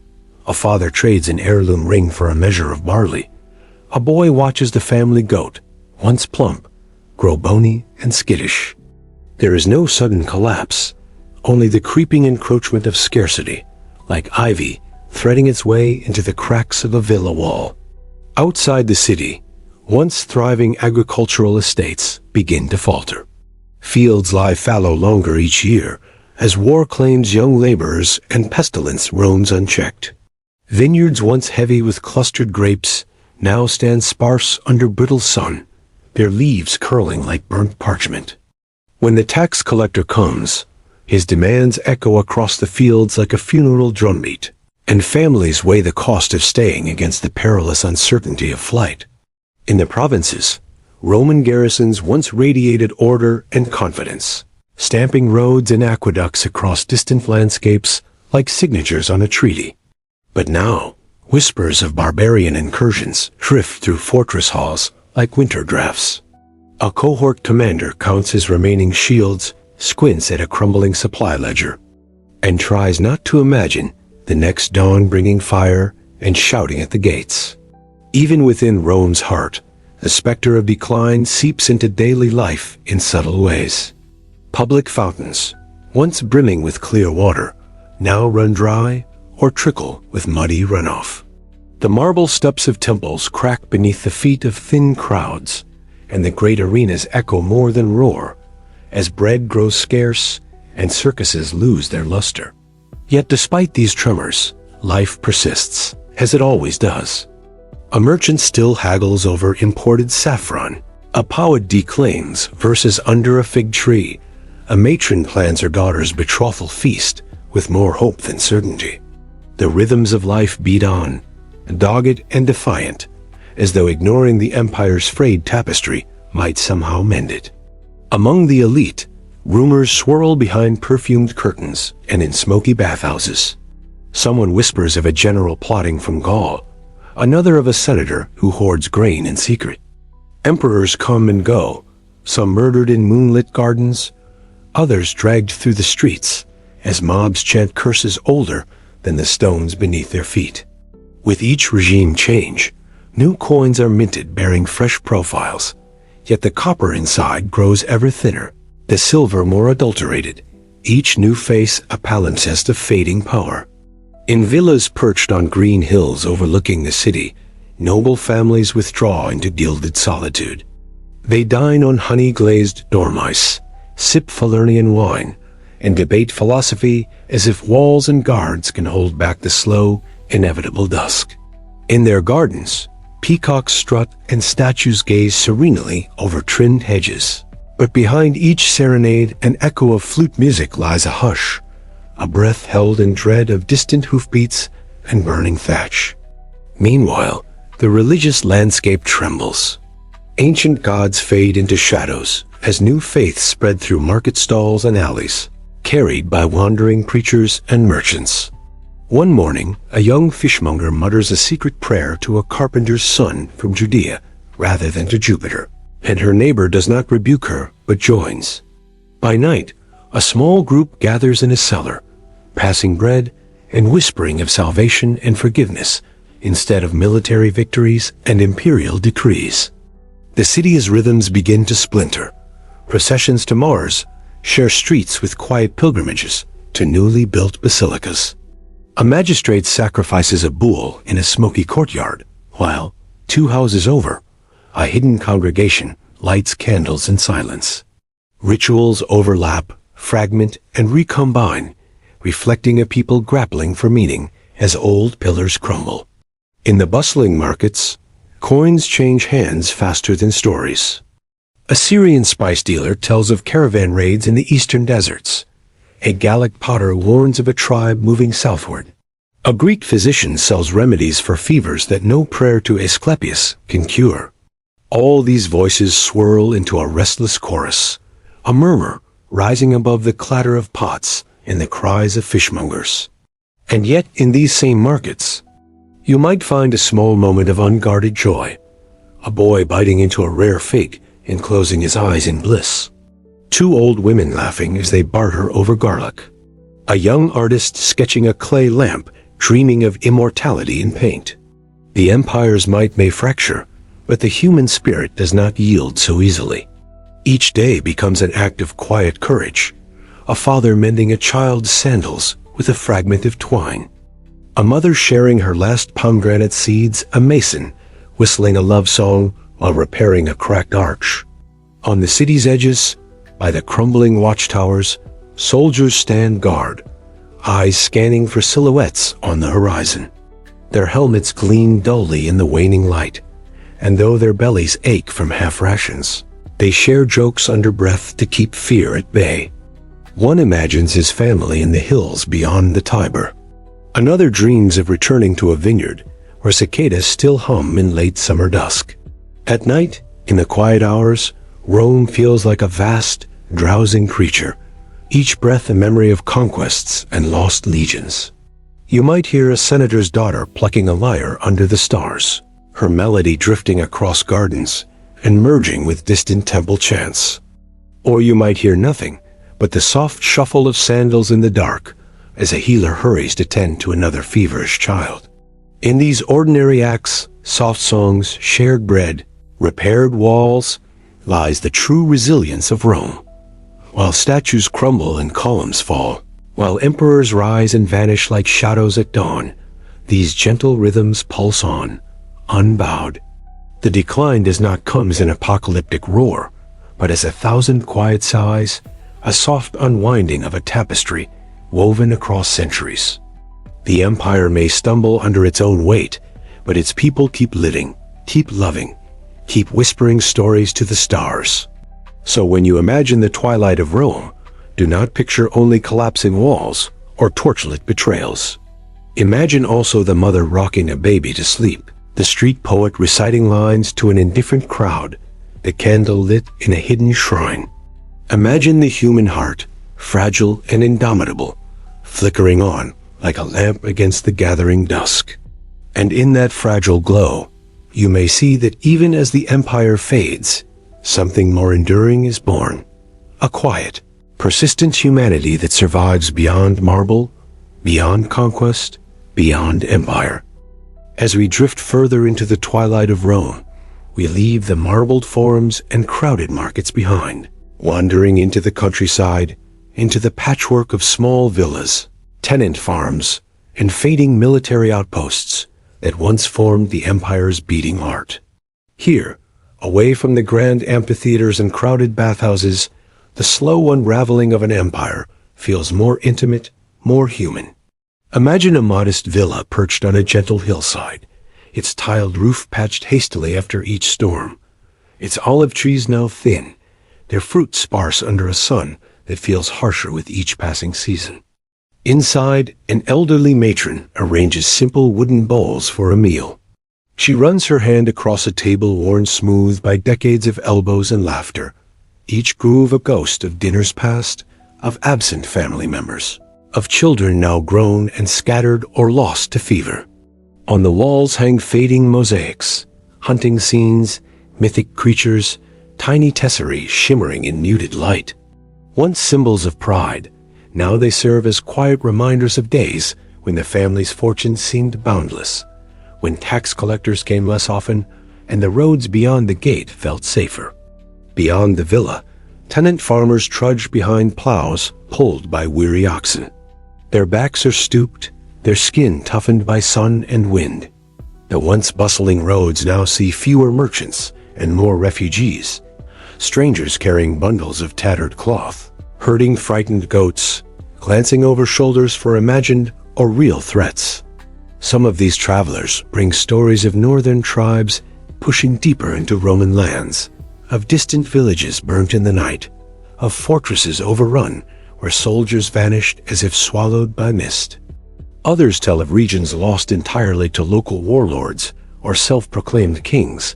A father trades an heirloom ring for a measure of barley. A boy watches the family goat, once plump, grow bony and skittish. There is no sudden collapse, only the creeping encroachment of scarcity, like ivy threading its way into the cracks of a villa wall. Outside the city, once thriving agricultural estates begin to falter. Fields lie fallow longer each year as war claims young laborers and pestilence roams unchecked. Vineyards once heavy with clustered grapes now stand sparse under brittle sun, their leaves curling like burnt parchment. When the tax collector comes, his demands echo across the fields like a funeral drumbeat, and families weigh the cost of staying against the perilous uncertainty of flight. In the provinces, Roman garrisons once radiated order and confidence, stamping roads and aqueducts across distant landscapes like signatures on a treaty. But now, whispers of barbarian incursions drift through fortress halls like winter drafts. A cohort commander counts his remaining shields, squints at a crumbling supply ledger, and tries not to imagine the next dawn bringing fire and shouting at the gates. Even within Rome's heart, the specter of decline seeps into daily life in subtle ways. Public fountains, once brimming with clear water, now run dry or trickle with muddy runoff. The marble steps of temples crack beneath the feet of thin crowds, and the great arenas echo more than roar, as bread grows scarce and circuses lose their luster. Yet despite these tremors, life persists, as it always does. A merchant still haggles over imported saffron. A poet declaims verses under a fig tree. A matron plans her daughter's betrothal feast with more hope than certainty. The rhythms of life beat on, dogged and defiant, as though ignoring the empire's frayed tapestry might somehow mend it. Among the elite, rumors swirl behind perfumed curtains and in smoky bathhouses. Someone whispers of a general plotting from Gaul, another of a senator who hoards grain in secret. Emperors come and go, some murdered in moonlit gardens, others dragged through the streets, as mobs chant curses older than the stones beneath their feet. With each regime change, new coins are minted bearing fresh profiles, yet the copper inside grows ever thinner, the silver more adulterated, each new face a palimpsest of fading power. In villas perched on green hills overlooking the city, noble families withdraw into gilded solitude. They dine on honey-glazed dormice, sip Falernian wine, and debate philosophy as if walls and guards can hold back the slow, inevitable dusk. In their gardens, peacocks strut and statues gaze serenely over trimmed hedges. But behind each serenade, an echo of flute music lies a hush, a breath held in dread of distant hoofbeats and burning thatch. Meanwhile, the religious landscape trembles. Ancient gods fade into shadows as new faiths spread through market stalls and alleys, carried by wandering preachers and merchants. One morning, a young fishmonger mutters a secret prayer to a carpenter's son from Judea rather than to Jupiter, and her neighbor does not rebuke her but joins. By night, a small group gathers in a cellar, passing bread and whispering of salvation and forgiveness instead of military victories and imperial decrees. The city's rhythms begin to splinter. Processions to Mars share streets with quiet pilgrimages to newly built basilicas. A magistrate sacrifices a bull in a smoky courtyard, while, 2 houses over, a hidden congregation lights candles in silence. Rituals overlap, fragment, and recombine, reflecting a people grappling for meaning as old pillars crumble. In the bustling markets, coins change hands faster than stories. A Syrian spice dealer tells of caravan raids in the eastern deserts. A Gallic potter warns of a tribe moving southward. A Greek physician sells remedies for fevers that no prayer to Asclepius can cure. All these voices swirl into a restless chorus, a murmur rising above the clatter of pots and the cries of fishmongers. And yet, in these same markets, you might find a small moment of unguarded joy. A boy biting into a rare fig and closing his eyes in bliss. 2 old women laughing as they barter over garlic. A young artist sketching a clay lamp, dreaming of immortality in paint. The empire's might may fracture, but the human spirit does not yield so easily. Each day becomes an act of quiet courage, a father mending a child's sandals with a fragment of twine, a mother sharing her last pomegranate seeds, a mason whistling a love song while repairing a cracked arch. On the city's edges, by the crumbling watchtowers, soldiers stand guard, eyes scanning for silhouettes on the horizon. Their helmets gleam dully in the waning light, and though their bellies ache from half rations, they share jokes under breath to keep fear at bay. One imagines his family in the hills beyond the Tiber. Another dreams of returning to a vineyard where cicadas still hum in late summer dusk. At night, in the quiet hours, Rome feels like a vast, drowsing creature, each breath a memory of conquests and lost legions. You might hear a senator's daughter plucking a lyre under the stars, her melody drifting across gardens and merging with distant temple chants. Or you might hear nothing but the soft shuffle of sandals in the dark as a healer hurries to tend to another feverish child. In these ordinary acts, soft songs, shared bread, repaired walls, lies the true resilience of Rome. While statues crumble and columns fall, while emperors rise and vanish like shadows at dawn, these gentle rhythms pulse on, unbowed. The decline does not come as an apocalyptic roar, but as 1,000 quiet sighs, a soft unwinding of a tapestry woven across centuries. The empire may stumble under its own weight, but its people keep living, keep loving, keep whispering stories to the stars. So when you imagine the twilight of Rome, do not picture only collapsing walls or torchlit betrayals. Imagine also the mother rocking a baby to sleep, the street poet reciting lines to an indifferent crowd, the candle lit in a hidden shrine. Imagine the human heart, fragile and indomitable, flickering on like a lamp against the gathering dusk. And in that fragile glow, you may see that even as the empire fades, something more enduring is born. A quiet, persistent humanity that survives beyond marble, beyond conquest, beyond empire. As we drift further into the twilight of Rome, we leave the marbled forums and crowded markets behind, wandering into the countryside, into the patchwork of small villas, tenant farms, and fading military outposts that once formed the empire's beating heart. Here, away from the grand amphitheaters and crowded bathhouses, the slow unraveling of an empire feels more intimate, more human. Imagine a modest villa perched on a gentle hillside, its tiled roof patched hastily after each storm, its olive trees now thin, their fruit sparse under a sun that feels harsher with each passing season. Inside, an elderly matron arranges simple wooden bowls for a meal. She runs her hand across a table worn smooth by decades of elbows and laughter, each groove a ghost of dinners past, of absent family members, of children now grown and scattered or lost to fever. On the walls hang fading mosaics, hunting scenes, mythic creatures, tiny tesserae shimmering in muted light. Once symbols of pride, now they serve as quiet reminders of days when the family's fortune seemed boundless, when tax collectors came less often, and the roads beyond the gate felt safer. Beyond the villa, tenant farmers trudge behind plows pulled by weary oxen. Their backs are stooped, their skin toughened by sun and wind. The once bustling roads now see fewer merchants and more refugees, strangers carrying bundles of tattered cloth, herding frightened goats, glancing over shoulders for imagined or real threats. Some of these travelers bring stories of northern tribes pushing deeper into Roman lands, of distant villages burnt in the night, of fortresses overrun where soldiers vanished as if swallowed by mist. Others tell of regions lost entirely to local warlords or self-proclaimed kings,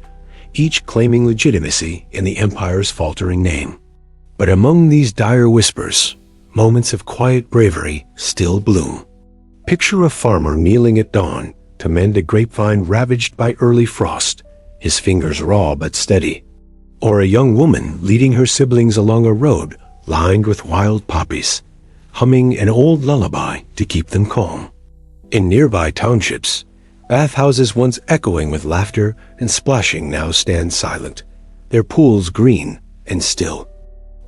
each claiming legitimacy in the empire's faltering name. But among these dire whispers, moments of quiet bravery still bloom. Picture a farmer kneeling at dawn to mend a grapevine ravaged by early frost, his fingers raw but steady. Or a young woman leading her siblings along a road lined with wild poppies, humming an old lullaby to keep them calm. In nearby townships, bathhouses once echoing with laughter and splashing now stand silent, their pools green and still.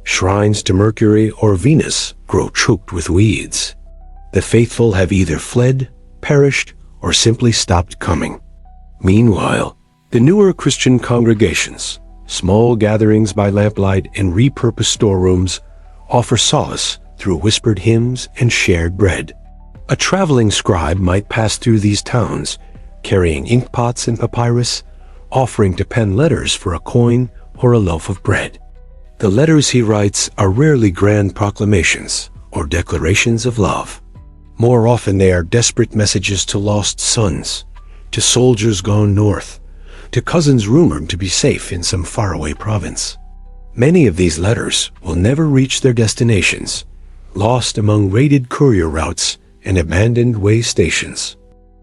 Shrines to Mercury or Venus grow choked with weeds. The faithful have either fled, perished, or simply stopped coming. Meanwhile, the newer Christian congregations, small gatherings by lamplight in repurposed storerooms, offer solace through whispered hymns and shared bread. A traveling scribe might pass through these towns, carrying inkpots and papyrus, offering to pen letters for a coin or a loaf of bread. The letters he writes are rarely grand proclamations or declarations of love. More often they are desperate messages to lost sons, to soldiers gone north, to cousins rumored to be safe in some faraway province. Many of these letters will never reach their destinations, lost among raided courier routes and abandoned way stations.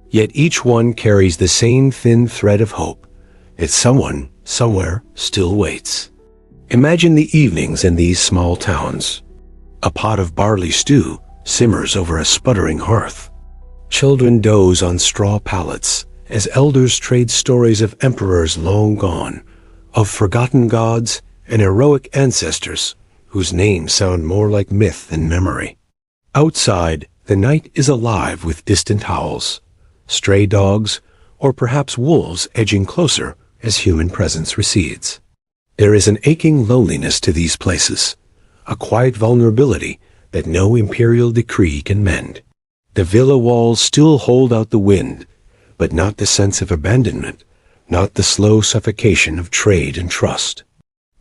Yet each one carries the same thin thread of hope that someone, somewhere, still waits. Imagine the evenings in these small towns. A pot of barley stew simmers over a sputtering hearth. Children doze on straw pallets as elders trade stories of emperors long gone, of forgotten gods and heroic ancestors whose names sound more like myth than memory. Outside, the night is alive with distant howls, stray dogs, or perhaps wolves edging closer as human presence recedes. There is an aching loneliness to these places, a quiet vulnerability that no imperial decree can mend. The villa walls still hold out the wind, but not the sense of abandonment, not the slow suffocation of trade and trust.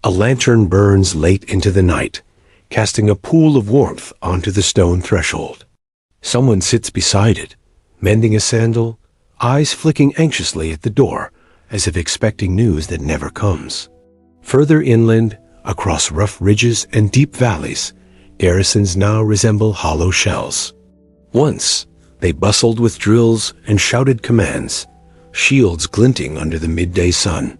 A lantern burns late into the night, casting a pool of warmth onto the stone threshold. Someone sits beside it, mending a sandal, eyes flicking anxiously at the door, as if expecting news that never comes. Further inland, across rough ridges and deep valleys, garrisons now resemble hollow shells. Once, they bustled with drills and shouted commands, shields glinting under the midday sun.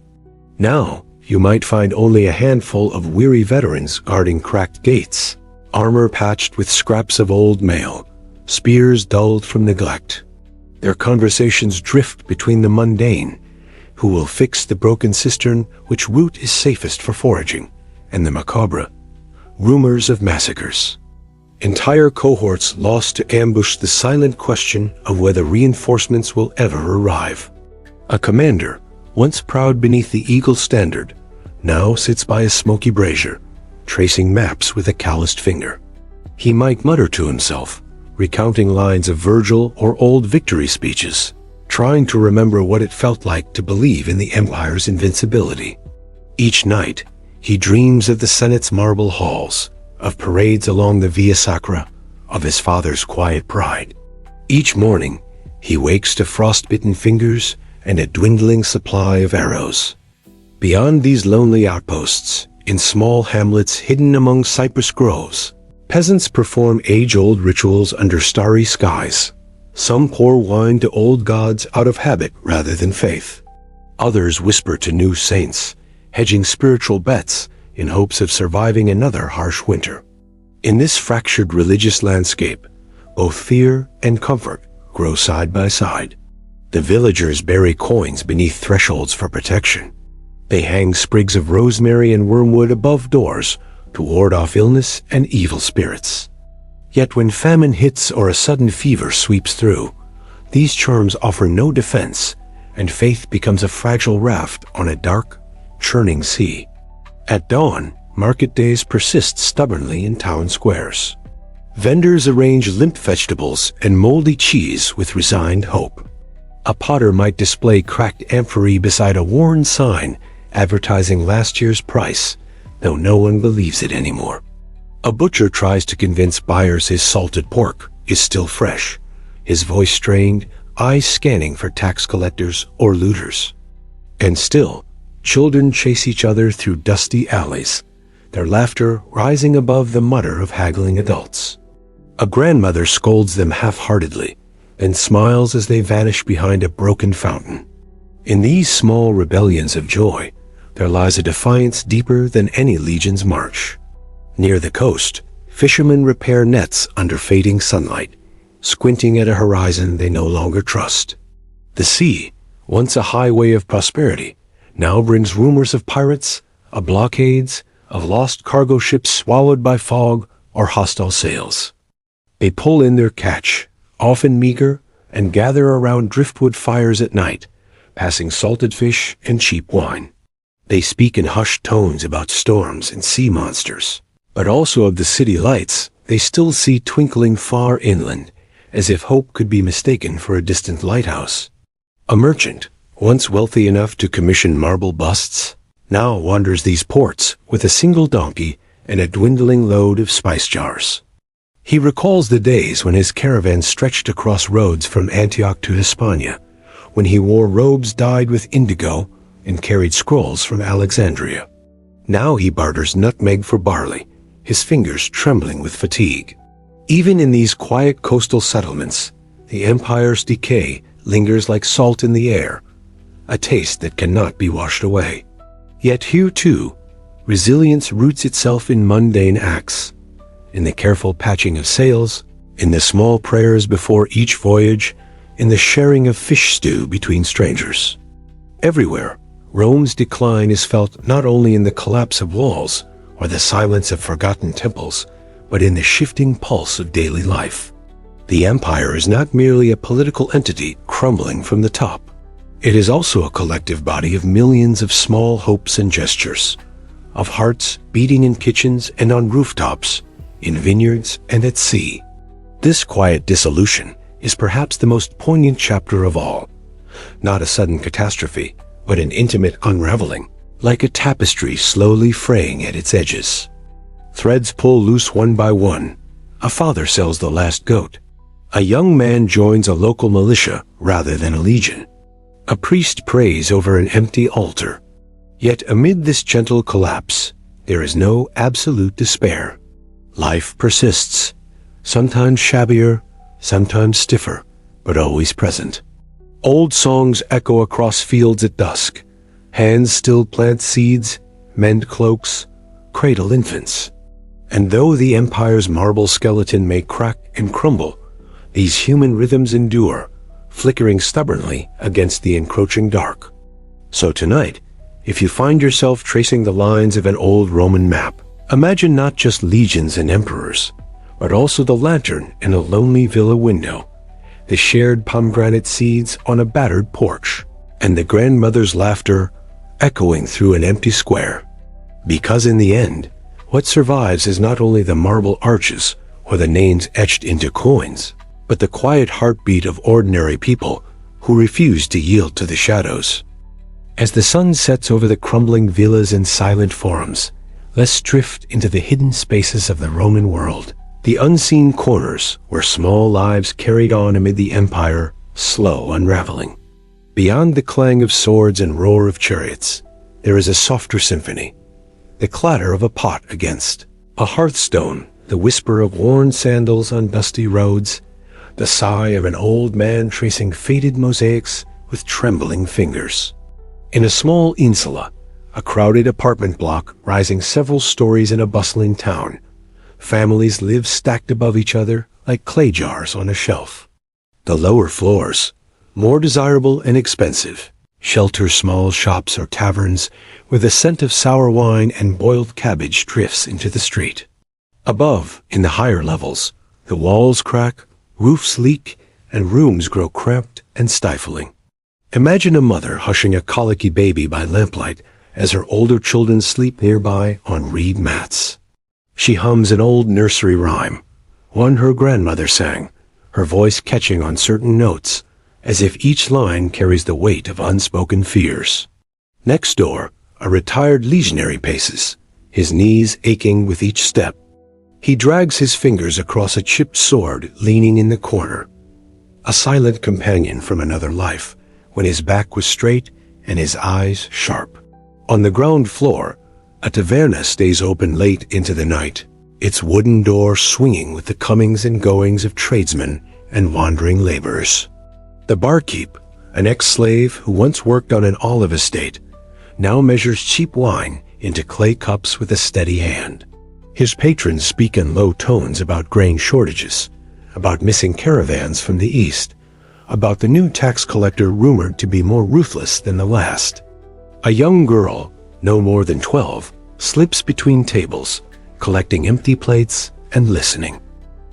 Now, you might find only a handful of weary veterans guarding cracked gates, armor patched with scraps of old mail, spears dulled from neglect. Their conversations drift between the mundane, who will fix the broken cistern which root is safest for foraging, and the macabre, rumors of massacres. Entire cohorts lost to ambush the silent question of whether reinforcements will ever arrive. A commander, once proud beneath the eagle standard, now sits by a smoky brazier, tracing maps with a calloused finger. He might mutter to himself, recounting lines of Virgil or old victory speeches, trying to remember what it felt like to believe in the empire's invincibility. Each night, he dreams of the Senate's marble halls, of parades along the Via Sacra, of his father's quiet pride. Each morning, he wakes to frostbitten fingers and a dwindling supply of arrows. Beyond these lonely outposts, in small hamlets hidden among cypress groves, peasants perform age-old rituals under starry skies. Some pour wine to old gods out of habit rather than faith. Others whisper to new saints, hedging spiritual bets in hopes of surviving another harsh winter. In this fractured religious landscape, both fear and comfort grow side by side. The villagers bury coins beneath thresholds for protection. They hang sprigs of rosemary and wormwood above doors to ward off illness and evil spirits. Yet when famine hits or a sudden fever sweeps through, these charms offer no defense, and faith becomes a fragile raft on a dark, churning sea. At dawn, market days persist stubbornly in town squares. Vendors arrange limp vegetables and moldy cheese with resigned hope. A potter might display cracked amphorae beside a worn sign advertising last year's price, though no one believes it anymore. A butcher tries to convince buyers his salted pork is still fresh, his voice strained, eyes scanning for tax collectors or looters. And still, children chase each other through dusty alleys, their laughter rising above the mutter of haggling adults. A grandmother scolds them half-heartedly, then smiles as they vanish behind a broken fountain. In these small rebellions of joy, there lies a defiance deeper than any legion's march. Near the coast, fishermen repair nets under fading sunlight, squinting at a horizon they no longer trust. The sea, once a highway of prosperity, now brings rumors of pirates, of blockades, of lost cargo ships swallowed by fog or hostile sails. They pull in their catch, often meager, and gather around driftwood fires at night, passing salted fish and cheap wine. They speak in hushed tones about storms and sea monsters, but also of the city lights they still see twinkling far inland, as if hope could be mistaken for a distant lighthouse. A merchant, once wealthy enough to commission marble busts, now wanders these ports with a single donkey and a dwindling load of spice jars. He recalls the days when his caravan stretched across roads from Antioch to Hispania, when he wore robes dyed with indigo and carried scrolls from Alexandria. Now he barters nutmeg for barley, his fingers trembling with fatigue. Even in these quiet coastal settlements, the empire's decay lingers like salt in the air, a taste that cannot be washed away. Yet here too, resilience roots itself in mundane acts, in the careful patching of sails, in the small prayers before each voyage, in the sharing of fish stew between strangers. Everywhere, Rome's decline is felt not only in the collapse of walls or the silence of forgotten temples, but in the shifting pulse of daily life. The empire is not merely a political entity crumbling from the top. It is also a collective body of millions of small hopes and gestures, of hearts beating in kitchens and on rooftops, in vineyards and at sea. This quiet dissolution is perhaps the most poignant chapter of all. Not a sudden catastrophe, but an intimate unraveling, like a tapestry slowly fraying at its edges. Threads pull loose one by one. A father sells the last goat. A young man joins a local militia rather than a legion. A priest prays over an empty altar. Yet amid this gentle collapse, there is no absolute despair. Life persists, sometimes shabbier, sometimes stiffer, but always present. Old songs echo across fields at dusk. Hands still plant seeds, mend cloaks, cradle infants. And though the empire's marble skeleton may crack and crumble, these human rhythms endure, flickering stubbornly against the encroaching dark. So tonight, if you find yourself tracing the lines of an old Roman map, imagine not just legions and emperors, but also the lantern in a lonely villa window, the shared pomegranate seeds on a battered porch, and the grandmother's laughter echoing through an empty square. Because in the end, what survives is not only the marble arches or the names etched into coins, but the quiet heartbeat of ordinary people who refuse to yield to the shadows. As the sun sets over the crumbling villas and silent forums, let's drift into the hidden spaces of the Roman world, the unseen corners where small lives carried on amid the empire, slow unraveling. Beyond the clang of swords and roar of chariots, there is a softer symphony, the clatter of a pot against a hearthstone, the whisper of worn sandals on dusty roads, the sigh of an old man tracing faded mosaics with trembling fingers. In a small insula, a crowded apartment block rising several stories in a bustling town, families live stacked above each other like clay jars on a shelf. The lower floors, more desirable and expensive. Shelter small shops or taverns where the scent of sour wine and boiled cabbage drifts into the street. Above, in the higher levels, the walls crack, roofs leak, and rooms grow cramped and stifling. Imagine a mother hushing a colicky baby by lamplight as her older children sleep nearby on reed mats. She hums an old nursery rhyme, one her grandmother sang, her voice catching on certain notes, as if each line carries the weight of unspoken fears. Next door, a retired legionary paces, his knees aching with each step. He drags his fingers across a chipped sword leaning in the corner, a silent companion from another life, when his back was straight and his eyes sharp. On the ground floor, a taverna stays open late into the night, its wooden door swinging with the comings and goings of tradesmen and wandering laborers. The barkeep, an ex-slave who once worked on an olive estate, now measures cheap wine into clay cups with a steady hand. His patrons speak in low tones about grain shortages, about missing caravans from the east, about the new tax collector rumored to be more ruthless than the last. A young girl, no more than 12, slips between tables, collecting empty plates and listening.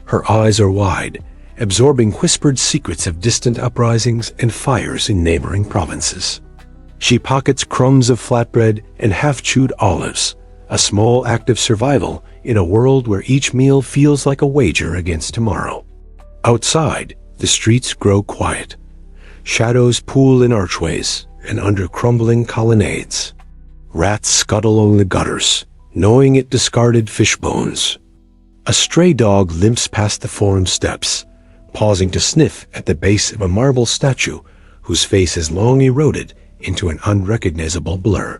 Her eyes are wide, absorbing whispered secrets of distant uprisings and fires in neighboring provinces. She pockets crumbs of flatbread and half-chewed olives, a small act of survival in a world where each meal feels like a wager against tomorrow. Outside, the streets grow quiet. Shadows pool in archways and under crumbling colonnades. Rats scuttle along the gutters, gnawing at discarded fish bones. A stray dog limps past the forum steps, pausing to sniff at the base of a marble statue whose face is long eroded into an unrecognizable blur.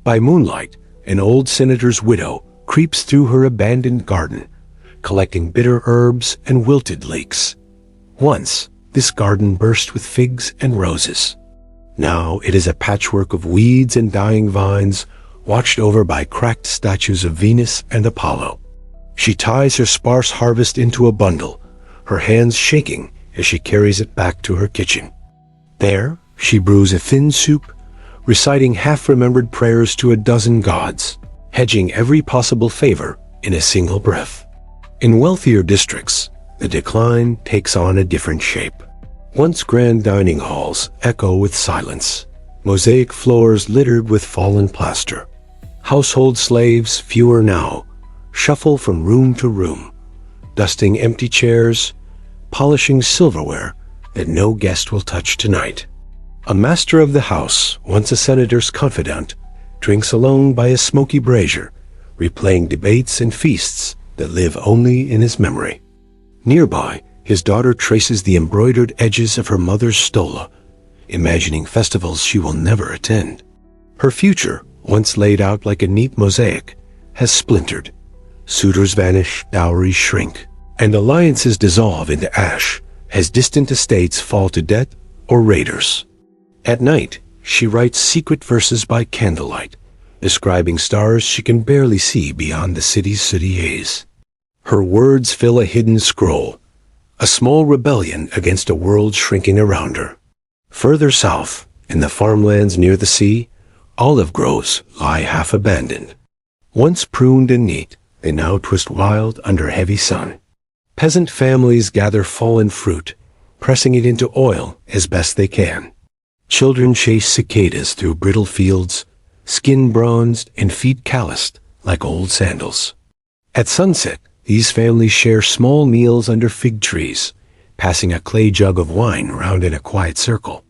By moonlight, an old senator's widow creeps through her abandoned garden, collecting bitter herbs and wilted leeks. Once, this garden burst with figs and roses. Now it is a patchwork of weeds and dying vines, watched over by cracked statues of Venus and Apollo. She ties her sparse harvest into a bundle, her hands shaking as she carries it back to her kitchen. There, she brews a thin soup, reciting half-remembered prayers to a dozen gods, hedging every possible favor in a single breath. In wealthier districts, the decline takes on a different shape. Once grand dining halls echo with silence, mosaic floors littered with fallen plaster. Household slaves, fewer now, shuffle from room to room, dusting empty chairs, polishing silverware that no guest will touch tonight. A master of the house, once a senator's confidant, drinks alone by a smoky brazier, replaying debates and feasts that live only in his memory. Nearby, his daughter traces the embroidered edges of her mother's stola, imagining festivals she will never attend. Her future, once laid out like a neat mosaic, has splintered. Suitors vanish, dowries shrink, and alliances dissolve into ash as distant estates fall to debt or raiders. At night, she writes secret verses by candlelight, describing stars she can barely see beyond the city's sooty haze. Her words fill a hidden scroll, a small rebellion against a world shrinking around her. Further south, in the farmlands near the sea, olive groves lie half abandoned. Once pruned and neat, they now twist wild under heavy sun. Peasant families gather fallen fruit, pressing it into oil as best they can. Children chase cicadas through brittle fields, skin bronzed and feet calloused like old sandals. At sunset, these families share small meals under fig trees, passing a clay jug of wine round in a quiet circle.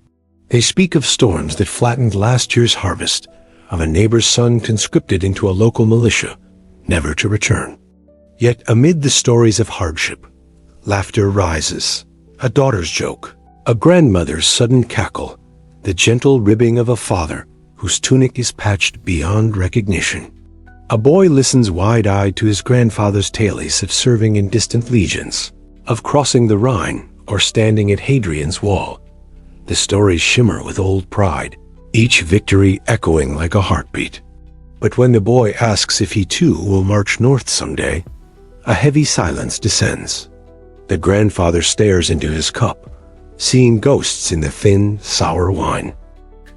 They speak of storms that flattened last year's harvest, of a neighbor's son conscripted into a local militia, never to return. Yet amid the stories of hardship, laughter rises, a daughter's joke, a grandmother's sudden cackle, the gentle ribbing of a father whose tunic is patched beyond recognition. A boy listens wide-eyed to his grandfather's tales of serving in distant legions, of crossing the Rhine or standing at Hadrian's wall. The stories shimmer with old pride, each victory echoing like a heartbeat. But when the boy asks if he too will march north someday, a heavy silence descends. The grandfather stares into his cup, seeing ghosts in the thin, sour wine.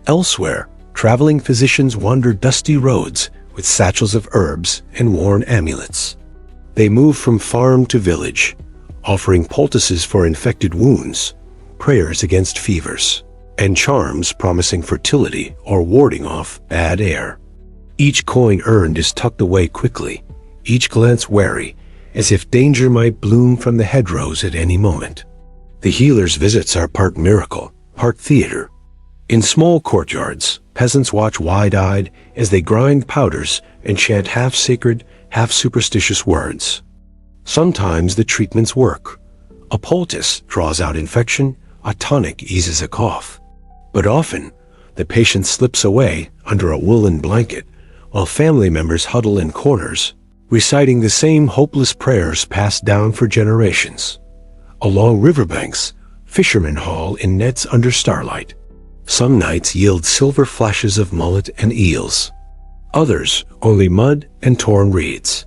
Elsewhere, traveling physicians wander dusty roads with satchels of herbs and worn amulets. They move from farm to village, offering poultices for infected wounds, prayers against fevers, and charms promising fertility or warding off bad air. Each coin earned is tucked away quickly, each glance wary, as if danger might bloom from the hedgerows at any moment. The healer's visits are part miracle, part theater. In small courtyards, peasants watch wide-eyed as they grind powders and chant half-sacred, half-superstitious words. Sometimes the treatments work. A poultice draws out infection, a tonic eases a cough. But often, the patient slips away under a woolen blanket, while family members huddle in corners, reciting the same hopeless prayers passed down for generations. Along riverbanks, fishermen haul in nets under starlight. Some nights yield silver flashes of mullet and eels. Others only mud and torn reeds.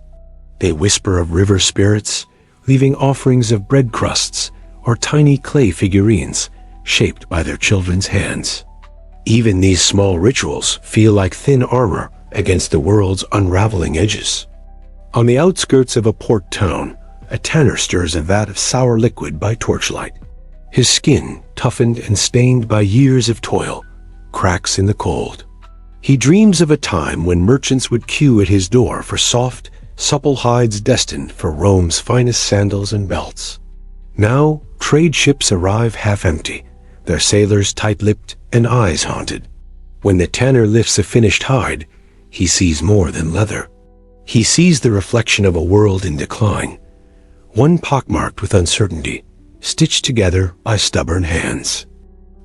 They whisper of river spirits, leaving offerings of bread crusts or tiny clay figurines shaped by their children's hands. Even these small rituals feel like thin armor against the world's unraveling edges. On the outskirts of a port town, a tanner stirs a vat of sour liquid by torchlight. His skin, toughened and stained by years of toil, cracks in the cold. He dreams of a time when merchants would queue at his door for soft, supple hides destined for Rome's finest sandals and belts. Now, trade ships arrive half-empty, their sailors tight-lipped and eyes haunted. When the tanner lifts a finished hide, he sees more than leather. He sees the reflection of a world in decline, one pockmarked with uncertainty, stitched together by stubborn hands.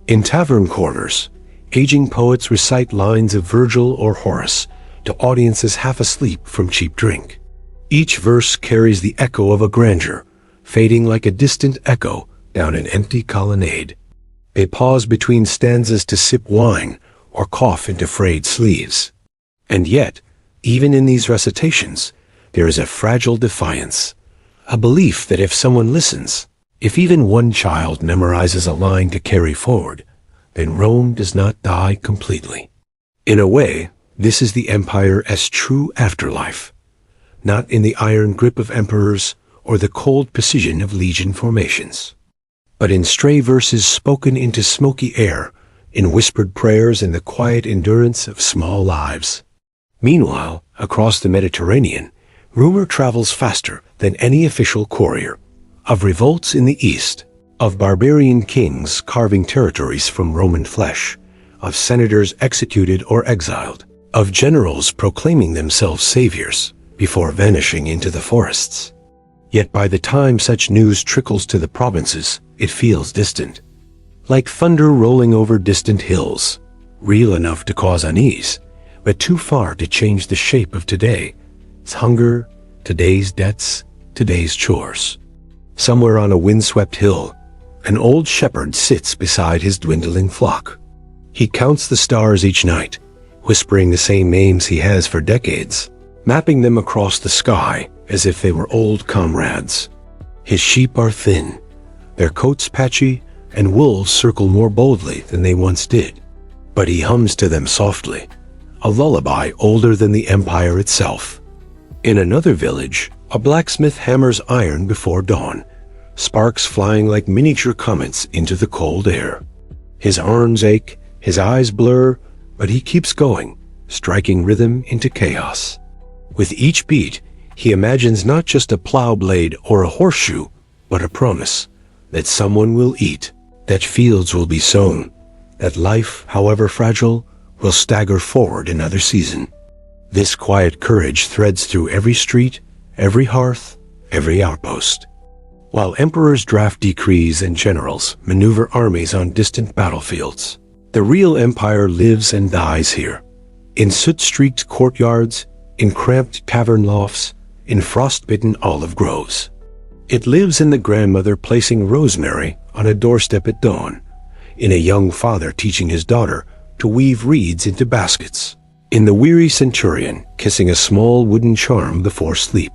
In tavern corners, aging poets recite lines of Virgil or Horace to audiences half asleep from cheap drink. Each verse carries the echo of a grandeur, fading like a distant echo down an empty colonnade. They pause between stanzas to sip wine or cough into frayed sleeves. And yet, even in these recitations, there is a fragile defiance, a belief that if someone listens, if even one child memorizes a line to carry forward, then Rome does not die completely. In a way, this is the empire's true afterlife, not in the iron grip of emperors or the cold precision of legion formations, but in stray verses spoken into smoky air, in whispered prayers and the quiet endurance of small lives. Meanwhile, across the Mediterranean, rumor travels faster than any official courier, of revolts in the east, of barbarian kings carving territories from Roman flesh, of senators executed or exiled, of generals proclaiming themselves saviors before vanishing into the forests. Yet by the time such news trickles to the provinces, it feels distant, like thunder rolling over distant hills, real enough to cause unease, but too far to change the shape of today's hunger, today's debts, today's chores. Somewhere on a windswept hill, an old shepherd sits beside his dwindling flock. He counts the stars each night, whispering the same names he has for decades, mapping them across the sky as if they were old comrades. His sheep are thin, their coats patchy, and wolves circle more boldly than they once did. But he hums to them softly, a lullaby older than the empire itself. In another village, a blacksmith hammers iron before dawn, sparks flying like miniature comets into the cold air. His arms ache, his eyes blur, but he keeps going, striking rhythm into chaos. With each beat, he imagines not just a plow blade or a horseshoe, but a promise that someone will eat, that fields will be sown, that life, however fragile, will stagger forward another season. This quiet courage threads through every street, every hearth, every outpost. While emperors draft decrees and generals maneuver armies on distant battlefields, the real empire lives and dies here, in soot-streaked courtyards, in cramped tavern lofts, in frost-bitten olive groves. It lives in the grandmother placing rosemary on a doorstep at dawn, in a young father teaching his daughter to weave reeds into baskets, in the weary centurion kissing a small wooden charm before sleep.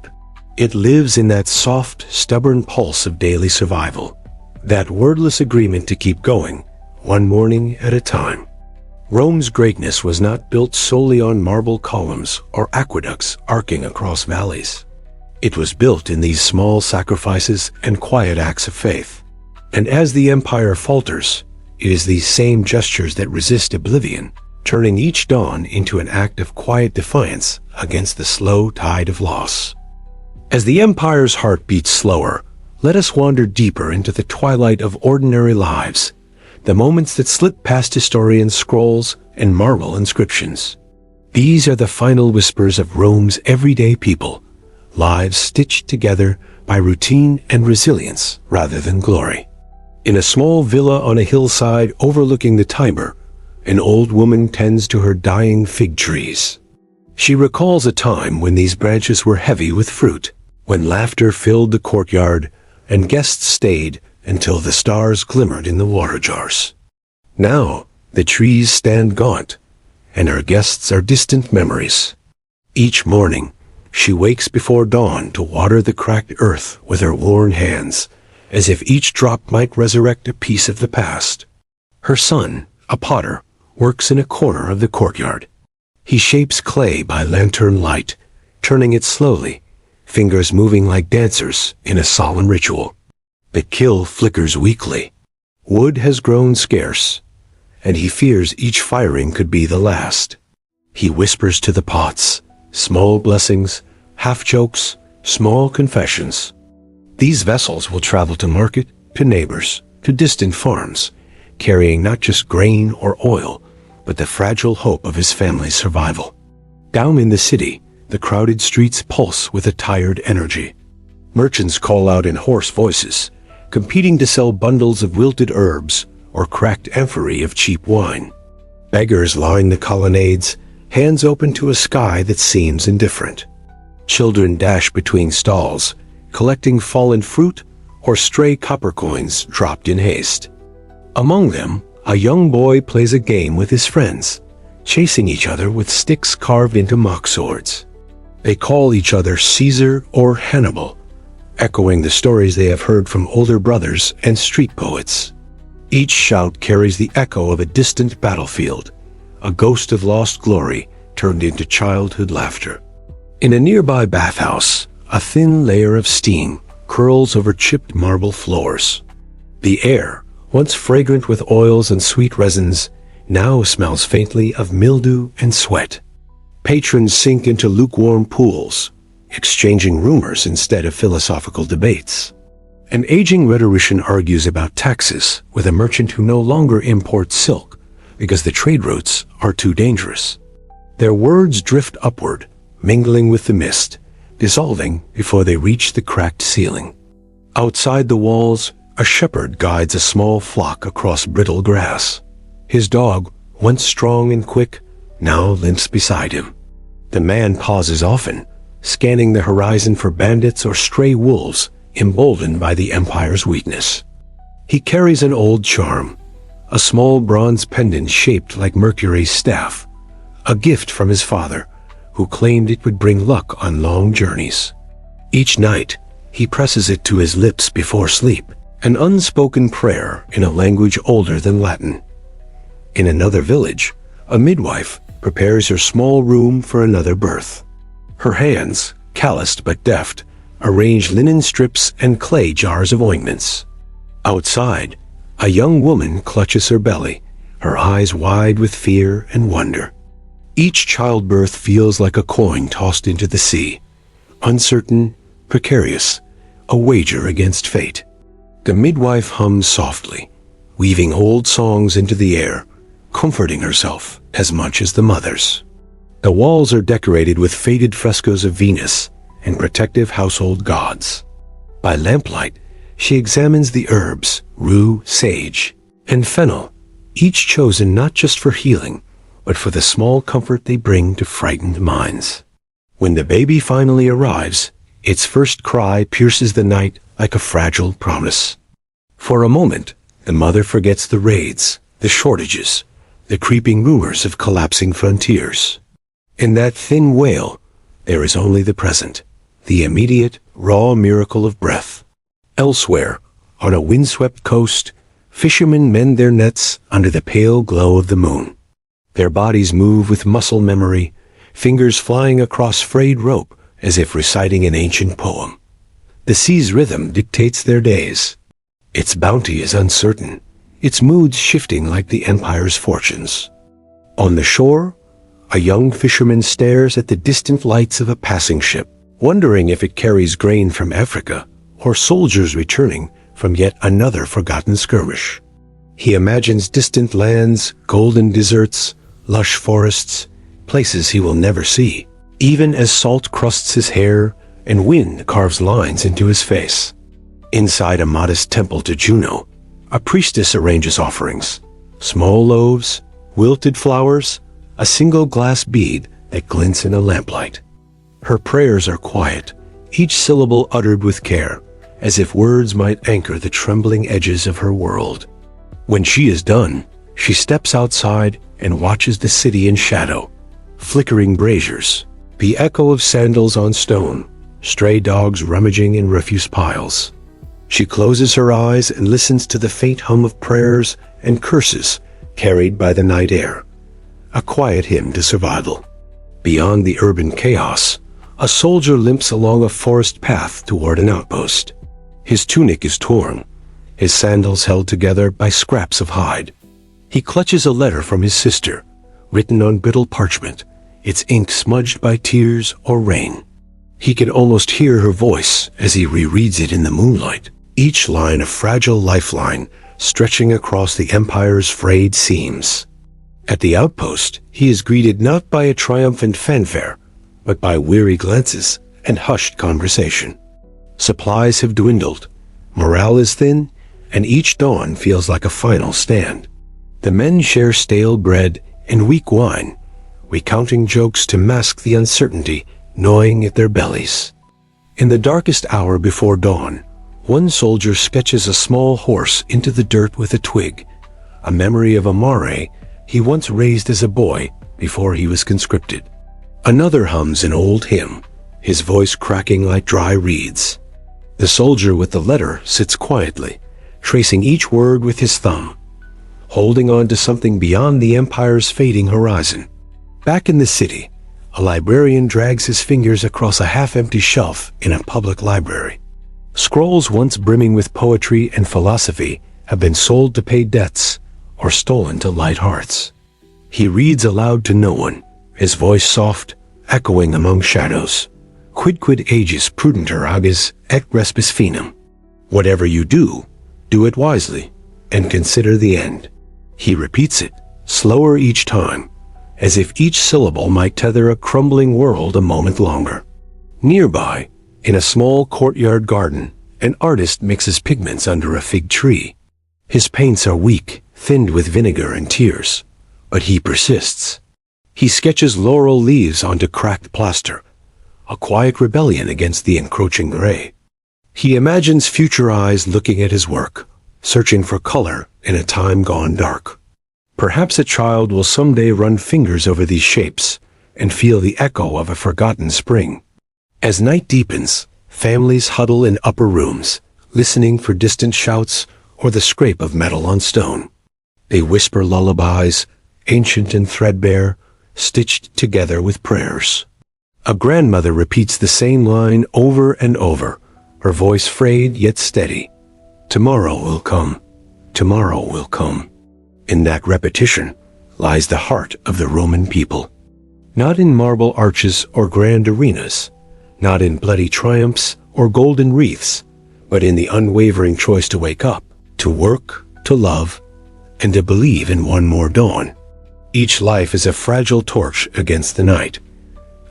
It lives in that soft, stubborn pulse of daily survival, That wordless agreement to keep going, one morning at a time. Rome's greatness was not built solely on marble columns or aqueducts arcing across valleys. It was built in these small sacrifices and quiet acts of faith. And as the empire falters, it is these same gestures that resist oblivion, turning each dawn into an act of quiet defiance against the slow tide of loss. As the empire's heart beats slower, let us wander deeper into the twilight of ordinary lives, the moments that slip past historians' scrolls and marble inscriptions. These are the final whispers of Rome's everyday people, lives stitched together by routine and resilience rather than glory. In a small villa on a hillside overlooking the Tiber, an old woman tends to her dying fig trees. She recalls a time when these branches were heavy with fruit, when laughter filled the courtyard and guests stayed until the stars glimmered in the water jars. Now, the trees stand gaunt, and her guests are distant memories. Each morning, she wakes before dawn to water the cracked earth with her worn hands, as if each drop might resurrect a piece of the past. Her son, a potter, works in a corner of the courtyard. He shapes clay by lantern light, turning it slowly, fingers moving like dancers in a solemn ritual. The kiln flickers weakly. Wood has grown scarce, and he fears each firing could be the last. He whispers to the pots, small blessings, half-jokes, small confessions. These vessels will travel to market, to neighbors, to distant farms, carrying not just grain or oil, but the fragile hope of his family's survival. Down in the city, the crowded streets pulse with a tired energy. Merchants call out in hoarse voices, competing to sell bundles of wilted herbs or cracked amphorae of cheap wine. Beggars line the colonnades, hands open to a sky that seems indifferent. Children dash between stalls, collecting fallen fruit or stray copper coins dropped in haste. Among them, a young boy plays a game with his friends, chasing each other with sticks carved into mock swords. They call each other Caesar or Hannibal, echoing the stories they have heard from older brothers and street poets. Each shout carries the echo of a distant battlefield, a ghost of lost glory turned into childhood laughter. In a nearby bathhouse, a thin layer of steam curls over chipped marble floors. The air, once fragrant with oils and sweet resins, now smells faintly of mildew and sweat. Patrons sink into lukewarm pools, exchanging rumors instead of philosophical debates. An aging rhetorician argues about taxes with a merchant who no longer imports silk because the trade routes are too dangerous. Their words drift upward, mingling with the mist, dissolving before they reach the cracked ceiling. Outside the walls, a shepherd guides a small flock across brittle grass. His dog, once strong and quick, now limps beside him. The man pauses often, scanning the horizon for bandits or stray wolves, emboldened by the empire's weakness. He carries an old charm, a small bronze pendant shaped like Mercury's staff, a gift from his father, who claimed it would bring luck on long journeys. Each night, he presses it to his lips before sleep, an unspoken prayer in a language older than Latin. In another village, a midwife prepares her small room for another birth. Her hands, calloused but deft, arrange linen strips and clay jars of ointments. Outside, a young woman clutches her belly, her eyes wide with fear and wonder. Each childbirth feels like a coin tossed into the sea, uncertain, precarious, a wager against fate. The midwife hums softly, weaving old songs into the air, comforting herself as much as the mothers. The walls are decorated with faded frescoes of Venus and protective household gods. By lamplight, she examines the herbs, rue, sage, and fennel, each chosen not just for healing, but for the small comfort they bring to frightened minds. When the baby finally arrives, its first cry pierces the night like a fragile promise. For a moment, the mother forgets the raids, the shortages, the creeping rumors of collapsing frontiers. In that thin wail, there is only the present, the immediate, raw miracle of breath. Elsewhere, On a windswept coast, fishermen mend their nets under the pale glow of the moon. Their bodies move with muscle memory, fingers flying across frayed rope as if reciting an ancient poem. The sea's rhythm dictates their days. Its bounty is uncertain, its moods shifting like the empire's fortunes. On the shore, a young fisherman stares at the distant lights of a passing ship, wondering if it carries grain from Africa or soldiers returning from yet another forgotten skirmish. He imagines distant lands, golden deserts, lush forests, places he will never see, even as salt crusts his hair and wind carves lines into his face. Inside a modest temple to Juno, a priestess arranges offerings, small loaves, wilted flowers, a single glass bead that glints in a lamplight. Her prayers are quiet, each syllable uttered with care, as if words might anchor the trembling edges of her world. When she is done, she steps outside and watches the city in shadow, flickering braziers, the echo of sandals on stone, stray dogs rummaging in refuse piles. She closes her eyes and listens to the faint hum of prayers and curses carried by the night air, a quiet hymn to survival. Beyond the urban chaos, a soldier limps along a forest path toward an outpost. His tunic is torn, his sandals held together by scraps of hide. He clutches a letter from his sister, written on brittle parchment, its ink smudged by tears or rain. He can almost hear her voice as he rereads it in the moonlight, each line a fragile lifeline stretching across the empire's frayed seams. At the outpost, he is greeted not by a triumphant fanfare, but by weary glances and hushed conversation. Supplies have dwindled, morale is thin, and each dawn feels like a final stand. The men share stale bread and weak wine, recounting jokes to mask the uncertainty gnawing at their bellies. In the darkest hour before dawn, one soldier sketches a small horse into the dirt with a twig, a memory of a mare he once raised as a boy before he was conscripted. Another hums an old hymn, his voice cracking like dry reeds. The soldier with the letter sits quietly, tracing each word with his thumb, holding on to something beyond the empire's fading horizon. Back in the city, a librarian drags his fingers across a half-empty shelf in a public library. Scrolls once brimming with poetry and philosophy have been sold to pay debts or stolen to light hearts. He reads aloud to no one, his voice soft, echoing among shadows. Quidquid aegis prudenter ages et respis finum. Whatever you do, do it wisely, and consider the end. He repeats it, slower each time, as if each syllable might tether a crumbling world a moment longer. Nearby, in a small courtyard garden, an artist mixes pigments under a fig tree. His paints are weak, thinned with vinegar and tears, but he persists. He sketches laurel leaves onto cracked plaster, a quiet rebellion against the encroaching gray. He imagines future eyes looking at his work, searching for color in a time gone dark. Perhaps a child will someday run fingers over these shapes and feel the echo of a forgotten spring. As night deepens, families huddle in upper rooms, listening for distant shouts or the scrape of metal on stone. They whisper lullabies, ancient and threadbare, stitched together with prayers. A grandmother repeats the same line over and over, her voice frayed yet steady. Tomorrow will come. Tomorrow will come. In that repetition lies the heart of the Roman people. Not in marble arches or grand arenas, not in bloody triumphs or golden wreaths, but in the unwavering choice to wake up, to work, to love, and to believe in one more dawn. Each life is a fragile torch against the night.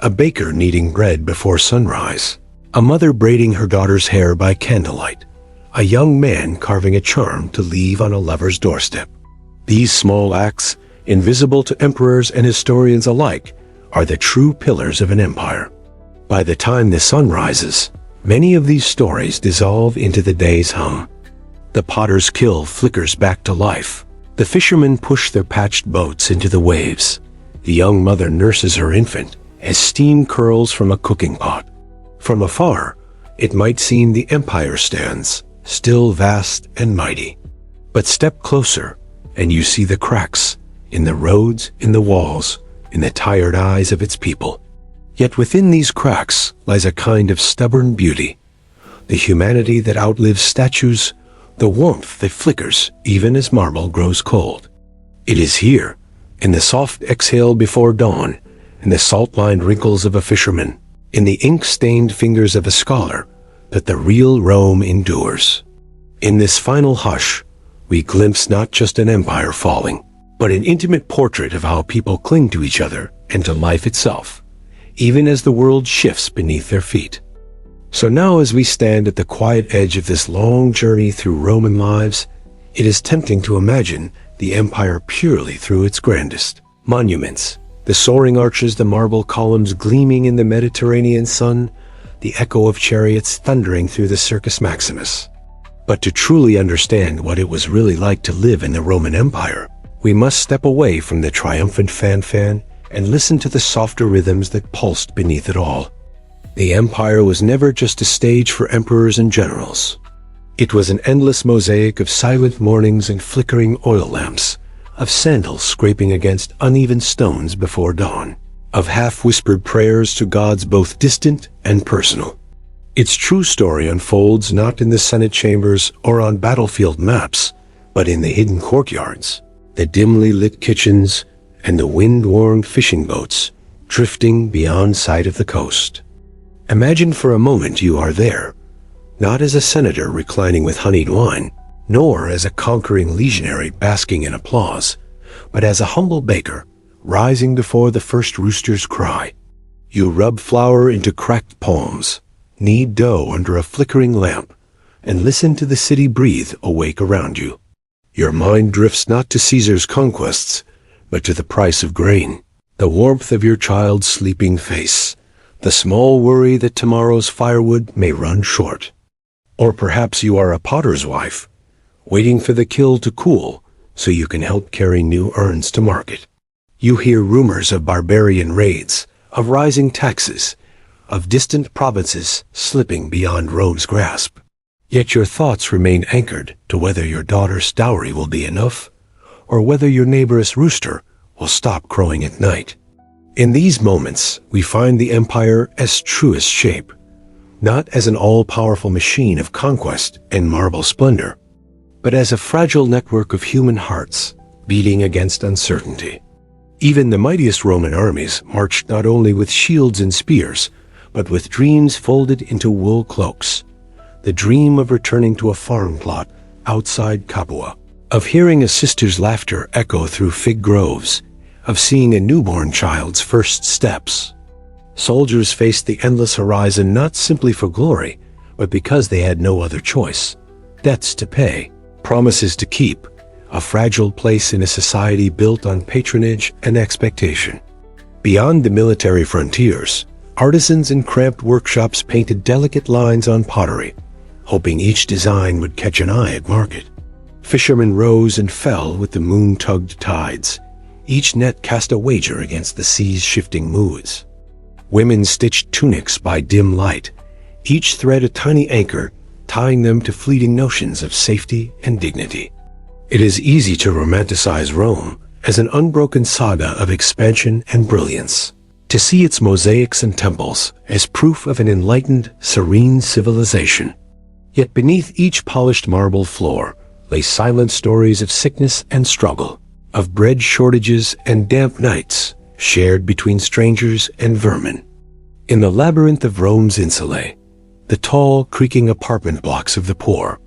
A baker kneading bread before sunrise, a mother braiding her daughter's hair by candlelight, a young man carving a charm to leave on a lover's doorstep. These small acts, invisible to emperors and historians alike, are the true pillars of an empire. By the time the sun rises, many of these stories dissolve into the day's hum. The potter's kiln flickers back to life. The fishermen push their patched boats into the waves. The young mother nurses her infant as steam curls from a cooking pot. From afar, it might seem the empire stands, still vast and mighty. But step closer, and you see the cracks in the roads, in the walls, in the tired eyes of its people. Yet within these cracks lies a kind of stubborn beauty, the humanity that outlives statues, the warmth that flickers even as marble grows cold. It is here, in the soft exhale before dawn, in the salt-lined wrinkles of a fisherman, in the ink-stained fingers of a scholar, that the real Rome endures. In this final hush, we glimpse not just an empire falling, but an intimate portrait of how people cling to each other and to life itself, even as the world shifts beneath their feet. So now, as we stand at the quiet edge of this long journey through Roman lives, it is tempting to imagine the empire purely through its grandest monuments, the soaring arches, the marble columns gleaming in the Mediterranean sun, the echo of chariots thundering through the Circus Maximus. But to truly understand what it was really like to live in the Roman Empire, we must step away from the triumphant fanfare and listen to the softer rhythms that pulsed beneath it all. The empire was never just a stage for emperors and generals. It was an endless mosaic of silent mornings and flickering oil lamps, of sandals scraping against uneven stones before dawn, of half-whispered prayers to gods both distant and personal. Its true story unfolds not in the Senate chambers or on battlefield maps, but in the hidden courtyards, the dimly lit kitchens, and the wind-worn fishing boats drifting beyond sight of the coast. Imagine for a moment you are there, not as a senator reclining with honeyed wine, nor as a conquering legionary basking in applause, but as a humble baker rising before the first rooster's cry. You rub flour into cracked palms, knead dough under a flickering lamp, and listen to the city breathe awake around you. Your mind drifts not to Caesar's conquests, but to the price of grain, the warmth of your child's sleeping face, the small worry that tomorrow's firewood may run short. Or perhaps you are a potter's wife, waiting for the kiln to cool so you can help carry new urns to market. You hear rumors of barbarian raids, of rising taxes, of distant provinces slipping beyond Rome's grasp. Yet your thoughts remain anchored to whether your daughter's dowry will be enough, or whether your neighbor's rooster will stop crowing at night. In these moments, we find the empire as truest shape, not as an all-powerful machine of conquest and marble splendor, but as a fragile network of human hearts beating against uncertainty. Even the mightiest Roman armies marched not only with shields and spears, but with dreams folded into wool cloaks. The dream of returning to a farm plot outside Capua, of hearing a sister's laughter echo through fig groves, of seeing a newborn child's first steps. Soldiers faced the endless horizon not simply for glory, but because they had no other choice. Debts to pay, promises to keep, a fragile place in a society built on patronage and expectation. Beyond the military frontiers, artisans in cramped workshops painted delicate lines on pottery, hoping each design would catch an eye at market. Fishermen rose and fell with the moon-tugged tides. Each net cast a wager against the sea's shifting moods. Women stitched tunics by dim light, each thread a tiny anchor, tying them to fleeting notions of safety and dignity. It is easy to romanticize Rome as an unbroken saga of expansion and brilliance, to see its mosaics and temples as proof of an enlightened, serene civilization. Yet beneath each polished marble floor lay silent stories of sickness and struggle, of bread shortages and damp nights shared between strangers and vermin. In the labyrinth of Rome's insulae, the tall, creaking apartment blocks of the poor,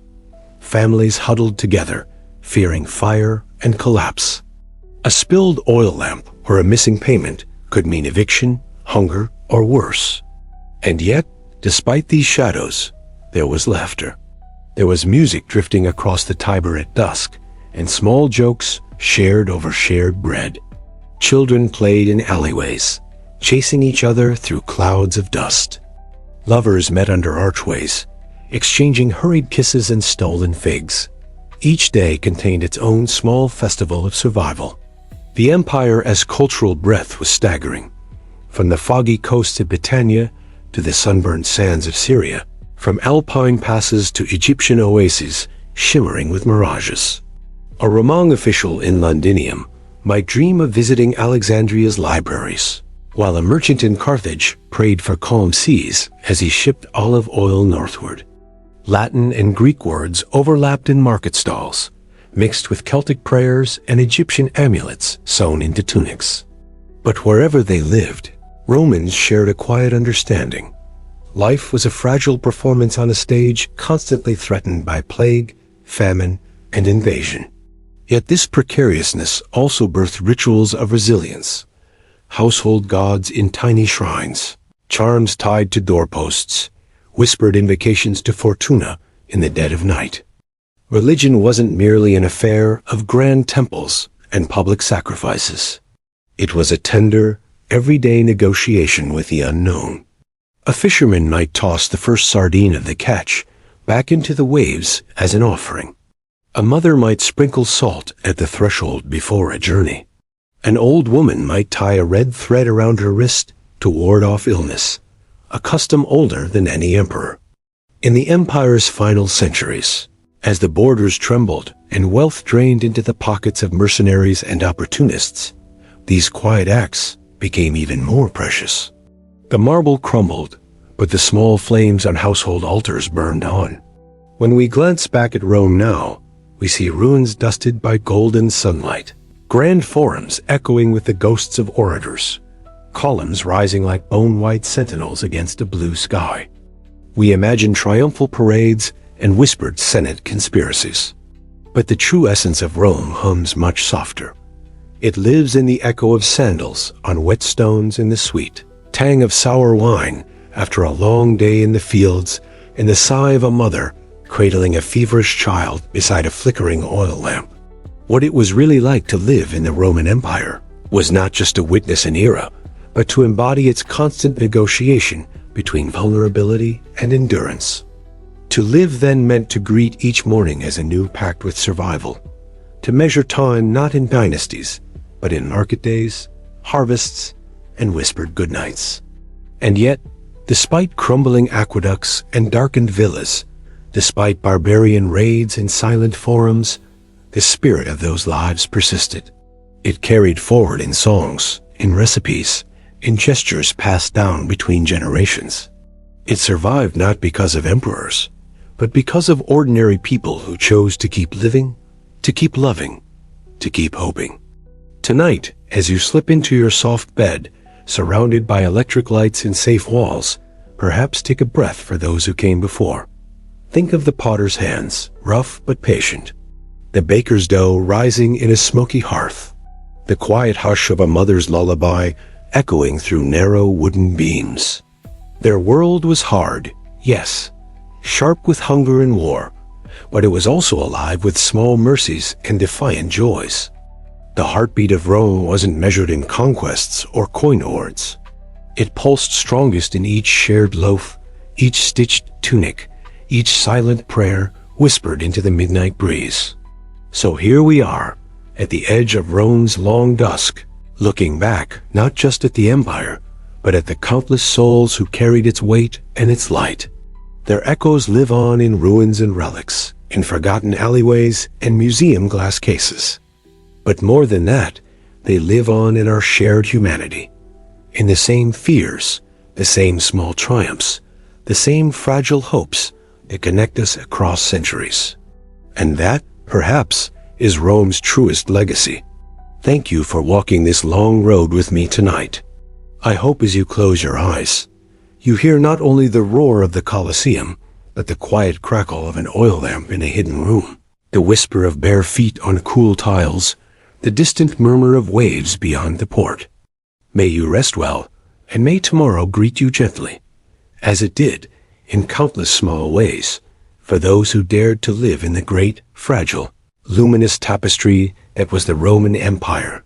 families huddled together, fearing fire and collapse. A spilled oil lamp or a missing payment could mean eviction, hunger, or worse. And yet, despite these shadows, there was laughter. There was music drifting across the Tiber at dusk, and small jokes shared over shared bread. Children played in alleyways, chasing each other through clouds of dust. Lovers met under archways, exchanging hurried kisses and stolen figs. Each day contained its own small festival of survival. The empire as cultural breadth was staggering. From the foggy coasts of Britannia to the sunburned sands of Syria, from alpine passes to Egyptian oases shimmering with mirages. A Roman official in Londinium might dream of visiting Alexandria's libraries, while a merchant in Carthage prayed for calm seas as he shipped olive oil northward. Latin and Greek words overlapped in market stalls, mixed with Celtic prayers and Egyptian amulets sewn into tunics. But wherever they lived, Romans shared a quiet understanding. Life was a fragile performance on a stage constantly threatened by plague, famine, and invasion. Yet this precariousness also birthed rituals of resilience, household gods in tiny shrines, charms tied to doorposts, whispered invocations to Fortuna in the dead of night. Religion wasn't merely an affair of grand temples and public sacrifices. It was a tender, everyday negotiation with the unknown. A fisherman might toss the first sardine of the catch back into the waves as an offering. A mother might sprinkle salt at the threshold before a journey. An old woman might tie a red thread around her wrist to ward off illness, a custom older than any emperor. In the empire's final centuries, as the borders trembled and wealth drained into the pockets of mercenaries and opportunists, these quiet acts became even more precious. The marble crumbled, but the small flames on household altars burned on. When we glance back at Rome now, we see ruins dusted by golden sunlight, grand forums echoing with the ghosts of orators, columns rising like bone-white sentinels against a blue sky. We imagine triumphal parades and whispered Senate conspiracies. But the true essence of Rome hums much softer. It lives in the echo of sandals on wet stones, in the sweet tang of sour wine after a long day in the fields, in the sigh of a mother cradling a feverish child beside a flickering oil lamp. What it was really like to live in the Roman Empire was not just to witness an era, but to embody its constant negotiation between vulnerability and endurance. To live then meant to greet each morning as a new pact with survival, to measure time not in dynasties, but in market days, harvests, and whispered goodnights. And yet, despite crumbling aqueducts and darkened villas, despite barbarian raids and silent forums, the spirit of those lives persisted. It carried forward in songs, in recipes, in gestures passed down between generations. It survived not because of emperors, but because of ordinary people who chose to keep living, to keep loving, to keep hoping. Tonight, as you slip into your soft bed, surrounded by electric lights and safe walls, perhaps take a breath for those who came before. Think of the potter's hands, rough but patient, the baker's dough rising in a smoky hearth, the quiet hush of a mother's lullaby echoing through narrow wooden beams. Their world was hard, yes, sharp with hunger and war, but it was also alive with small mercies and defiant joys. The heartbeat of Rome wasn't measured in conquests or coin hoards. It pulsed strongest in each shared loaf, each stitched tunic, each silent prayer whispered into the midnight breeze. So here we are, at the edge of Rome's long dusk, looking back not just at the empire, but at the countless souls who carried its weight and its light. Their echoes live on in ruins and relics, in forgotten alleyways and museum glass cases. But more than that, they live on in our shared humanity, in the same fears, the same small triumphs, the same fragile hopes that connect us across centuries. And that, perhaps, is Rome's truest legacy. Thank you for walking this long road with me tonight. I hope as you close your eyes, you hear not only the roar of the Colosseum, but the quiet crackle of an oil lamp in a hidden room, the whisper of bare feet on cool tiles, the distant murmur of waves beyond the port. May you rest well, and may tomorrow greet you gently, as it did, in countless small ways, for those who dared to live in the great, fragile, luminous tapestry that was the Roman Empire.